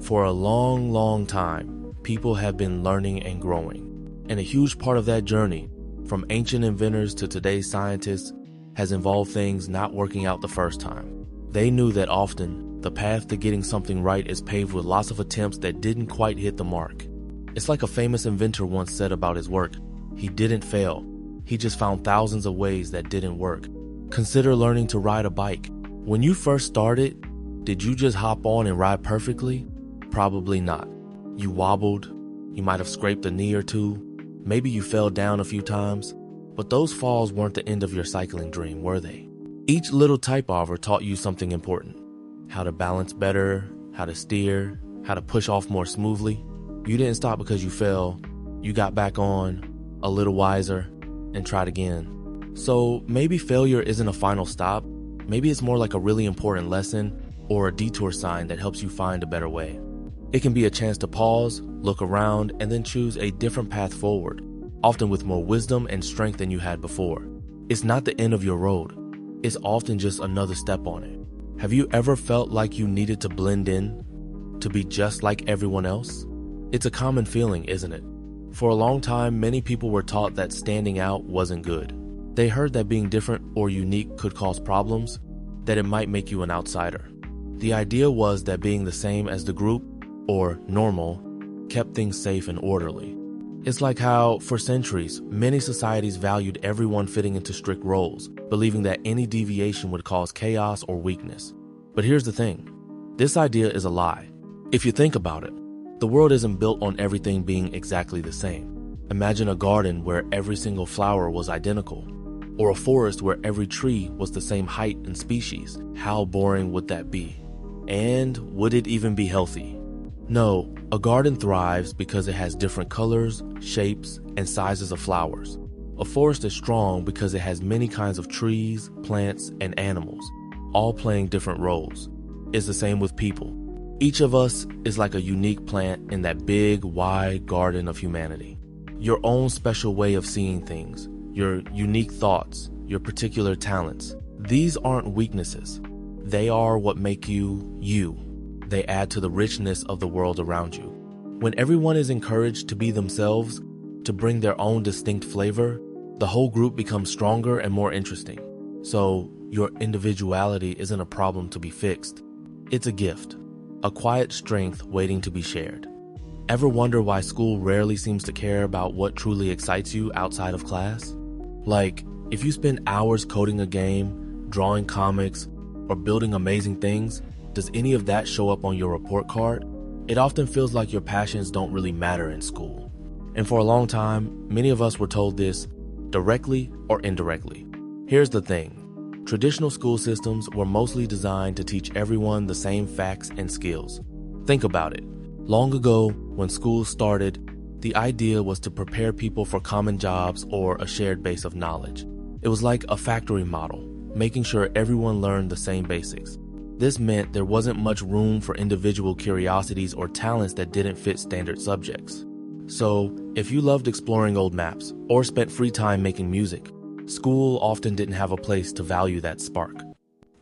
For a long time, people have been learning and growing. And a huge part of that journey, from ancient inventors to today's scientists, has involved things not working out the first time. They knew that often, the path to getting something right is paved with lots of attempts that didn't quite hit the mark. It's like a famous inventor once said about his work: he didn't fail. He just found thousands of ways that didn't work. Consider learning to ride a bike. When you first started, did you just hop on and ride perfectly? Probably not. You wobbled, you might have scraped a knee or two, maybe you fell down a few times, but those falls weren't the end of your cycling dream, were they? Each little type over taught you something important: how to balance better, how to steer, how to push off more smoothly. You didn't stop because you fell. You got back on, a little wiser, and tried again. So maybe failure isn't a final stop. Maybe it's more like a really important lesson or a detour sign that helps you find a better way. It can be a chance to pause, look around, and then choose a different path forward, often with more wisdom and strength than you had before. It's not the end of your road. It's often just another step on it. Have you ever felt like you needed to blend in, to be just like everyone else? It's a common feeling, isn't it? For a long time, many people were taught that standing out wasn't good. They heard that being different or unique could cause problems, that it might make you an outsider. The idea was that being the same as the group, or normal, kept things safe and orderly. It's like how, for centuries, many societies valued everyone fitting into strict roles, believing that any deviation would cause chaos or weakness. But here's the thing: this idea is a lie. If you think about it, the world isn't built on everything being exactly the same. Imagine a garden where every single flower was identical, or a forest where every tree was the same height and species. How boring would that be? And would it even be healthy? No, a garden thrives because it has different colors, shapes, and sizes of flowers. A forest is strong because it has many kinds of trees, plants, and animals, all playing different roles. It's the same with people. Each of us is like a unique plant in that big, wide garden of humanity. Your own special way of seeing things, your unique thoughts, your particular talents. These aren't weaknesses. They are what make you, you. They add to the richness of the world around you. When everyone is encouraged to be themselves, to bring their own distinct flavor, the whole group becomes stronger and more interesting. So your individuality isn't a problem to be fixed. It's a gift, a quiet strength waiting to be shared. Ever wonder why school rarely seems to care about what truly excites you outside of class? Like, if you spend hours coding a game, drawing comics, or building amazing things, does any of that show up on your report card? It often feels like your passions don't really matter in school. And for a long time, many of us were told this, directly or indirectly. Here's the thing. Traditional school systems were mostly designed to teach everyone the same facts and skills. Think about it. Long ago, when schools started, the idea was to prepare people for common jobs or a shared base of knowledge. It was like a factory model, making sure everyone learned the same basics. This meant there wasn't much room for individual curiosities or talents that didn't fit standard subjects. So, if you loved exploring old maps or spent free time making music, school often didn't have a place to value that spark.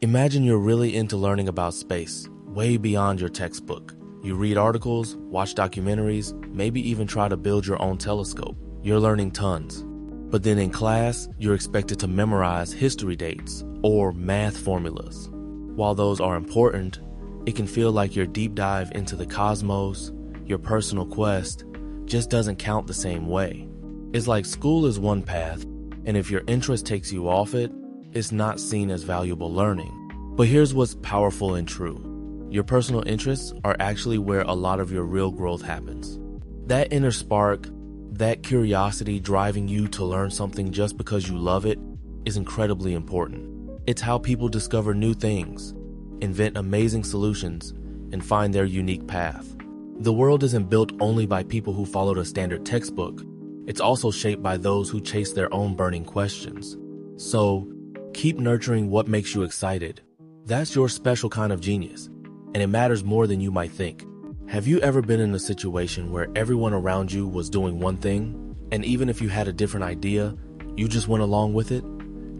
Imagine you're really into learning about space, way beyond your textbook. You read articles, watch documentaries, maybe even try to build your own telescope. You're learning tons. But then in class, you're expected to memorize history dates or math formulas. While those are important, it can feel like your deep dive into the cosmos, your personal quest, just doesn't count the same way. It's like school is one path, and if your interest takes you off it, it's not seen as valuable learning. But here's what's powerful and true. Your personal interests are actually where a lot of your real growth happens. That inner spark, that curiosity driving you to learn something just because you love it, is incredibly important. It's how people discover new things, invent amazing solutions, and find their unique path. The world isn't built only by people who followed a standard textbook. It's also shaped by those who chase their own burning questions. So, keep nurturing what makes you excited. That's your special kind of genius, and it matters more than you might think. Have you ever been in a situation where everyone around you was doing one thing, and even if you had a different idea, you just went along with it?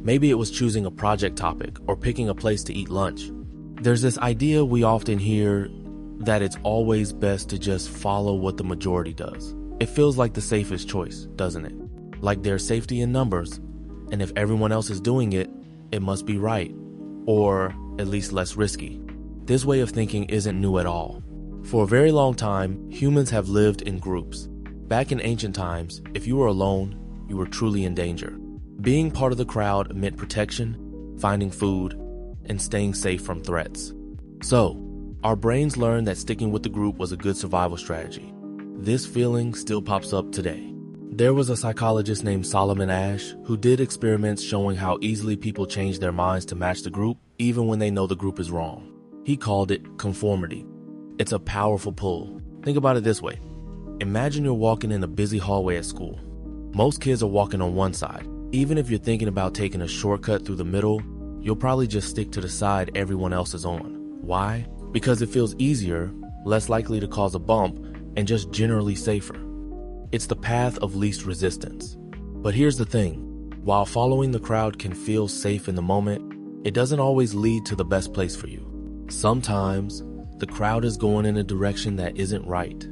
Maybe it was choosing a project topic or picking a place to eat lunch. There's this idea we often hear that it's always best to just follow what the majority does. It feels like the safest choice, doesn't it? Like there's safety in numbers, and if everyone else is doing it, it must be right, or at least less risky. This way of thinking isn't new at all. For a very long time, humans have lived in groups. Back in ancient times, if you were alone, you were truly in danger. Being part of the crowd meant protection, finding food, and staying safe from threats. So, our brains learned that sticking with the group was a good survival strategy. This feeling still pops up today. There was a psychologist named Solomon Asch who did experiments showing how easily people change their minds to match the group even when they know the group is wrong. He called it conformity. It's a powerful pull. Think about it this way. Imagine you're walking in a busy hallway at school. Most kids are walking on one side. Even if you're thinking about taking a shortcut through the middle, you'll probably just stick to the side everyone else is on. Why? Because it feels easier, less likely to cause a bump, and just generally safer. It's the path of least resistance. But here's the thing. While following the crowd can feel safe in the moment, it doesn't always lead to the best place for you. Sometimes, the crowd is going in a direction that isn't right.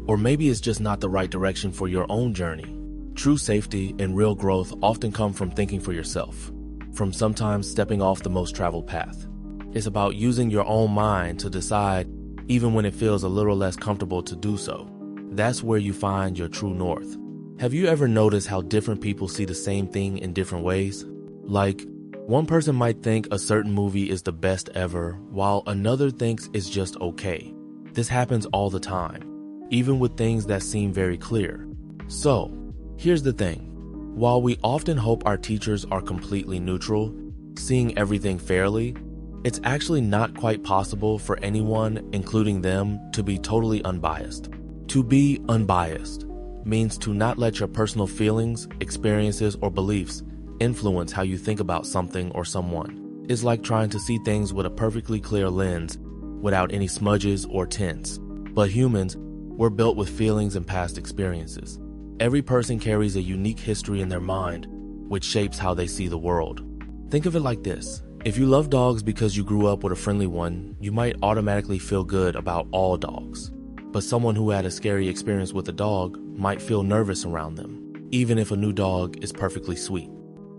Or maybe it's just not the right direction for your own journey. True safety and real growth often come from thinking for yourself, from sometimes stepping off the most traveled path. It's about using your own mind to decide, even when it feels a little less comfortable to do so. That's where you find your true north. Have you ever noticed how different people see the same thing in different ways? Like, one person might think a certain movie is the best ever, while another thinks it's just okay. This happens all the time, even with things that seem very clear. So, here's the thing. While we often hope our teachers are completely neutral, seeing everything fairly, it's actually not quite possible for anyone, including them, to be totally unbiased. To be unbiased means to not let your personal feelings, experiences, or beliefs influence how you think about something or someone. It's like trying to see things with a perfectly clear lens without any smudges or tints. But humans, we're built with feelings and past experiences. Every person carries a unique history in their mind, which shapes how they see the world. Think of it like this. If you love dogs because you grew up with a friendly one, you might automatically feel good about all dogs. But someone who had a scary experience with a dog might feel nervous around them, even if a new dog is perfectly sweet.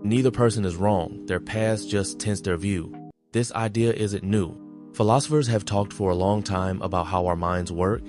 Neither person is wrong, their past just tints their view. This idea isn't new. Philosophers have talked for a long time about how our minds work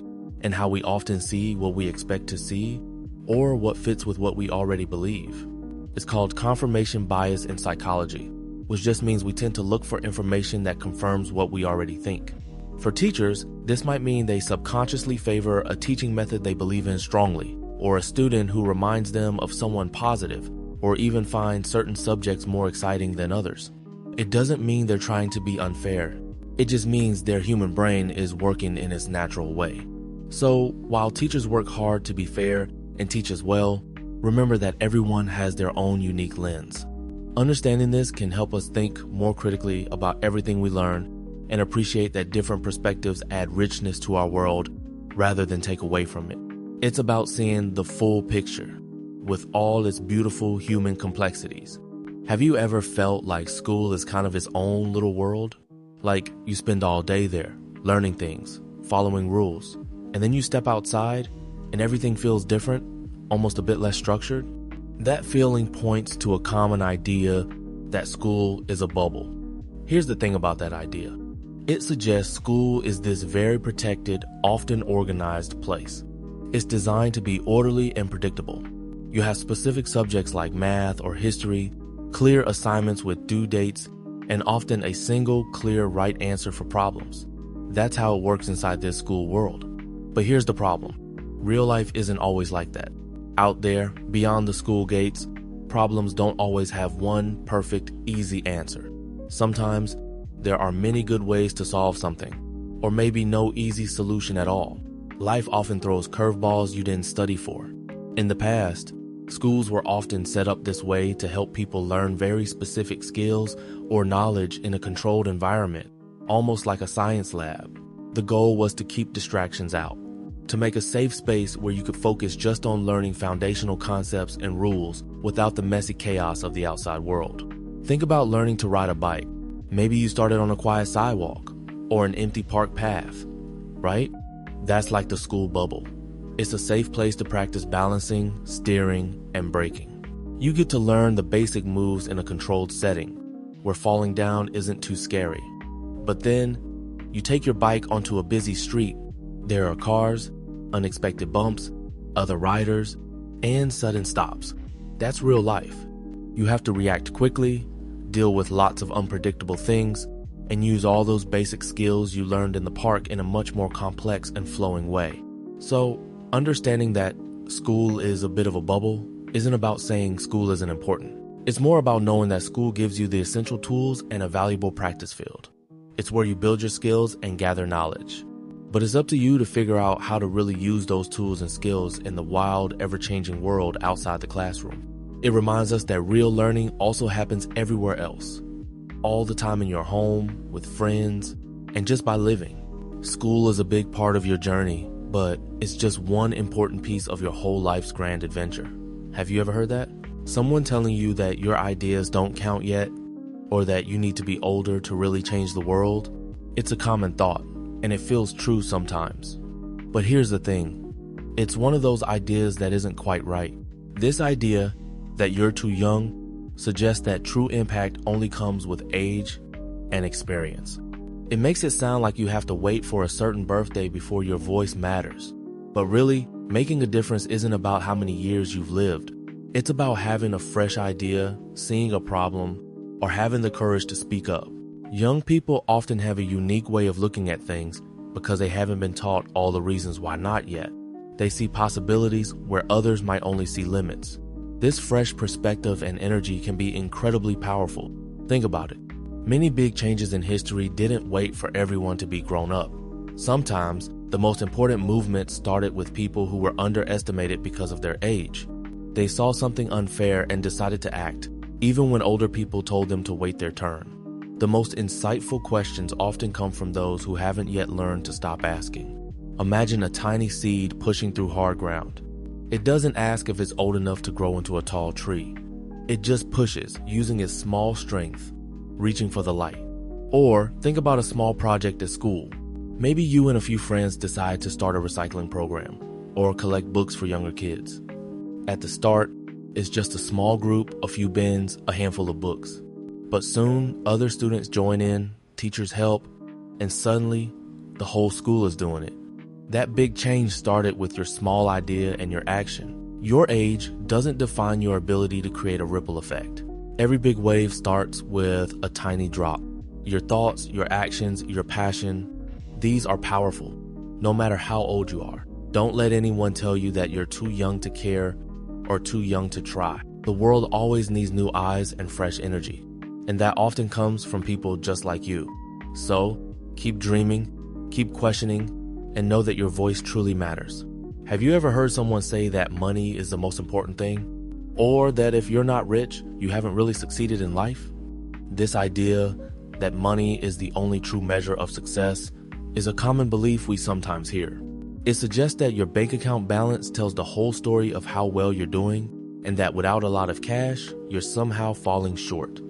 and how we often see what we expect to see or what fits with what we already believe. It's called confirmation bias in psychology, which just means we tend to look for information that confirms what we already think. For teachers, this might mean they subconsciously favor a teaching method they believe in strongly, or a student who reminds them of someone positive, or even find certain subjects more exciting than others. It doesn't mean they're trying to be unfair. It just means their human brain is working in its natural way. So, while teachers work hard to be fair and teach as well, remember that everyone has their own unique lens. Understanding this can help us think more critically about everything we learn and appreciate that different perspectives add richness to our world rather than take away from it. It's about seeing the full picture with all its beautiful human complexities. Have you ever felt like school is kind of its own little world? Like you spend all day there, learning things, following rules, and then you step outside and everything feels different, almost a bit less structured? That feeling points to a common idea that school is a bubble. Here's the thing about that idea. It suggests school is this very protected, often organized place. It's designed to be orderly and predictable. You have specific subjects like math or history, clear assignments with due dates, and often a single, clear right answer for problems. That's how it works inside this school world. But here's the problem. Real life isn't always like that. Out there, beyond the school gates, problems don't always have one perfect, easy answer. Sometimes, there are many good ways to solve something, or maybe no easy solution at all. Life often throws curveballs you didn't study for. In the past, schools were often set up this way to help people learn very specific skills or knowledge in a controlled environment, almost like a science lab. The goal was to keep distractions out, to make a safe space where you could focus just on learning foundational concepts and rules without the messy chaos of the outside world. Think about learning to ride a bike. Maybe you started on a quiet sidewalk or an empty park path, right? That's like the school bubble. It's a safe place to practice balancing, steering, and braking. You get to learn the basic moves in a controlled setting, where falling down isn't too scary. But then, you take your bike onto a busy street. There are cars, unexpected bumps, other riders, and sudden stops. That's real life. You have to react quickly, deal with lots of unpredictable things, and use all those basic skills you learned in the park in a much more complex and flowing way. So, understanding that school is a bit of a bubble isn't about saying school isn't important. It's more about knowing that school gives you the essential tools and a valuable practice field. It's where you build your skills and gather knowledge. But it's up to you to figure out how to really use those tools and skills in the wild, ever-changing world outside the classroom. It reminds us that real learning also happens everywhere else, all the time in your home, with friends, and just by living. School is a big part of your journey, but it's just one important piece of your whole life's grand adventure. Have you ever heard that? Someone telling you that your ideas don't count yet, or that you need to be older to really change the world? It's a common thought, and it feels true sometimes. But here's the thing. It's one of those ideas that isn't quite right. This idea that you're too young suggests that true impact only comes with age and experience. It makes it sound like you have to wait for a certain birthday before your voice matters. But really, making a difference isn't about how many years you've lived. It's about having a fresh idea, seeing a problem, or having the courage to speak up. Young people often have a unique way of looking at things because they haven't been taught all the reasons why not yet. They see possibilities where others might only see limits. This fresh perspective and energy can be incredibly powerful. Think about it. Many big changes in history didn't wait for everyone to be grown up. Sometimes, the most important movements started with people who were underestimated because of their age. They saw something unfair and decided to act, even when older people told them to wait their turn. The most insightful questions often come from those who haven't yet learned to stop asking. Imagine a tiny seed pushing through hard ground. It doesn't ask if it's old enough to grow into a tall tree. It just pushes, using its small strength, reaching for the light. Or think about a small project at school. Maybe you and a few friends decide to start a recycling program or collect books for younger kids. At the start, it's just a small group, a few bins, a handful of books. But soon, other students join in, teachers help, and suddenly, the whole school is doing it. That big change started with your small idea and your action. Your age doesn't define your ability to create a ripple effect. Every big wave starts with a tiny drop. Your thoughts, your actions, your passion, these are powerful, no matter how old you are. Don't let anyone tell you that you're too young to care or too young to try. The world always needs new eyes and fresh energy, and that often comes from people just like you. So, keep dreaming, keep questioning, and know that your voice truly matters. Have you ever heard someone say that money is the most important thing? Or that if you're not rich, you haven't really succeeded in life? This idea that money is the only true measure of success is a common belief we sometimes hear. It suggests that your bank account balance tells the whole story of how well you're doing, and that without a lot of cash, you're somehow falling short.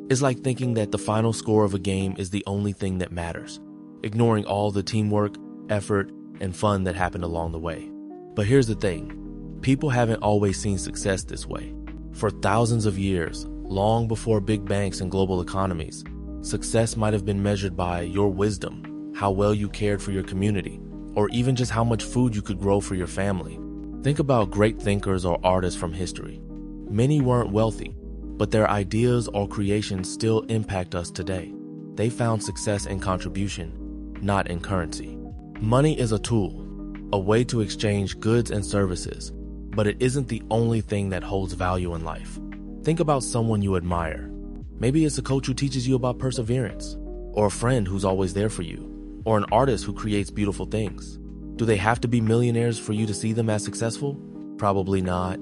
It's like thinking that the final score of a game is the only thing that matters, ignoring all the teamwork, effort, and fun that happened along the way. But here's the thing. People haven't always seen success this way. For thousands of years, long before big banks and global economies, success might have been measured by your wisdom, how well you cared for your community, or even just how much food you could grow for your family. Think about great thinkers or artists from history. Many weren't wealthy, but their ideas or creations still impact us today. They found success in contribution, not in currency. Money is a tool, a way to exchange goods and services, but it isn't the only thing that holds value in life. Think about someone you admire. Maybe it's a coach who teaches you about perseverance, or a friend who's always there for you, or an artist who creates beautiful things. Do they have to be millionaires for you to see them as successful? Probably not.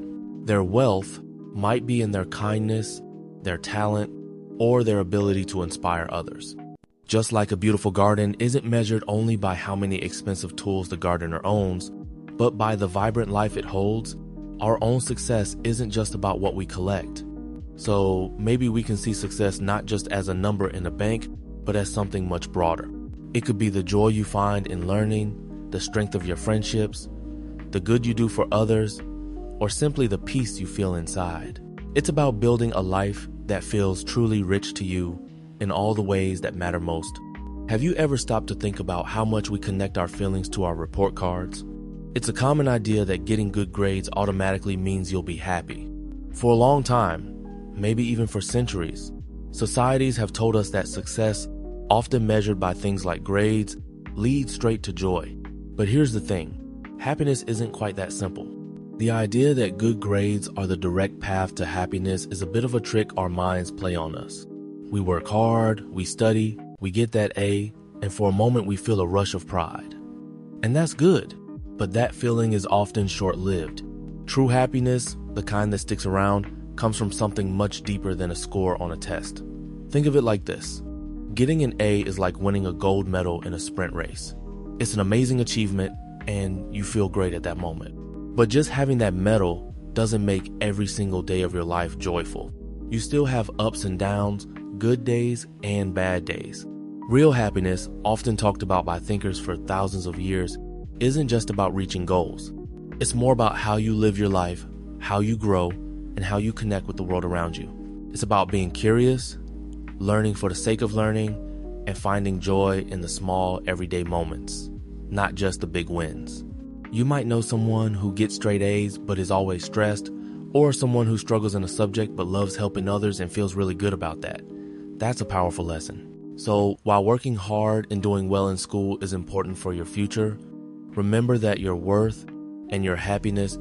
Their wealth might be in their kindness, their talent, or their ability to inspire others. Just like a beautiful garden isn't measured only by how many expensive tools the gardener owns, but by the vibrant life it holds, our own success isn't just about what we collect. So maybe we can see success not just as a number in a bank, but as something much broader. It could be the joy you find in learning, the strength of your friendships, the good you do for others, or simply the peace you feel inside. It's about building a life that feels truly rich to you in all the ways that matter most. Have you ever stopped to think about how much we connect our feelings to our report cards? It's a common idea that getting good grades automatically means you'll be happy. For a long time, maybe even for centuries, societies have told us that success, often measured by things like grades, leads straight to joy. But here's the thing, happiness isn't quite that simple. The idea that good grades are the direct path to happiness is a bit of a trick our minds play on us. We work hard, we study, we get that A, and for a moment we feel a rush of pride. And that's good, but that feeling is often short-lived. True happiness, the kind that sticks around, comes from something much deeper than a score on a test. Think of it like this. Getting an A is like winning a gold medal in a sprint race. It's an amazing achievement, and you feel great at that moment. But just having that medal doesn't make every single day of your life joyful. You still have ups and downs, good days and bad days. Real happiness, often talked about by thinkers for thousands of years, isn't just about reaching goals. It's more about how you live your life, how you grow, and how you connect with the world around you. It's about being curious, learning for the sake of learning, and finding joy in the small, everyday moments, not just the big wins. You might know someone who gets straight A's but is always stressed, or someone who struggles in a subject but loves helping others and feels really good about that. That's a powerful lesson. So while working hard and doing well in school is important for your future, remember that your worth and your happiness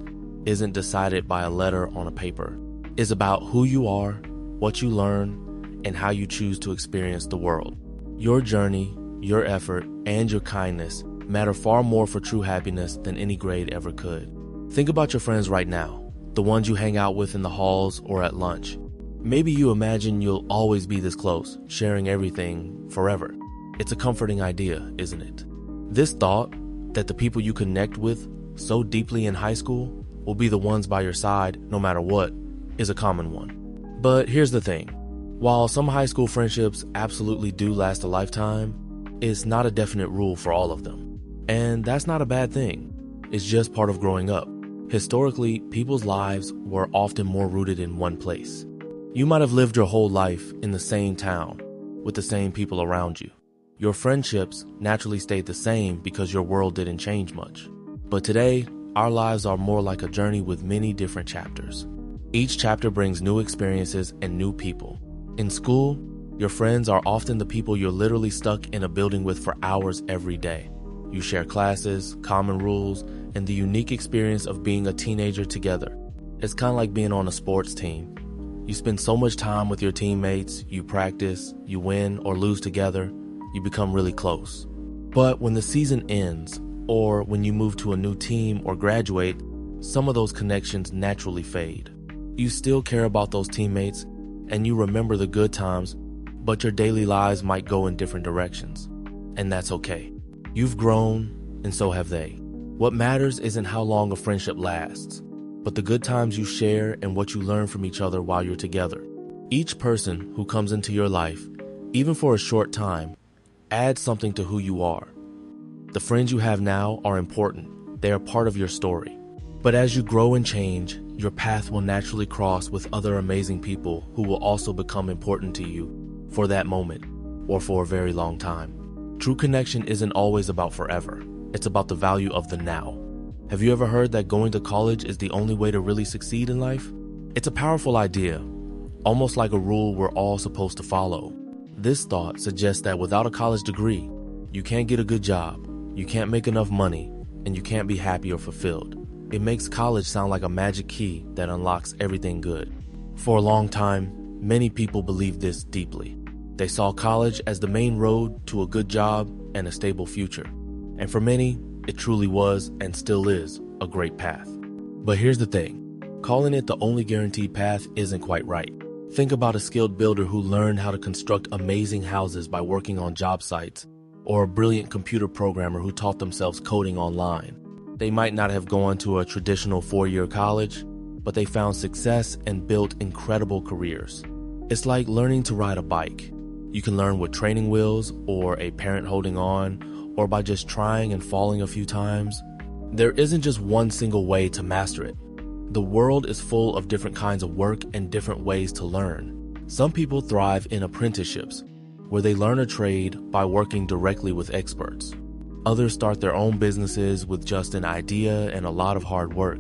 isn't decided by a letter on a paper. It's about who you are, what you learn, and how you choose to experience the world. Your journey, your effort, and your kindness matter far more for true happiness than any grade ever could. Think about your friends right now, the ones you hang out with in the halls or at lunch. Maybe you imagine you'll always be this close, sharing everything forever. It's a comforting idea, isn't it? This thought that the people you connect with so deeply in high school will be the ones by your side no matter what is a common one. But here's the thing. While some high school friendships absolutely do last a lifetime, it's not a definite rule for all of them. And that's not a bad thing. It's just part of growing up. Historically, people's lives were often more rooted in one place. You might have lived your whole life in the same town, with the same people around you. Your friendships naturally stayed the same because your world didn't change much. But today, our lives are more like a journey with many different chapters. Each chapter brings new experiences and new people. In school, your friends are often the people you're literally stuck in a building with for hours every day. You share classes, common rules, and the unique experience of being a teenager together. It's kind of like being on a sports team. You spend so much time with your teammates, you practice, you win or lose together, you become really close. But when the season ends, or when you move to a new team or graduate, some of those connections naturally fade. You still care about those teammates, and you remember the good times, but your daily lives might go in different directions. And that's okay. You've grown, and so have they. What matters isn't how long a friendship lasts, but the good times you share and what you learn from each other while you're together. Each person who comes into your life, even for a short time, adds something to who you are. The friends you have now are important. They are part of your story. But as you grow and change, your path will naturally cross with other amazing people who will also become important to you for that moment or for a very long time. True connection isn't always about forever. It's about the value of the now. Have you ever heard that going to college is the only way to really succeed in life? It's a powerful idea, almost like a rule we're all supposed to follow. This thought suggests that without a college degree, you can't get a good job, you can't make enough money, and you can't be happy or fulfilled. It makes college sound like a magic key that unlocks everything good. For a long time, many people believed this deeply. They saw college as the main road to a good job and a stable future. And for many, it truly was and still is a great path. But here's the thing, calling it the only guaranteed path isn't quite right. Think about a skilled builder who learned how to construct amazing houses by working on job sites, or a brilliant computer programmer who taught themselves coding online. They might not have gone to a traditional 4-year college, but they found success and built incredible careers. It's like learning to ride a bike. You can learn with training wheels or a parent holding on, or by just trying and falling a few times. There isn't just one single way to master it. The world is full of different kinds of work and different ways to learn. Some people thrive in apprenticeships, where they learn a trade by working directly with experts. Others start their own businesses with just an idea and a lot of hard work.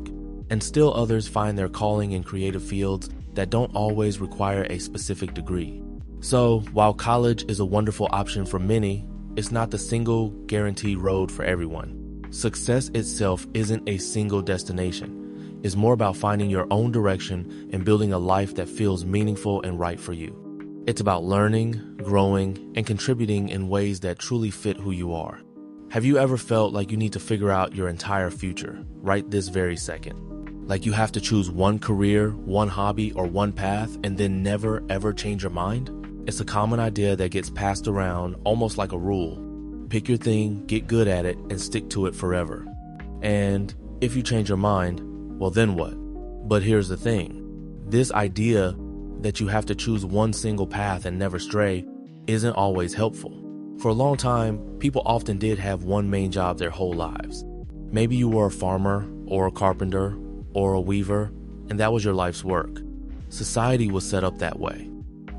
And still others find their calling in creative fields that don't always require a specific degree. So, while college is a wonderful option for many, it's not the single guaranteed road for everyone. Success itself isn't a single destination. It's more about finding your own direction and building a life that feels meaningful and right for you. It's about learning, growing, and contributing in ways that truly fit who you are. Have you ever felt like you need to figure out your entire future right this very second? Like you have to choose one career, one hobby, or one path and then never ever change your mind? It's a common idea that gets passed around almost like a rule. Pick your thing, get good at it, and stick to it forever. And if you change your mind, well then what? But here's the thing. This idea that you have to choose one single path and never stray isn't always helpful. For a long time, people often did have one main job their whole lives. Maybe you were a farmer or a carpenter or a weaver, and that was your life's work. Society was set up that way.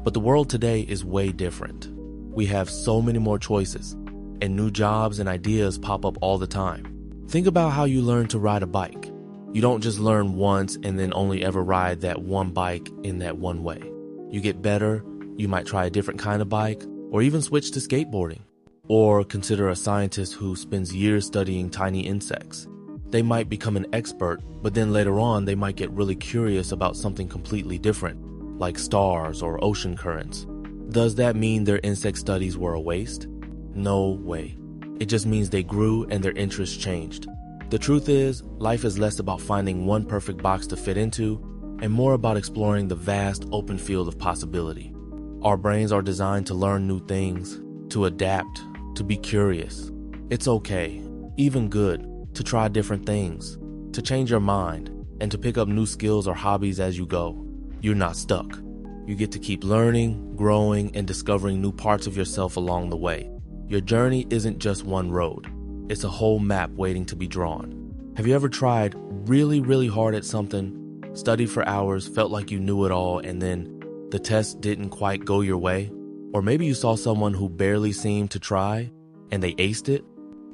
But the world today is way different. We have so many more choices, and new jobs and ideas pop up all the time. Think about how you learn to ride a bike. You don't just learn once and then only ever ride that one bike in that one way. You get better, you might try a different kind of bike, or even switch to skateboarding. Or consider a scientist who spends years studying tiny insects. They might become an expert, but then later on they might get really curious about something completely different, like stars or ocean currents. Does that mean their insect studies were a waste? No way. It just means they grew and their interests changed. The truth is, life is less about finding one perfect box to fit into and more about exploring the vast open field of possibility. Our brains are designed to learn new things, to adapt, to be curious. It's okay, even good, to try different things, to change your mind, and to pick up new skills or hobbies as you go. You're not stuck. You get to keep learning, growing, and discovering new parts of yourself along the way. Your journey isn't just one road. It's a whole map waiting to be drawn. Have you ever tried really, really hard at something, studied for hours, felt like you knew it all, and then the test didn't quite go your way? Or maybe you saw someone who barely seemed to try, and they aced it?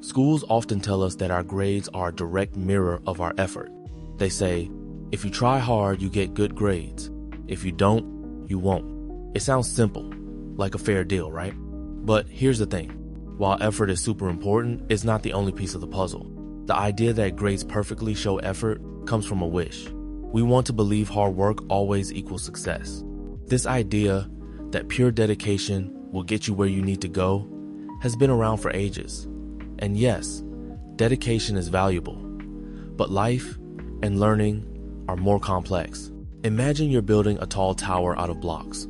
Schools often tell us that our grades are a direct mirror of our effort. They say, if you try hard, you get good grades. If you don't, you won't. It sounds simple, like a fair deal, right? But here's the thing. While effort is super important, it's not the only piece of the puzzle. The idea that grades perfectly show effort comes from a wish. We want to believe hard work always equals success. This idea that pure dedication will get you where you need to go has been around for ages. And yes, dedication is valuable, but life and learning are more complex. Imagine you're building a tall tower out of blocks.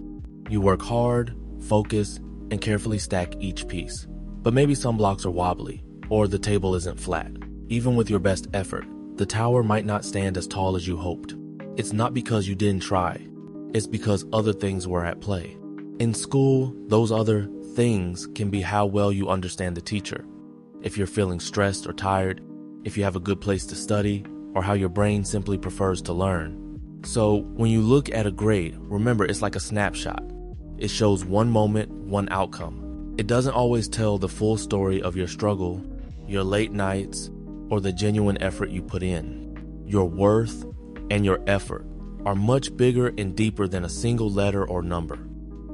You work hard, focus, and carefully stack each piece. But maybe some blocks are wobbly, or the table isn't flat. Even with your best effort, the tower might not stand as tall as you hoped. It's not because you didn't try. It's because other things were at play. In school, those other things can be how well you understand the teacher, if you're feeling stressed or tired, if you have a good place to study, or how your brain simply prefers to learn. So when you look at a grade, remember it's like a snapshot. It shows one moment, one outcome. It doesn't always tell the full story of your struggle, your late nights, or the genuine effort you put in. Your worth and your effort are much bigger and deeper than a single letter or number.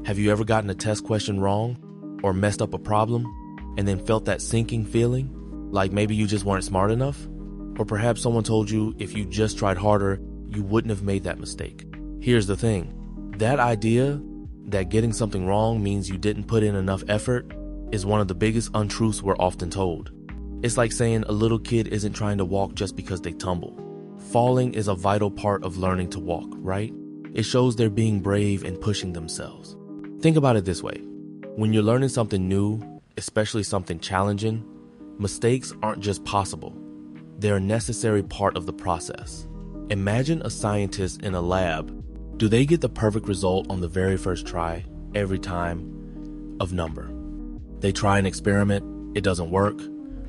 Have you ever gotten a test question wrong or messed up a problem and then felt that sinking feeling? Like maybe you just weren't smart enough? Or perhaps someone told you if you just tried harder, you wouldn't have made that mistake. Here's the thing. That idea that getting something wrong means you didn't put in enough effort is one of the biggest untruths we're often told. It's like saying a little kid isn't trying to walk just because they tumble. Falling is a vital part of learning to walk, right? It shows they're being brave and pushing themselves. Think about it this way. When you're learning something new, especially something challenging, mistakes aren't just possible. They're a necessary part of the process. Imagine a scientist in a lab. Do they get the perfect result on the very first try, every time, of number? They try an experiment, it doesn't work,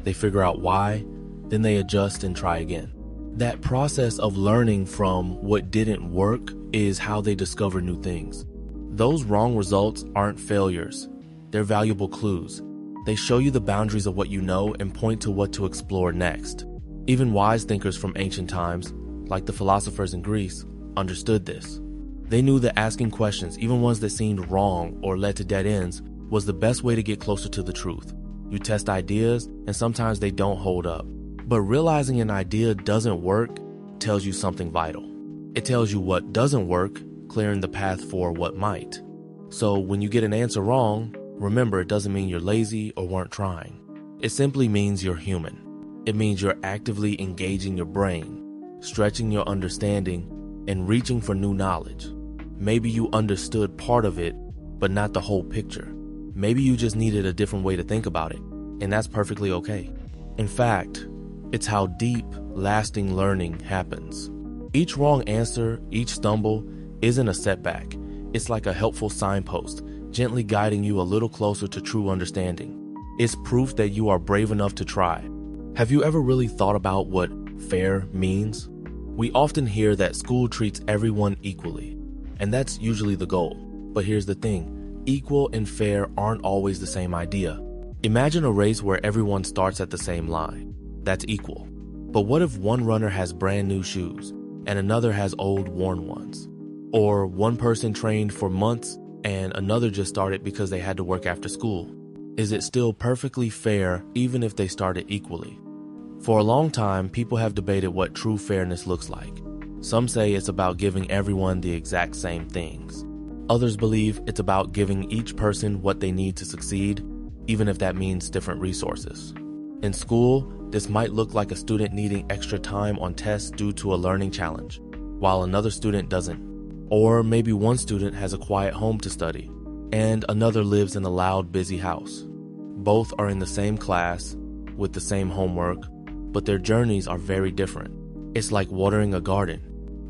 they figure out why, then they adjust and try again. That process of learning from what didn't work is how they discover new things. Those wrong results aren't failures, they're valuable clues. They show you the boundaries of what you know and point to what to explore next. Even wise thinkers from ancient times, like the philosophers in Greece, understood this. They knew that asking questions, even ones that seemed wrong or led to dead ends, was the best way to get closer to the truth. You test ideas, and sometimes they don't hold up. But realizing an idea doesn't work tells you something vital. It tells you what doesn't work, clearing the path for what might. So when you get an answer wrong, remember it doesn't mean you're lazy or weren't trying. It simply means you're human. It means you're actively engaging your brain, stretching your understanding, and reaching for new knowledge. Maybe you understood part of it, but not the whole picture. Maybe you just needed a different way to think about it, and that's perfectly okay. In fact, it's how deep, lasting learning happens. Each wrong answer, each stumble, isn't a setback. It's like a helpful signpost, gently guiding you a little closer to true understanding. It's proof that you are brave enough to try. Have you ever really thought about what fair means? We often hear that school treats everyone equally, and that's usually the goal. But here's the thing, equal and fair aren't always the same idea. Imagine a race where everyone starts at the same line. That's equal. But what if one runner has brand new shoes and another has old worn ones? Or one person trained for months and another just started because they had to work after school? Is it still perfectly fair even if they started equally? For a long time, people have debated what true fairness looks like. Some say it's about giving everyone the exact same things. Others believe it's about giving each person what they need to succeed, even if that means different resources. In school, this might look like a student needing extra time on tests due to a learning challenge, while another student doesn't. Or maybe one student has a quiet home to study, and another lives in a loud, busy house. Both are in the same class, with the same homework, but their journeys are very different. It's like watering a garden.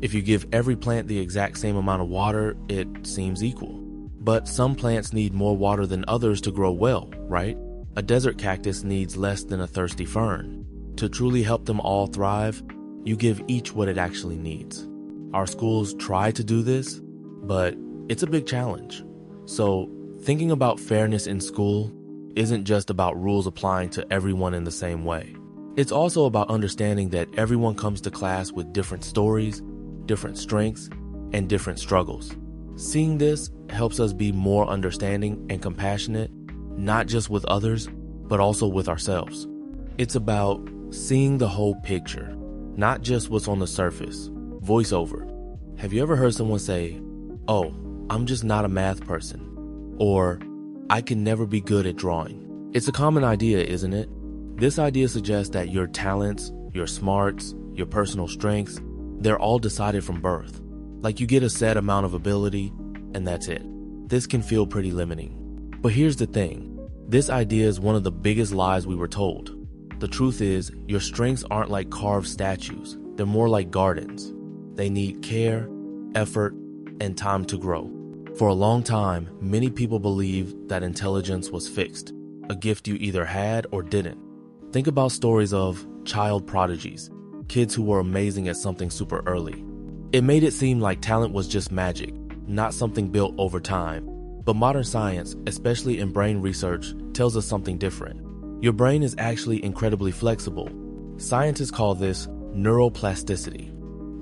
If you give every plant the exact same amount of water, it seems equal. But some plants need more water than others to grow well, right? A desert cactus needs less than a thirsty fern. To truly help them all thrive, you give each what it actually needs. Our schools try to do this, but it's a big challenge. So, thinking about fairness in school isn't just about rules applying to everyone in the same way. It's also about understanding that everyone comes to class with different stories, different strengths, and different struggles. Seeing this helps us be more understanding and compassionate, not just with others, but also with ourselves. It's about seeing the whole picture, not just what's on the surface. Voiceover. Have you ever heard someone say, "Oh, I'm just not a math person," or "I can never be good at drawing"? It's a common idea, isn't it? This idea suggests that your talents, your smarts, your personal strengths, they're all decided from birth. Like you get a set amount of ability, and that's it. This can feel pretty limiting. But here's the thing. This idea is one of the biggest lies we were told. The truth is, your strengths aren't like carved statues. They're more like gardens. They need care, effort, and time to grow. For a long time, many people believed that intelligence was fixed, a gift you either had or didn't. Think about stories of child prodigies, kids who were amazing at something super early. It made it seem like talent was just magic, not something built over time. But modern science, especially in brain research, tells us something different. Your brain is actually incredibly flexible. Scientists call this neuroplasticity.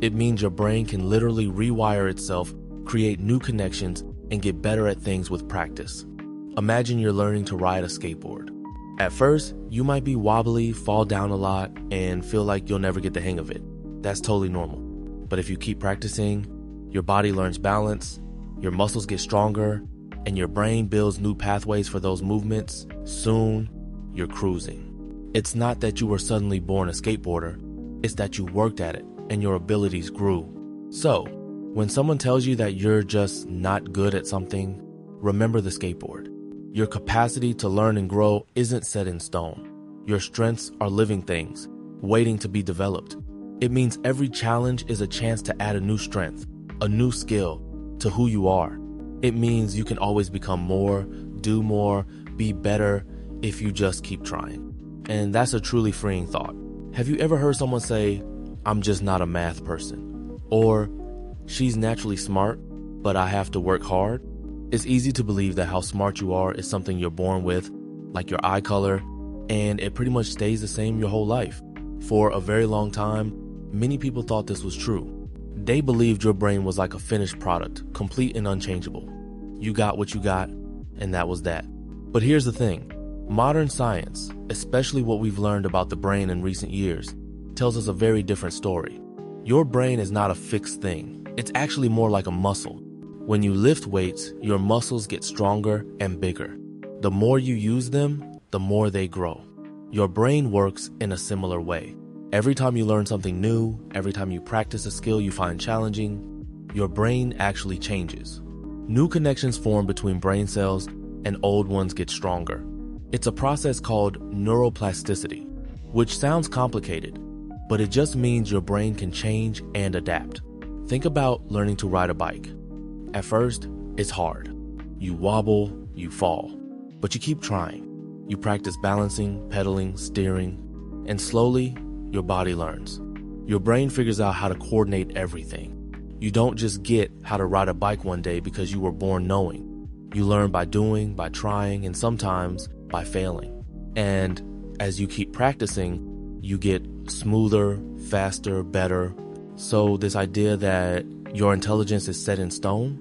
It means your brain can literally rewire itself, create new connections, and get better at things with practice. Imagine you're learning to ride a skateboard. At first, you might be wobbly, fall down a lot, and feel like you'll never get the hang of it. That's totally normal. But if you keep practicing, your body learns balance, your muscles get stronger, and your brain builds new pathways for those movements. Soon, you're cruising. It's not that you were suddenly born a skateboarder, it's that you worked at it and your abilities grew. So, when someone tells you that you're just not good at something, remember the skateboard. Your capacity to learn and grow isn't set in stone. Your strengths are living things, waiting to be developed. It means every challenge is a chance to add a new strength, a new skill to who you are. It means you can always become more, do more, be better if you just keep trying. And that's a truly freeing thought. Have you ever heard someone say, "I'm just not a math person," or "She's naturally smart, but I have to work hard"? It's easy to believe that how smart you are is something you're born with, like your eye color, and it pretty much stays the same your whole life. For a very long time, many people thought this was true. They believed your brain was like a finished product, complete and unchangeable. You got what you got, and that was that. But here's the thing. Modern science, especially what we've learned about the brain in recent years, tells us a very different story. Your brain is not a fixed thing. It's actually more like a muscle. When you lift weights, your muscles get stronger and bigger. The more you use them, the more they grow. Your brain works in a similar way. Every time you learn something new, every time you practice a skill you find challenging, your brain actually changes. New connections form between brain cells and old ones get stronger. It's a process called neuroplasticity, which sounds complicated, but it just means your brain can change and adapt. Think about learning to ride a bike. At first, it's hard. You wobble, you fall, but you keep trying. You practice balancing, pedaling, steering, and slowly, your body learns. Your brain figures out how to coordinate everything. You don't just get how to ride a bike one day because you were born knowing. You learn by doing, by trying, and sometimes by failing. And as you keep practicing, you get smoother, faster, better. So this idea that your intelligence is set in stone,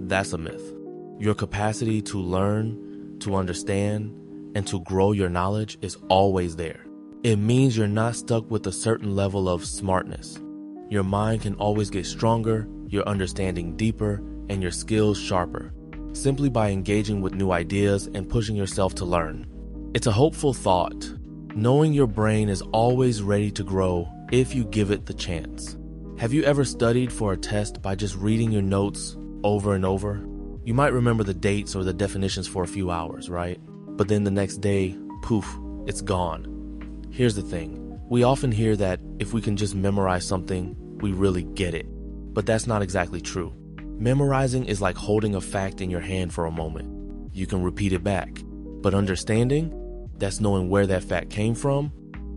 that's a myth. Your capacity to learn, to understand, and to grow your knowledge is always there. It means you're not stuck with a certain level of smartness. Your mind can always get stronger, your understanding deeper, and your skills sharper, simply by engaging with new ideas and pushing yourself to learn. It's a hopeful thought, knowing your brain is always ready to grow if you give it the chance. Have you ever studied for a test by just reading your notes over and over? You might remember the dates or the definitions for a few hours, right? But then the next day, poof, it's gone. Here's the thing. We often hear that if we can just memorize something, we really get it. But that's not exactly true. Memorizing is like holding a fact in your hand for a moment. You can repeat it back. But understanding, that's knowing where that fact came from,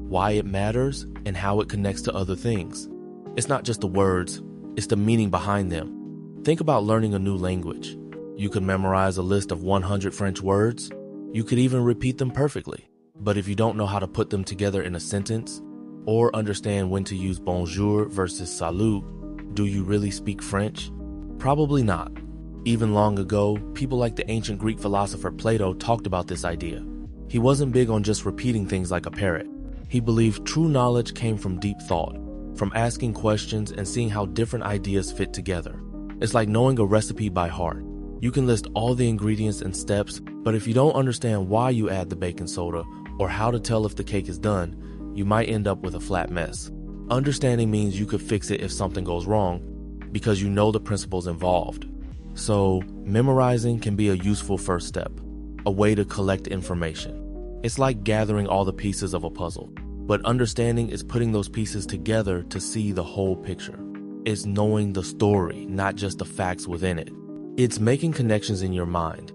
why it matters, and how it connects to other things. It's not just the words, it's the meaning behind them. Think about learning a new language. You could memorize a list of 100 French words. You could even repeat them perfectly. But if you don't know how to put them together in a sentence, or understand when to use bonjour versus salut, do you really speak French? Probably not. Even long ago, people like the ancient Greek philosopher Plato talked about this idea. He wasn't big on just repeating things like a parrot. He believed true knowledge came from deep thought, from asking questions and seeing how different ideas fit together. It's like knowing a recipe by heart. You can list all the ingredients and steps, but if you don't understand why you add the baking soda or how to tell if the cake is done, you might end up with a flat mess. Understanding means you could fix it if something goes wrong because you know the principles involved. So, memorizing can be a useful first step, a way to collect information. It's like gathering all the pieces of a puzzle, but understanding is putting those pieces together to see the whole picture. It's knowing the story, not just the facts within it. It's making connections in your mind,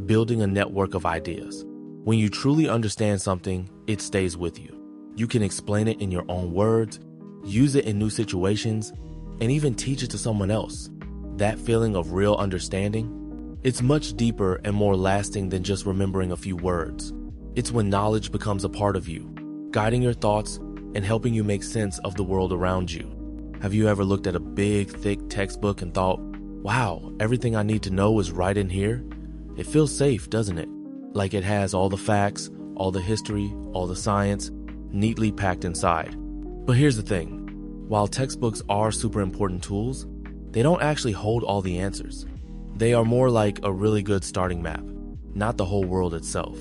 building a network of ideas. When you truly understand something, it stays with you. You can explain it in your own words, use it in new situations, and even teach it to someone else. That feeling of real understanding, it's much deeper and more lasting than just remembering a few words. It's when knowledge becomes a part of you, guiding your thoughts and helping you make sense of the world around you. Have you ever looked at a big, thick textbook and thought, wow, everything I need to know is right in here? It feels safe, doesn't it? Like it has all the facts, all the history, all the science, neatly packed inside. But here's the thing. While textbooks are super important tools, they don't actually hold all the answers. They are more like a really good starting map, not the whole world itself.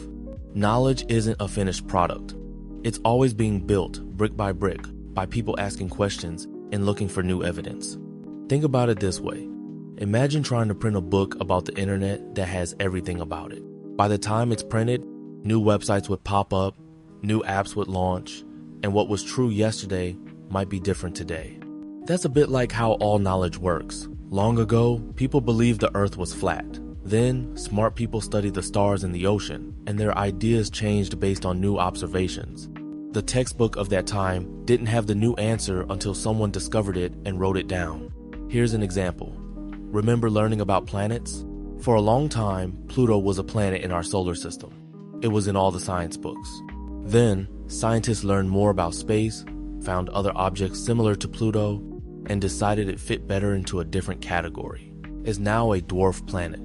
Knowledge isn't a finished product. It's always being built, brick by people asking questions and looking for new evidence. Think about it this way. Imagine trying to print a book about the internet that has everything about it. By the time it's printed, new websites would pop up, new apps would launch, and what was true yesterday might be different today. That's a bit like how all knowledge works. Long ago, people believed the earth was flat. Then, smart people studied the stars and the ocean, and their ideas changed based on new observations. The textbook of that time didn't have the new answer until someone discovered it and wrote it down. Here's an example. Remember learning about planets? For a long time, Pluto was a planet in our solar system. It was in all the science books. Then, scientists learned more about space, found other objects similar to Pluto, and decided it fit better into a different category. It's now a dwarf planet.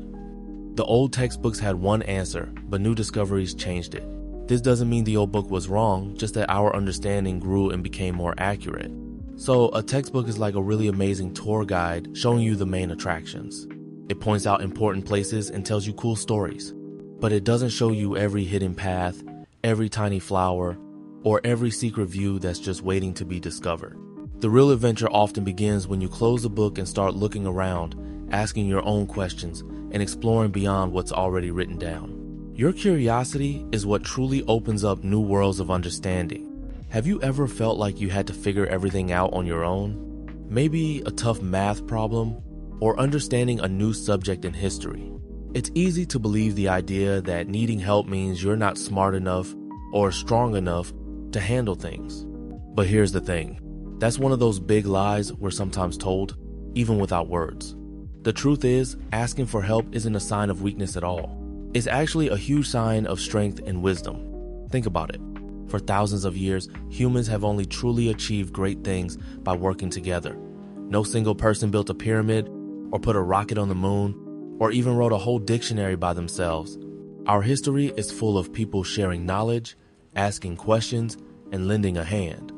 The old textbooks had one answer, but new discoveries changed it. This doesn't mean the old book was wrong, just that our understanding grew and became more accurate. So a textbook is like a really amazing tour guide showing you the main attractions. It points out important places and tells you cool stories. But it doesn't show you every hidden path, every tiny flower, or every secret view that's just waiting to be discovered. The real adventure often begins when you close the book and start looking around, asking your own questions, and exploring beyond what's already written down. Your curiosity is what truly opens up new worlds of understanding. Have you ever felt like you had to figure everything out on your own? Maybe a tough math problem, or understanding a new subject in history. It's easy to believe the idea that needing help means you're not smart enough or strong enough to handle things. But here's the thing. That's one of those big lies we're sometimes told, even without words. The truth is, asking for help isn't a sign of weakness at all. It's actually a huge sign of strength and wisdom. Think about it. For thousands of years, humans have only truly achieved great things by working together. No single person built a pyramid, or put a rocket on the moon, or even wrote a whole dictionary by themselves. Our history is full of people sharing knowledge, asking questions, and lending a hand.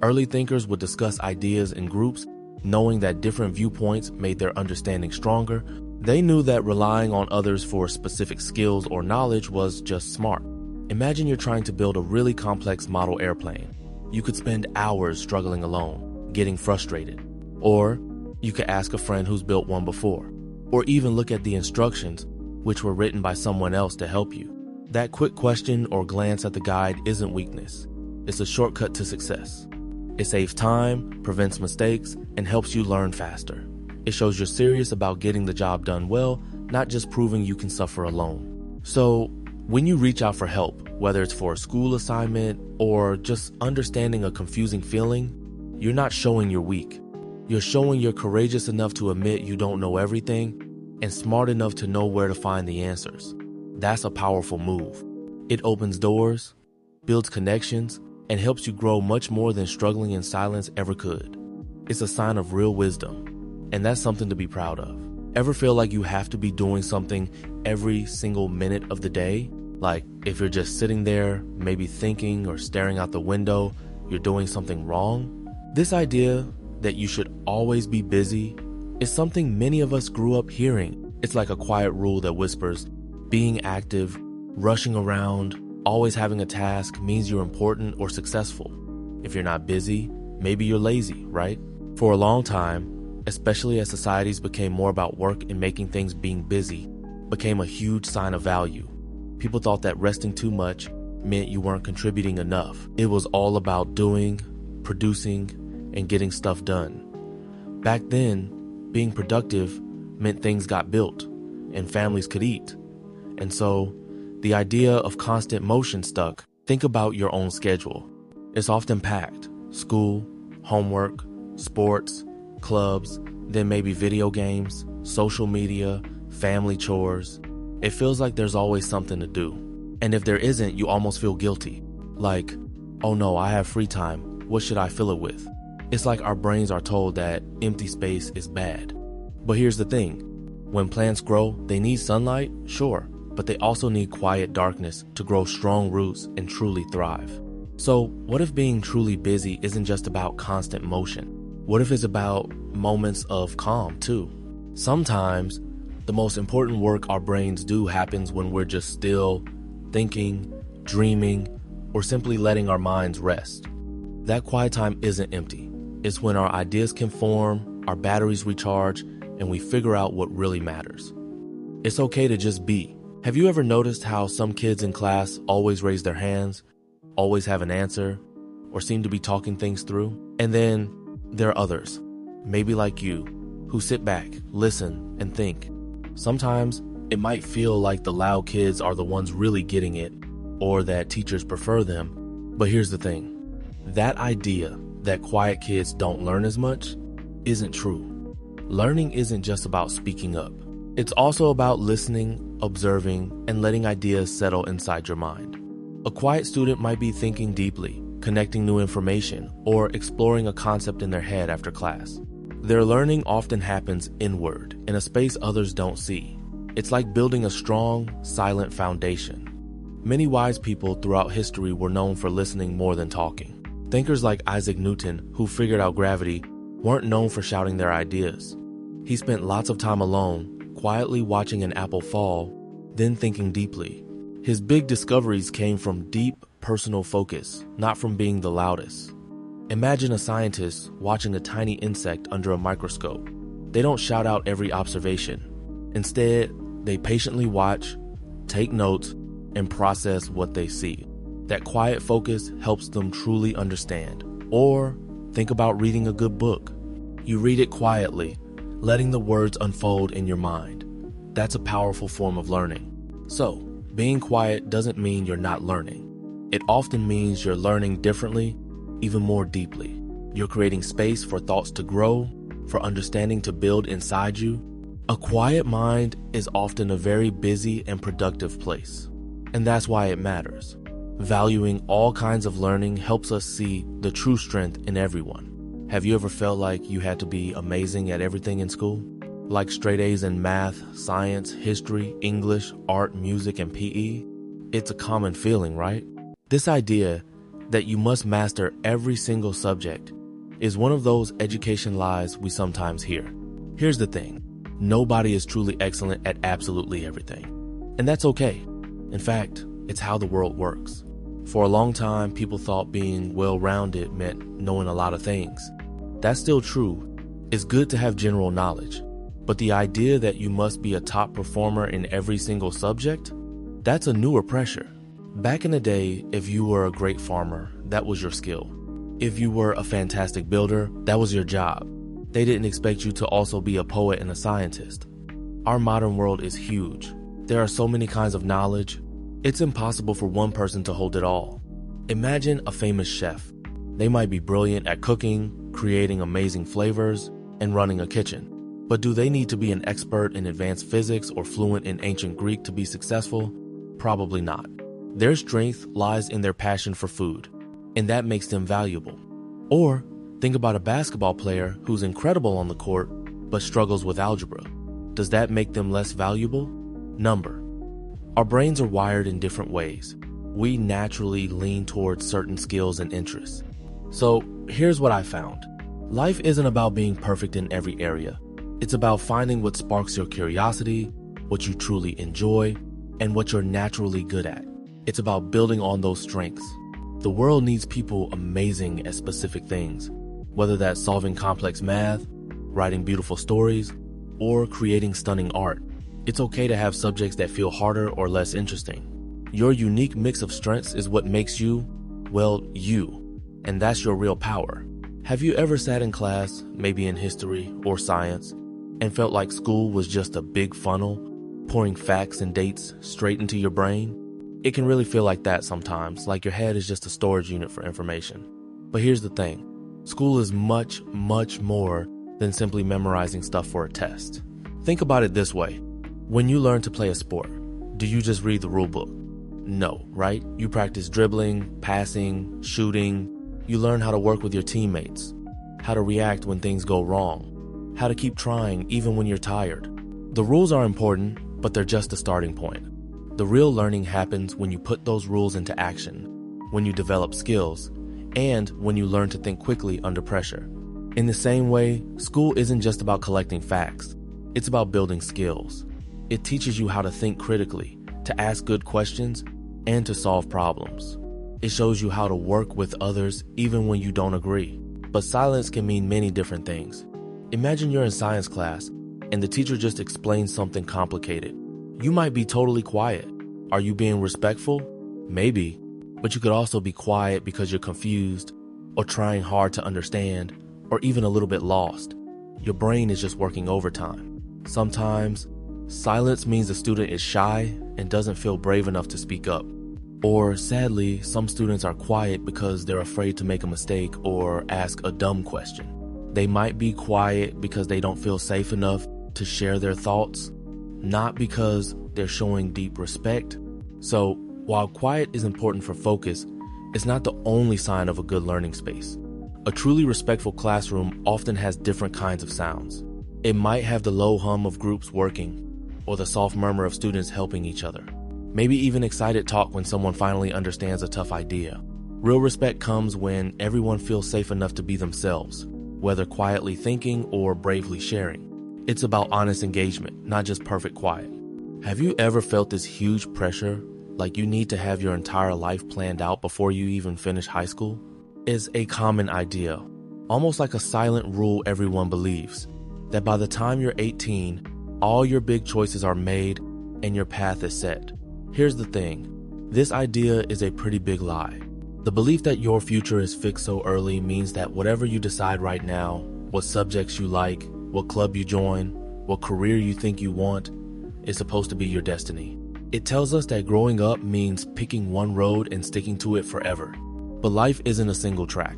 Early thinkers would discuss ideas in groups, knowing that different viewpoints made their understanding stronger. They knew that relying on others for specific skills or knowledge was just smart. Imagine you're trying to build a really complex model airplane. You could spend hours struggling alone, getting frustrated. Or you could ask a friend who's built one before. Or even look at the instructions, which were written by someone else to help you. That quick question or glance at the guide isn't weakness. It's a shortcut to success. It saves time, prevents mistakes, and helps you learn faster. It shows you're serious about getting the job done well, not just proving you can suffer alone. So, when you reach out for help, whether it's for a school assignment or just understanding a confusing feeling, you're not showing you're weak. You're showing you're courageous enough to admit you don't know everything and smart enough to know where to find the answers. That's a powerful move. It opens doors, builds connections, and helps you grow much more than struggling in silence ever could. It's a sign of real wisdom. And that's something to be proud of. Ever feel like you have to be doing something every single minute of the day? Like if you're just sitting there, maybe thinking or staring out the window, you're doing something wrong? This idea that you should always be busy is something many of us grew up hearing. It's like a quiet rule that whispers, being active, rushing around, always having a task means you're important or successful. If you're not busy, maybe you're lazy, right? For a long time, especially as societies became more about work and making things being busy became a huge sign of value. People thought that resting too much meant you weren't contributing enough. It was all about doing, producing, and getting stuff done. Back then, being productive meant things got built and families could eat. And so, the idea of constant motion stuck. Think about your own schedule. It's often packed. School, homework, sports, clubs, then maybe video games, social media, family chores. It feels like there's always something to do. And if there isn't, you almost feel guilty. Like, oh no, I have free time. What should I fill it with? It's like our brains are told that empty space is bad. But here's the thing. When plants grow, they need sunlight, sure, but they also need quiet darkness to grow strong roots and truly thrive. So what if being truly busy isn't just about constant motion? What if it's about moments of calm too? Sometimes the most important work our brains do happens when we're just still, thinking, dreaming, or simply letting our minds rest. That quiet time isn't empty. It's when our ideas can form, our batteries recharge, and we figure out what really matters. It's okay to just be. Have you ever noticed how some kids in class always raise their hands, always have an answer, or seem to be talking things through? And then there are others, maybe like you, who sit back, listen, and think. Sometimes it might feel like the loud kids are the ones really getting it, or that teachers prefer them. But here's the thing. That idea that quiet kids don't learn as much isn't true. Learning isn't just about speaking up. It's also about listening, observing, and letting ideas settle inside your mind. A quiet student might be thinking deeply, connecting new information, or exploring a concept in their head after class. Their learning often happens inward, in a space others don't see. It's like building a strong, silent foundation. Many wise people throughout history were known for listening more than talking. Thinkers like Isaac Newton, who figured out gravity, weren't known for shouting their ideas. He spent lots of time alone, quietly watching an apple fall, then thinking deeply. His big discoveries came from deep, personal focus, not from being the loudest. Imagine a scientist watching a tiny insect under a microscope. They don't shout out every observation. Instead, they patiently watch, take notes, and process what they see. That quiet focus helps them truly understand. Or think about reading a good book. You read it quietly, letting the words unfold in your mind. That's a powerful form of learning. So, being quiet doesn't mean you're not learning. It often means you're learning differently, even more deeply. You're creating space for thoughts to grow, for understanding to build inside you. A quiet mind is often a very busy and productive place. And that's why it matters. Valuing all kinds of learning helps us see the true strength in everyone. Have you ever felt like you had to be amazing at everything in school? Like straight A's in math, science, history, English, art, music, and PE? It's a common feeling, right? This idea that you must master every single subject is one of those education lies we sometimes hear. Here's the thing. Nobody is truly excellent at absolutely everything. And that's okay. In fact, it's how the world works. For a long time, people thought being well-rounded meant knowing a lot of things. That's still true. It's good to have general knowledge. But the idea that you must be a top performer in every single subject, that's a newer pressure. Back in the day, if you were a great farmer, that was your skill. If you were a fantastic builder, that was your job. They didn't expect you to also be a poet and a scientist. Our modern world is huge. There are so many kinds of knowledge. It's impossible for one person to hold it all. Imagine a famous chef. They might be brilliant at cooking, creating amazing flavors, and running a kitchen. But do they need to be an expert in advanced physics or fluent in ancient Greek to be successful? Probably not. Their strength lies in their passion for food, and that makes them valuable. Or think about a basketball player who's incredible on the court but struggles with algebra. Does that make them less valuable? Number. Our brains are wired in different ways. We naturally lean towards certain skills and interests. So here's what I found. Life isn't about being perfect in every area. It's about finding what sparks your curiosity, what you truly enjoy, and what you're naturally good at. It's about building on those strengths. The world needs people amazing at specific things, whether that's solving complex math, writing beautiful stories, or creating stunning art. It's okay to have subjects that feel harder or less interesting. Your unique mix of strengths is what makes you, well, you, and that's your real power. Have you ever sat in class, maybe in history or science, and felt like school was just a big funnel, pouring facts and dates straight into your brain? It can really feel like that sometimes, like your head is just a storage unit for information. But here's the thing. School is much, much more than simply memorizing stuff for a test. Think about it this way. When you learn to play a sport, do you just read the rule book? No, right? You practice dribbling, passing, shooting. You learn how to work with your teammates, how to react when things go wrong, how to keep trying even when you're tired. The rules are important, but they're just a starting point. The real learning happens when you put those rules into action, when you develop skills, and when you learn to think quickly under pressure. In the same way, school isn't just about collecting facts. It's about building skills. It teaches you how to think critically, to ask good questions, and to solve problems. It shows you how to work with others even when you don't agree. But silence can mean many different things. Imagine you're in science class, and the teacher just explains something complicated. You might be totally quiet. Are you being respectful? Maybe. But you could also be quiet because you're confused, or trying hard to understand, or even a little bit lost. Your brain is just working overtime. Sometimes, silence means the student is shy and doesn't feel brave enough to speak up. Or sadly, some students are quiet because they're afraid to make a mistake or ask a dumb question. They might be quiet because they don't feel safe enough to share their thoughts. not because they're showing deep respect. So, while quiet is important for focus, it's not the only sign of a good learning space. A truly respectful classroom often has different kinds of sounds. It might have the low hum of groups working, or the soft murmur of students helping each other. Maybe even excited talk when someone finally understands a tough idea. Real respect comes when everyone feels safe enough to be themselves, whether quietly thinking or bravely sharing. It's about honest engagement, not just perfect quiet. Have you ever felt this huge pressure, like you need to have your entire life planned out before you even finish high school? It's a common idea, almost like a silent rule everyone believes, that by the time you're 18, all your big choices are made and your path is set. Here's the thing, this idea is a pretty big lie. The belief that your future is fixed so early means that whatever you decide right now, what subjects you like, what club you join, what career you think you want, is supposed to be your destiny. It tells us that growing up means picking one road and sticking to it forever. But life isn't a single track.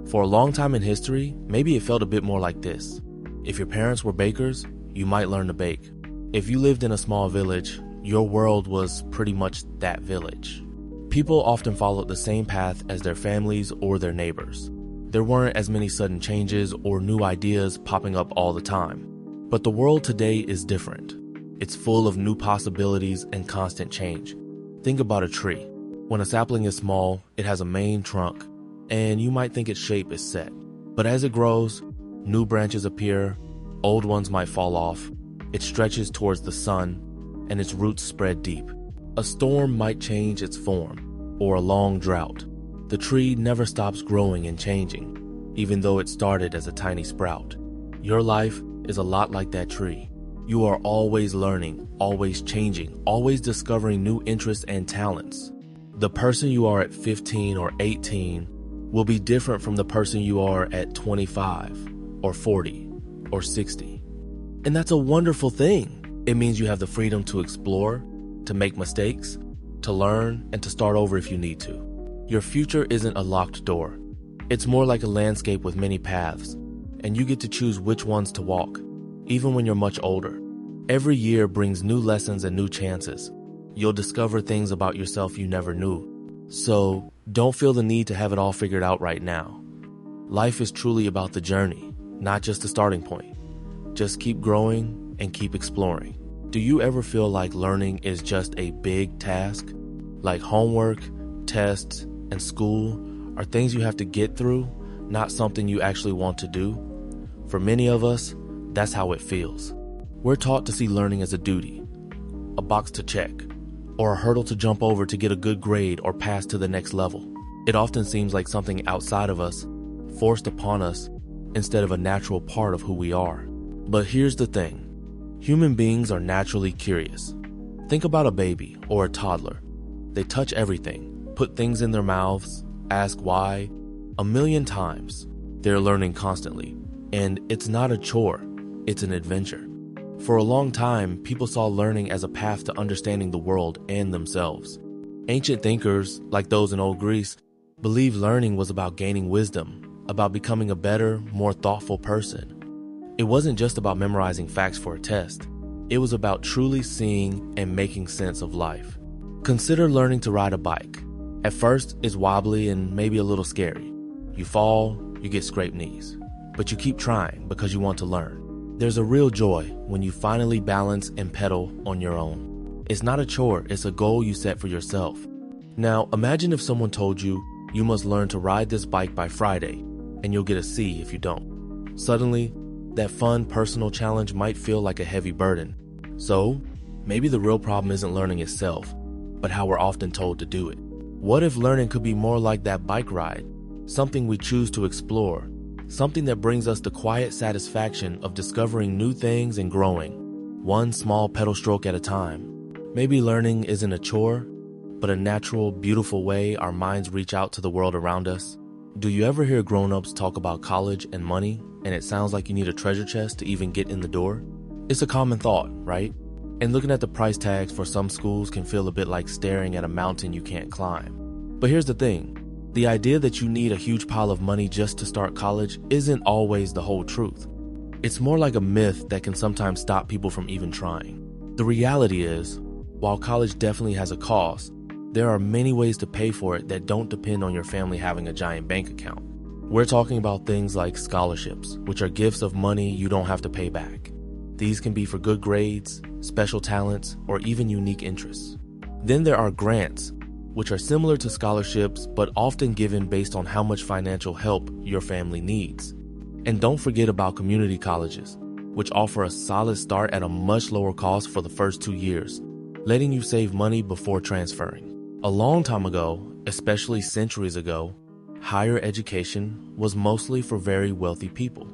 For a long time in history, maybe it felt a bit more like this. If your parents were bakers, you might learn to bake. If you lived in a small village, your world was pretty much that village. People often followed the same path as their families or their neighbors. There weren't as many sudden changes or new ideas popping up all the time. But the world today is different. It's full of new possibilities and constant change. Think about a tree. When a sapling is small, it has a main trunk, and you might think its shape is set. But as it grows, new branches appear, old ones might fall off, it stretches towards the sun, and its roots spread deep. A storm might change its form, or a long drought. The tree never stops growing and changing, even though it started as a tiny sprout. Your life is a lot like that tree. You are always learning, always changing, always discovering new interests and talents. The person you are at 15 or 18 will be different from the person you are at 25 or 40 or 60. And that's a wonderful thing. It means you have the freedom to explore, to make mistakes, to learn, and to start over if you need to. Your future isn't a locked door. It's more like a landscape with many paths, and you get to choose which ones to walk, even when you're much older. Every year brings new lessons and new chances. You'll discover things about yourself you never knew. So don't feel the need to have it all figured out right now. Life is truly about the journey, not just the starting point. Just keep growing and keep exploring. Do you ever feel like learning is just a big task? Like homework, tests, and school are things you have to get through, not something you actually want to do? For many of us, that's how it feels. We're taught to see learning as a duty, a box to check, or a hurdle to jump over to get a good grade or pass to the next level. It often seems like something outside of us, forced upon us, instead of a natural part of who we are. But here's the thing. Human beings are naturally curious. Think about a baby or a toddler. They touch everything, put things in their mouths, ask why, 1,000,000 times. They're learning constantly. And it's not a chore, it's an adventure. For a long time, people saw learning as a path to understanding the world and themselves. Ancient thinkers, like those in old Greece, believed learning was about gaining wisdom, about becoming a better, more thoughtful person. It wasn't just about memorizing facts for a test. It was about truly seeing and making sense of life. Consider learning to ride a bike. At first, it's wobbly and maybe a little scary. You fall, you get scraped knees. But you keep trying because you want to learn. There's a real joy when you finally balance and pedal on your own. It's not a chore, it's a goal you set for yourself. Now, imagine if someone told you must learn to ride this bike by Friday, and you'll get a C if you don't. Suddenly, that fun personal challenge might feel like a heavy burden. So, maybe the real problem isn't learning itself, but how we're often told to do it. What if learning could be more like that bike ride? Something we choose to explore. Something that brings us the quiet satisfaction of discovering new things and growing, one small pedal stroke at a time. Maybe learning isn't a chore, but a natural, beautiful way our minds reach out to the world around us. Do you ever hear grown-ups talk about college and money, and it sounds like you need a treasure chest to even get in the door? It's a common thought, right? And looking at the price tags for some schools can feel a bit like staring at a mountain you can't climb. But here's the thing. The idea that you need a huge pile of money just to start college isn't always the whole truth. It's more like a myth that can sometimes stop people from even trying. The The reality is, while college definitely has a cost, there are many ways to pay for it that don't depend on your family having a giant bank account. We're talking about things like scholarships, which are gifts of money you don't have to pay back. These can be for good grades, special talents, or even unique interests. Then there are grants, which are similar to scholarships but often given based on how much financial help your family needs. And don't forget about community colleges, which offer a solid start at a much lower cost for the first 2 years, letting you save money before transferring. A long time ago, especially centuries ago, higher education was mostly for very wealthy people.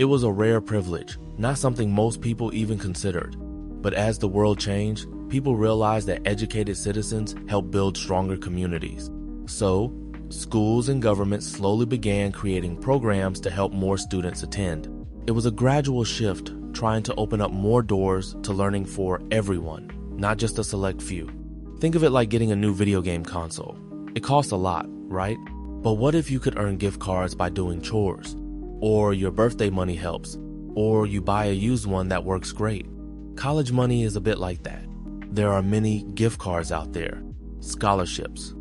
It was a rare privilege, not something most people even considered. But as the world changed, people realized that educated citizens help build stronger communities. So, schools and governments slowly began creating programs to help more students attend. It was a gradual shift, trying to open up more doors to learning for everyone, not just a select few. Think of it like getting a new video game console. It costs a lot, right? But what if you could earn gift cards by doing chores? Or your birthday money helps? Or you buy a used one that works great? College money is a bit like that. There are many gift cards out there, scholarships,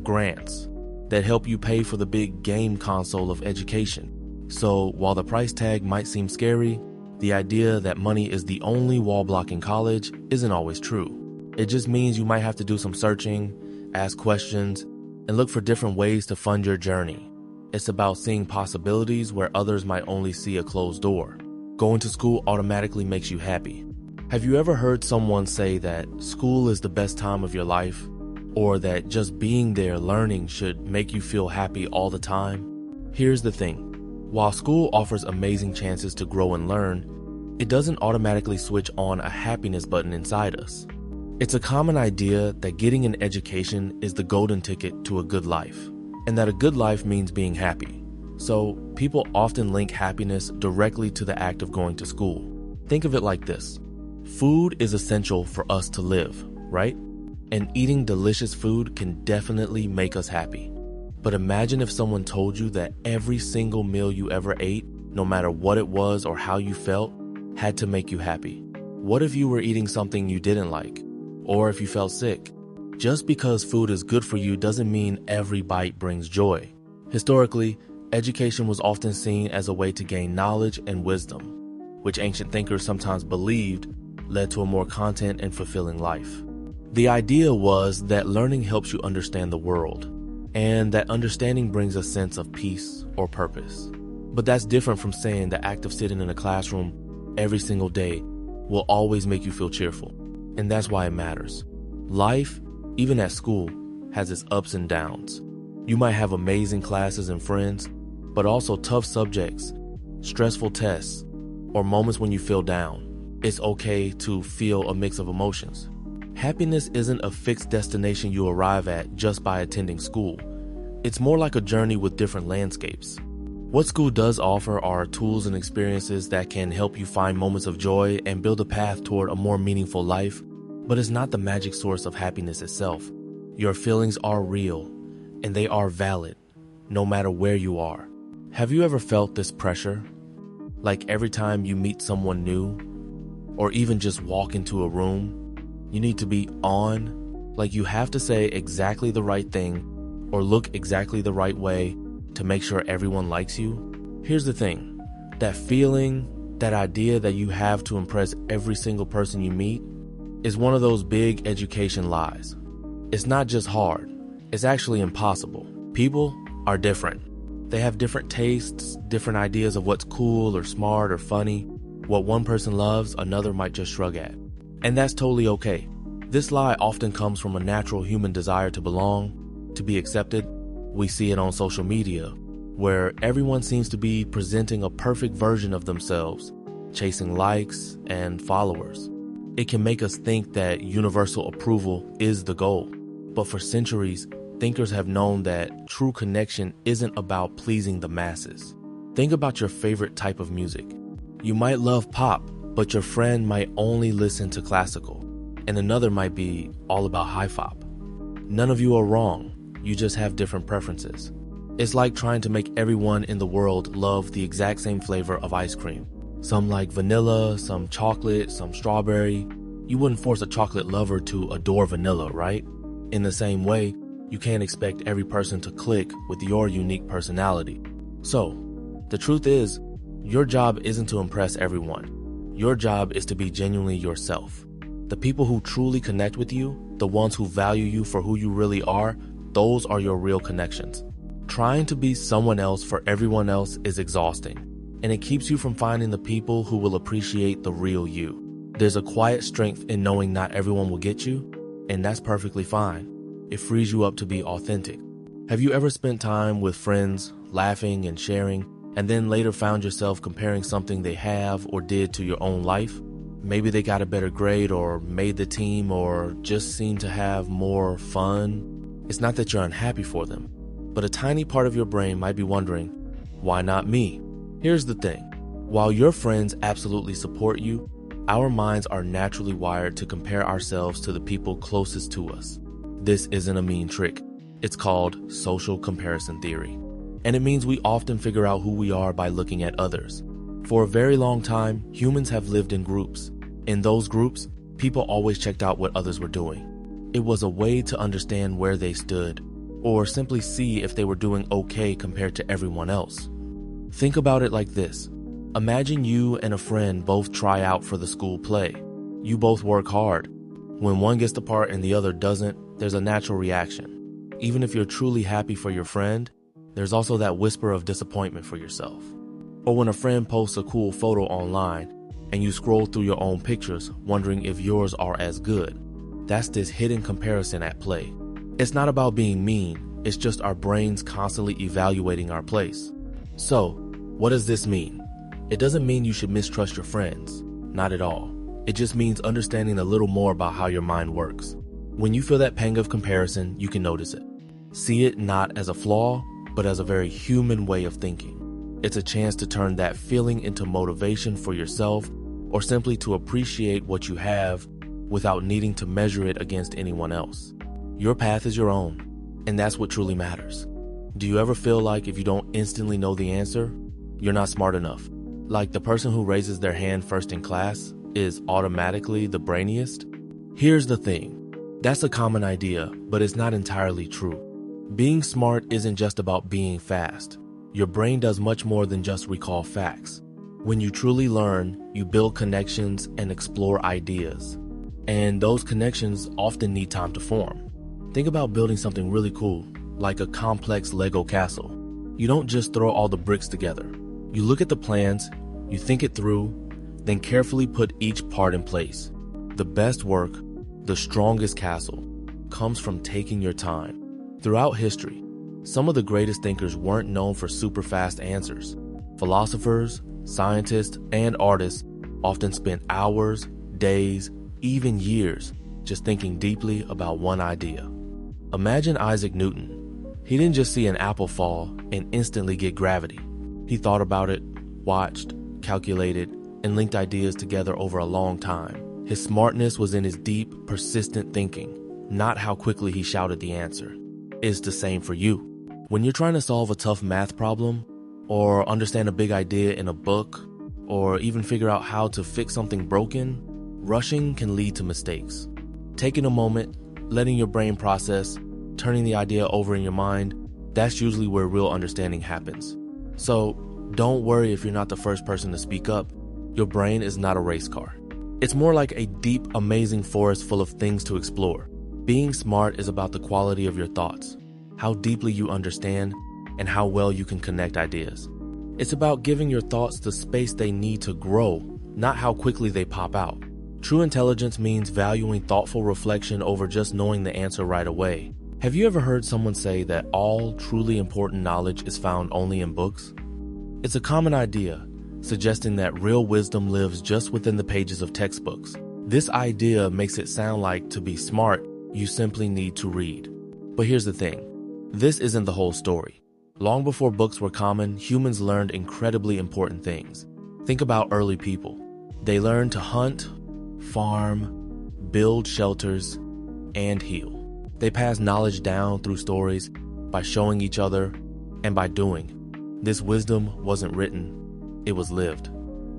grants, that help you pay for the big game console of education. So while the price tag might seem scary, the idea that money is the only wall block in college isn't always true. It just means you might have to do some searching, ask questions, and look for different ways to fund your journey. It's about seeing possibilities where others might only see a closed door. Going to school automatically makes you happy. Have you ever heard someone say that school is the best time of your life, or that just being there learning should make you feel happy all the time? Here's the thing. While school offers amazing chances to grow and learn, it doesn't automatically switch on a happiness button inside us. It's a common idea that getting an education is the golden ticket to a good life, and that a good life means being happy. So people often link happiness directly to the act of going to school. Think of it like this. Food is essential for us to live, right? And eating delicious food can definitely make us happy. But imagine if someone told you that every single meal you ever ate, no matter what it was or how you felt, had to make you happy. What if you were eating something you didn't like? Or if you felt sick? Just because food is good for you doesn't mean every bite brings joy. Historically, education was often seen as a way to gain knowledge and wisdom, which ancient thinkers sometimes believed led to a more content and fulfilling life. The idea was that learning helps you understand the world, and that understanding brings a sense of peace or purpose. But that's different from saying the act of sitting in a classroom every single day will always make you feel cheerful. And that's why it matters. Life, even at school, has its ups and downs. You might have amazing classes and friends, but also tough subjects, stressful tests, or moments when you feel down. It's okay to feel a mix of emotions. Happiness isn't a fixed destination you arrive at just by attending school. It's more like a journey with different landscapes. What school does offer are tools and experiences that can help you find moments of joy and build a path toward a more meaningful life, but it's not the magic source of happiness itself. Your feelings are real, and they are valid, no matter where you are. Have you ever felt this pressure? Like every time you meet someone new, or even just walk into a room, you need to be on, like you have to say exactly the right thing or look exactly the right way to make sure everyone likes you? Here's the thing, that feeling, that idea that you have to impress every single person you meet is one of those big education lies. It's not just hard, it's actually impossible. People are different. They have different tastes, different ideas of what's cool or smart or funny. What one person loves, another might just shrug at. And that's totally okay. This lie often comes from a natural human desire to belong, to be accepted. We see it on social media, where everyone seems to be presenting a perfect version of themselves, chasing likes and followers. It can make us think that universal approval is the goal. But for centuries, thinkers have known that true connection isn't about pleasing the masses. Think about your favorite type of music. You might love pop, but your friend might only listen to classical, and another might be all about hi-fop. None of you are wrong, you just have different preferences. It's like trying to make everyone in the world love the exact same flavor of ice cream. Some like vanilla, some chocolate, some strawberry. You wouldn't force a chocolate lover to adore vanilla, right? In the same way, you can't expect every person to click with your unique personality. So, the truth is, your job isn't to impress everyone. Your job is to be genuinely yourself. The people who truly connect with you, the ones who value you for who you really are, those are your real connections. Trying to be someone else for everyone else is exhausting, and it keeps you from finding the people who will appreciate the real you. There's a quiet strength in knowing not everyone will get you, and that's perfectly fine. It frees you up to be authentic. Have you ever spent time with friends, laughing and sharing, and then later found yourself comparing something they have or did to your own life? Maybe they got a better grade or made the team or just seem to have more fun. It's not that you're unhappy for them, but a tiny part of your brain might be wondering, why not me? Here's the thing. While your friends absolutely support you, our minds are naturally wired to compare ourselves to the people closest to us. This isn't a mean trick. It's called social comparison theory. And it means we often figure out who we are by looking at others. For a very long time, humans have lived in groups. In those groups, people always checked out what others were doing. It was a way to understand where they stood, or simply see if they were doing okay compared to everyone else. Think about it like this. Imagine you and a friend both try out for the school play. You both work hard. When one gets the part and the other doesn't, there's a natural reaction. Even if you're truly happy for your friend, there's also that whisper of disappointment for yourself. Or when a friend posts a cool photo online and you scroll through your own pictures wondering if yours are as good. That's this hidden comparison at play. It's not about being mean, it's just our brains constantly evaluating our place. So, what does this mean? It doesn't mean you should mistrust your friends. Not at all. It just means understanding a little more about how your mind works. When you feel that pang of comparison, you can notice it. See it not as a flaw, but as a very human way of thinking. It's a chance to turn that feeling into motivation for yourself, or simply to appreciate what you have without needing to measure it against anyone else. Your path is your own, and that's what truly matters. Do you ever feel like if you don't instantly know the answer, you're not smart enough? Like the person who raises their hand first in class is automatically the brainiest? Here's the thing. That's a common idea, but it's not entirely true. Being smart isn't just about being fast. Your brain does much more than just recall facts. When you truly learn, you build connections and explore ideas. And those connections often need time to form. Think about building something really cool, like a complex Lego castle. You don't just throw all the bricks together. You look at the plans, you think it through, then carefully put each part in place. The best work, the strongest castle, comes from taking your time. Throughout history, some of the greatest thinkers weren't known for super fast answers. Philosophers, scientists, and artists often spent hours, days, even years just thinking deeply about one idea. Imagine Isaac Newton. He didn't just see an apple fall and instantly get gravity. He thought about it, watched, calculated, and linked ideas together over a long time. His smartness was in his deep, persistent thinking, not how quickly he shouted the answer. It's the same for you. When you're trying to solve a tough math problem, or understand a big idea in a book, or even figure out how to fix something broken, rushing can lead to mistakes. Taking a moment, letting your brain process, turning the idea over in your mind, that's usually where real understanding happens. So, don't worry if you're not the first person to speak up. Your brain is not a race car. It's more like a deep, amazing forest full of things to explore. Being smart is about the quality of your thoughts, how deeply you understand, and how well you can connect ideas. It's about giving your thoughts the space they need to grow, not how quickly they pop out. True intelligence means valuing thoughtful reflection over just knowing the answer right away. Have you ever heard someone say that all truly important knowledge is found only in books? It's a common idea, suggesting that real wisdom lives just within the pages of textbooks. This idea makes it sound like to be smart, you simply need to read. But here's the thing. This isn't the whole story. Long before books were common, humans learned incredibly important things. Think about early people. They learned to hunt, farm, build shelters, and heal. They passed knowledge down through stories, by showing each other, and by doing. This wisdom wasn't written, it was lived.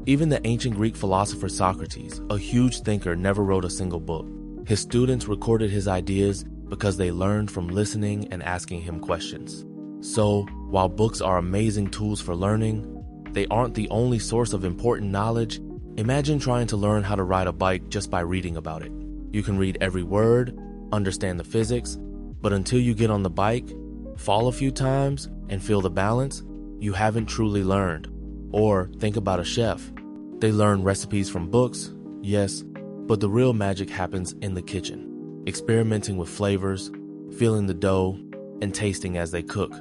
Even the ancient Greek philosopher Socrates, a huge thinker, never wrote a single book. His students recorded his ideas because they learned from listening and asking him questions. So, while books are amazing tools for learning, they aren't the only source of important knowledge. Imagine trying to learn how to ride a bike just by reading about it. You can read every word, understand the physics, but until you get on the bike, fall a few times, and feel the balance, you haven't truly learned. Or think about a chef. They learn recipes from books, yes, but the real magic happens in the kitchen, experimenting with flavors, feeling the dough, and tasting as they cook.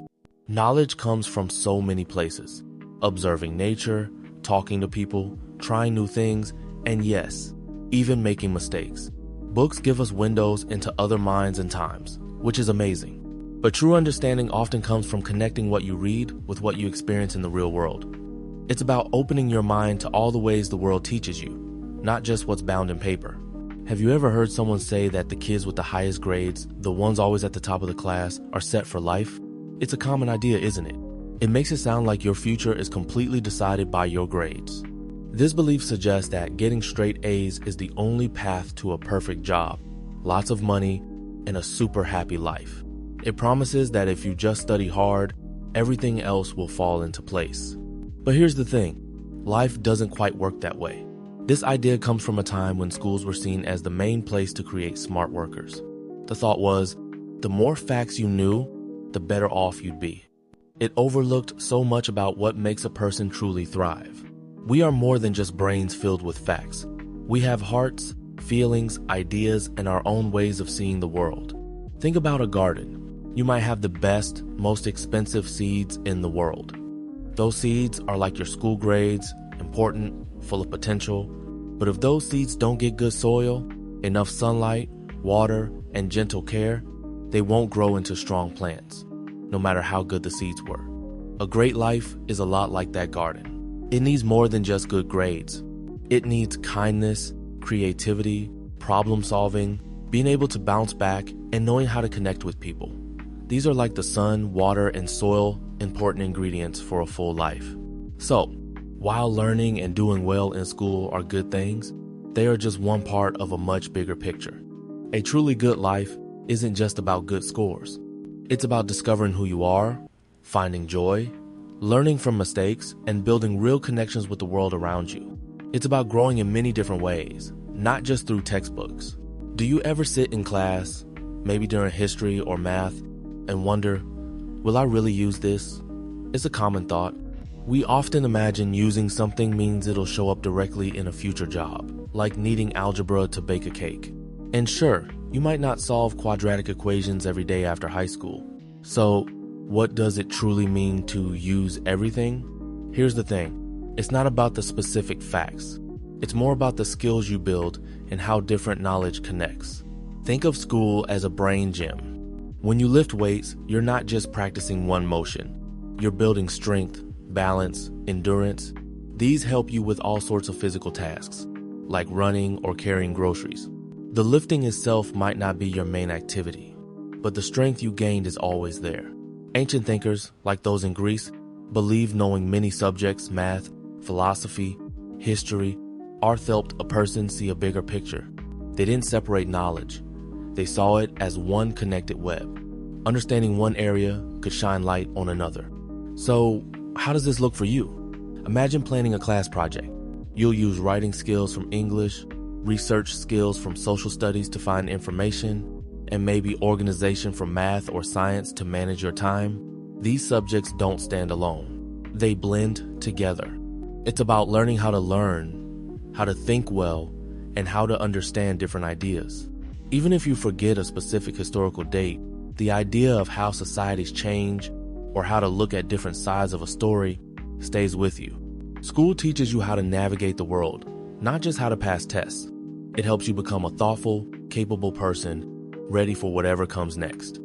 Knowledge comes from so many places: observing nature, talking to people, trying new things, and yes, even making mistakes. Books give us windows into other minds and times, which is amazing. But true understanding often comes from connecting what you read with what you experience in the real world. It's about opening your mind to all the ways the world teaches you, not just what's bound in paper. Have you ever heard someone say that the kids with the highest grades, the ones always at the top of the class, are set for life? It's a common idea, isn't it? It makes it sound like your future is completely decided by your grades. This belief suggests that getting straight A's is the only path to a perfect job, lots of money, and a super happy life. It promises that if you just study hard, everything else will fall into place. But here's the thing, life doesn't quite work that way. This idea comes from a time when schools were seen as the main place to create smart workers. The thought was, the more facts you knew, the better off you'd be. It overlooked so much about what makes a person truly thrive. We are more than just brains filled with facts. We have hearts, feelings, ideas, and our own ways of seeing the world. Think about a garden. You might have the best, most expensive seeds in the world. Those seeds are like your school grades, important, full of potential. But if those seeds don't get good soil, enough sunlight, water, and gentle care, they won't grow into strong plants, no matter how good the seeds were. A great life is a lot like that garden. It needs more than just good grades. It needs kindness, creativity, problem solving, being able to bounce back, and knowing how to connect with people. These are like the sun, water, and soil, important ingredients for a full life. So, while learning and doing well in school are good things, they are just one part of a much bigger picture. A truly good life isn't just about good scores. It's about discovering who you are, finding joy, learning from mistakes, and building real connections with the world around you. It's about growing in many different ways, not just through textbooks. Do you ever sit in class, maybe during history or math, and wonder, will I really use this? It's a common thought. We often imagine using something means it'll show up directly in a future job, like needing algebra to bake a cake. And sure, you might not solve quadratic equations every day after high school. So, what does it truly mean to use everything? Here's the thing, it's not about the specific facts. It's more about the skills you build and how different knowledge connects. Think of school as a brain gym. When you lift weights, you're not just practicing one motion. You're building strength, balance, endurance. These help you with all sorts of physical tasks, like running or carrying groceries. The lifting itself might not be your main activity, but the strength you gained is always there. Ancient thinkers, like those in Greece, believed knowing many subjects, math, philosophy, history, art helped a person see a bigger picture. They didn't separate knowledge. They saw it as one connected web. Understanding one area could shine light on another. So, how does this look for you? Imagine planning a class project. You'll use writing skills from English, research skills from social studies to find information, and maybe organization from math or science to manage your time. These subjects don't stand alone. They blend together. It's about learning how to learn, how to think well, and how to understand different ideas. Even if you forget a specific historical date, the idea of how societies change or how to look at different sides of a story stays with you. School teaches you how to navigate the world, not just how to pass tests. It helps you become a thoughtful, capable person, ready for whatever comes next.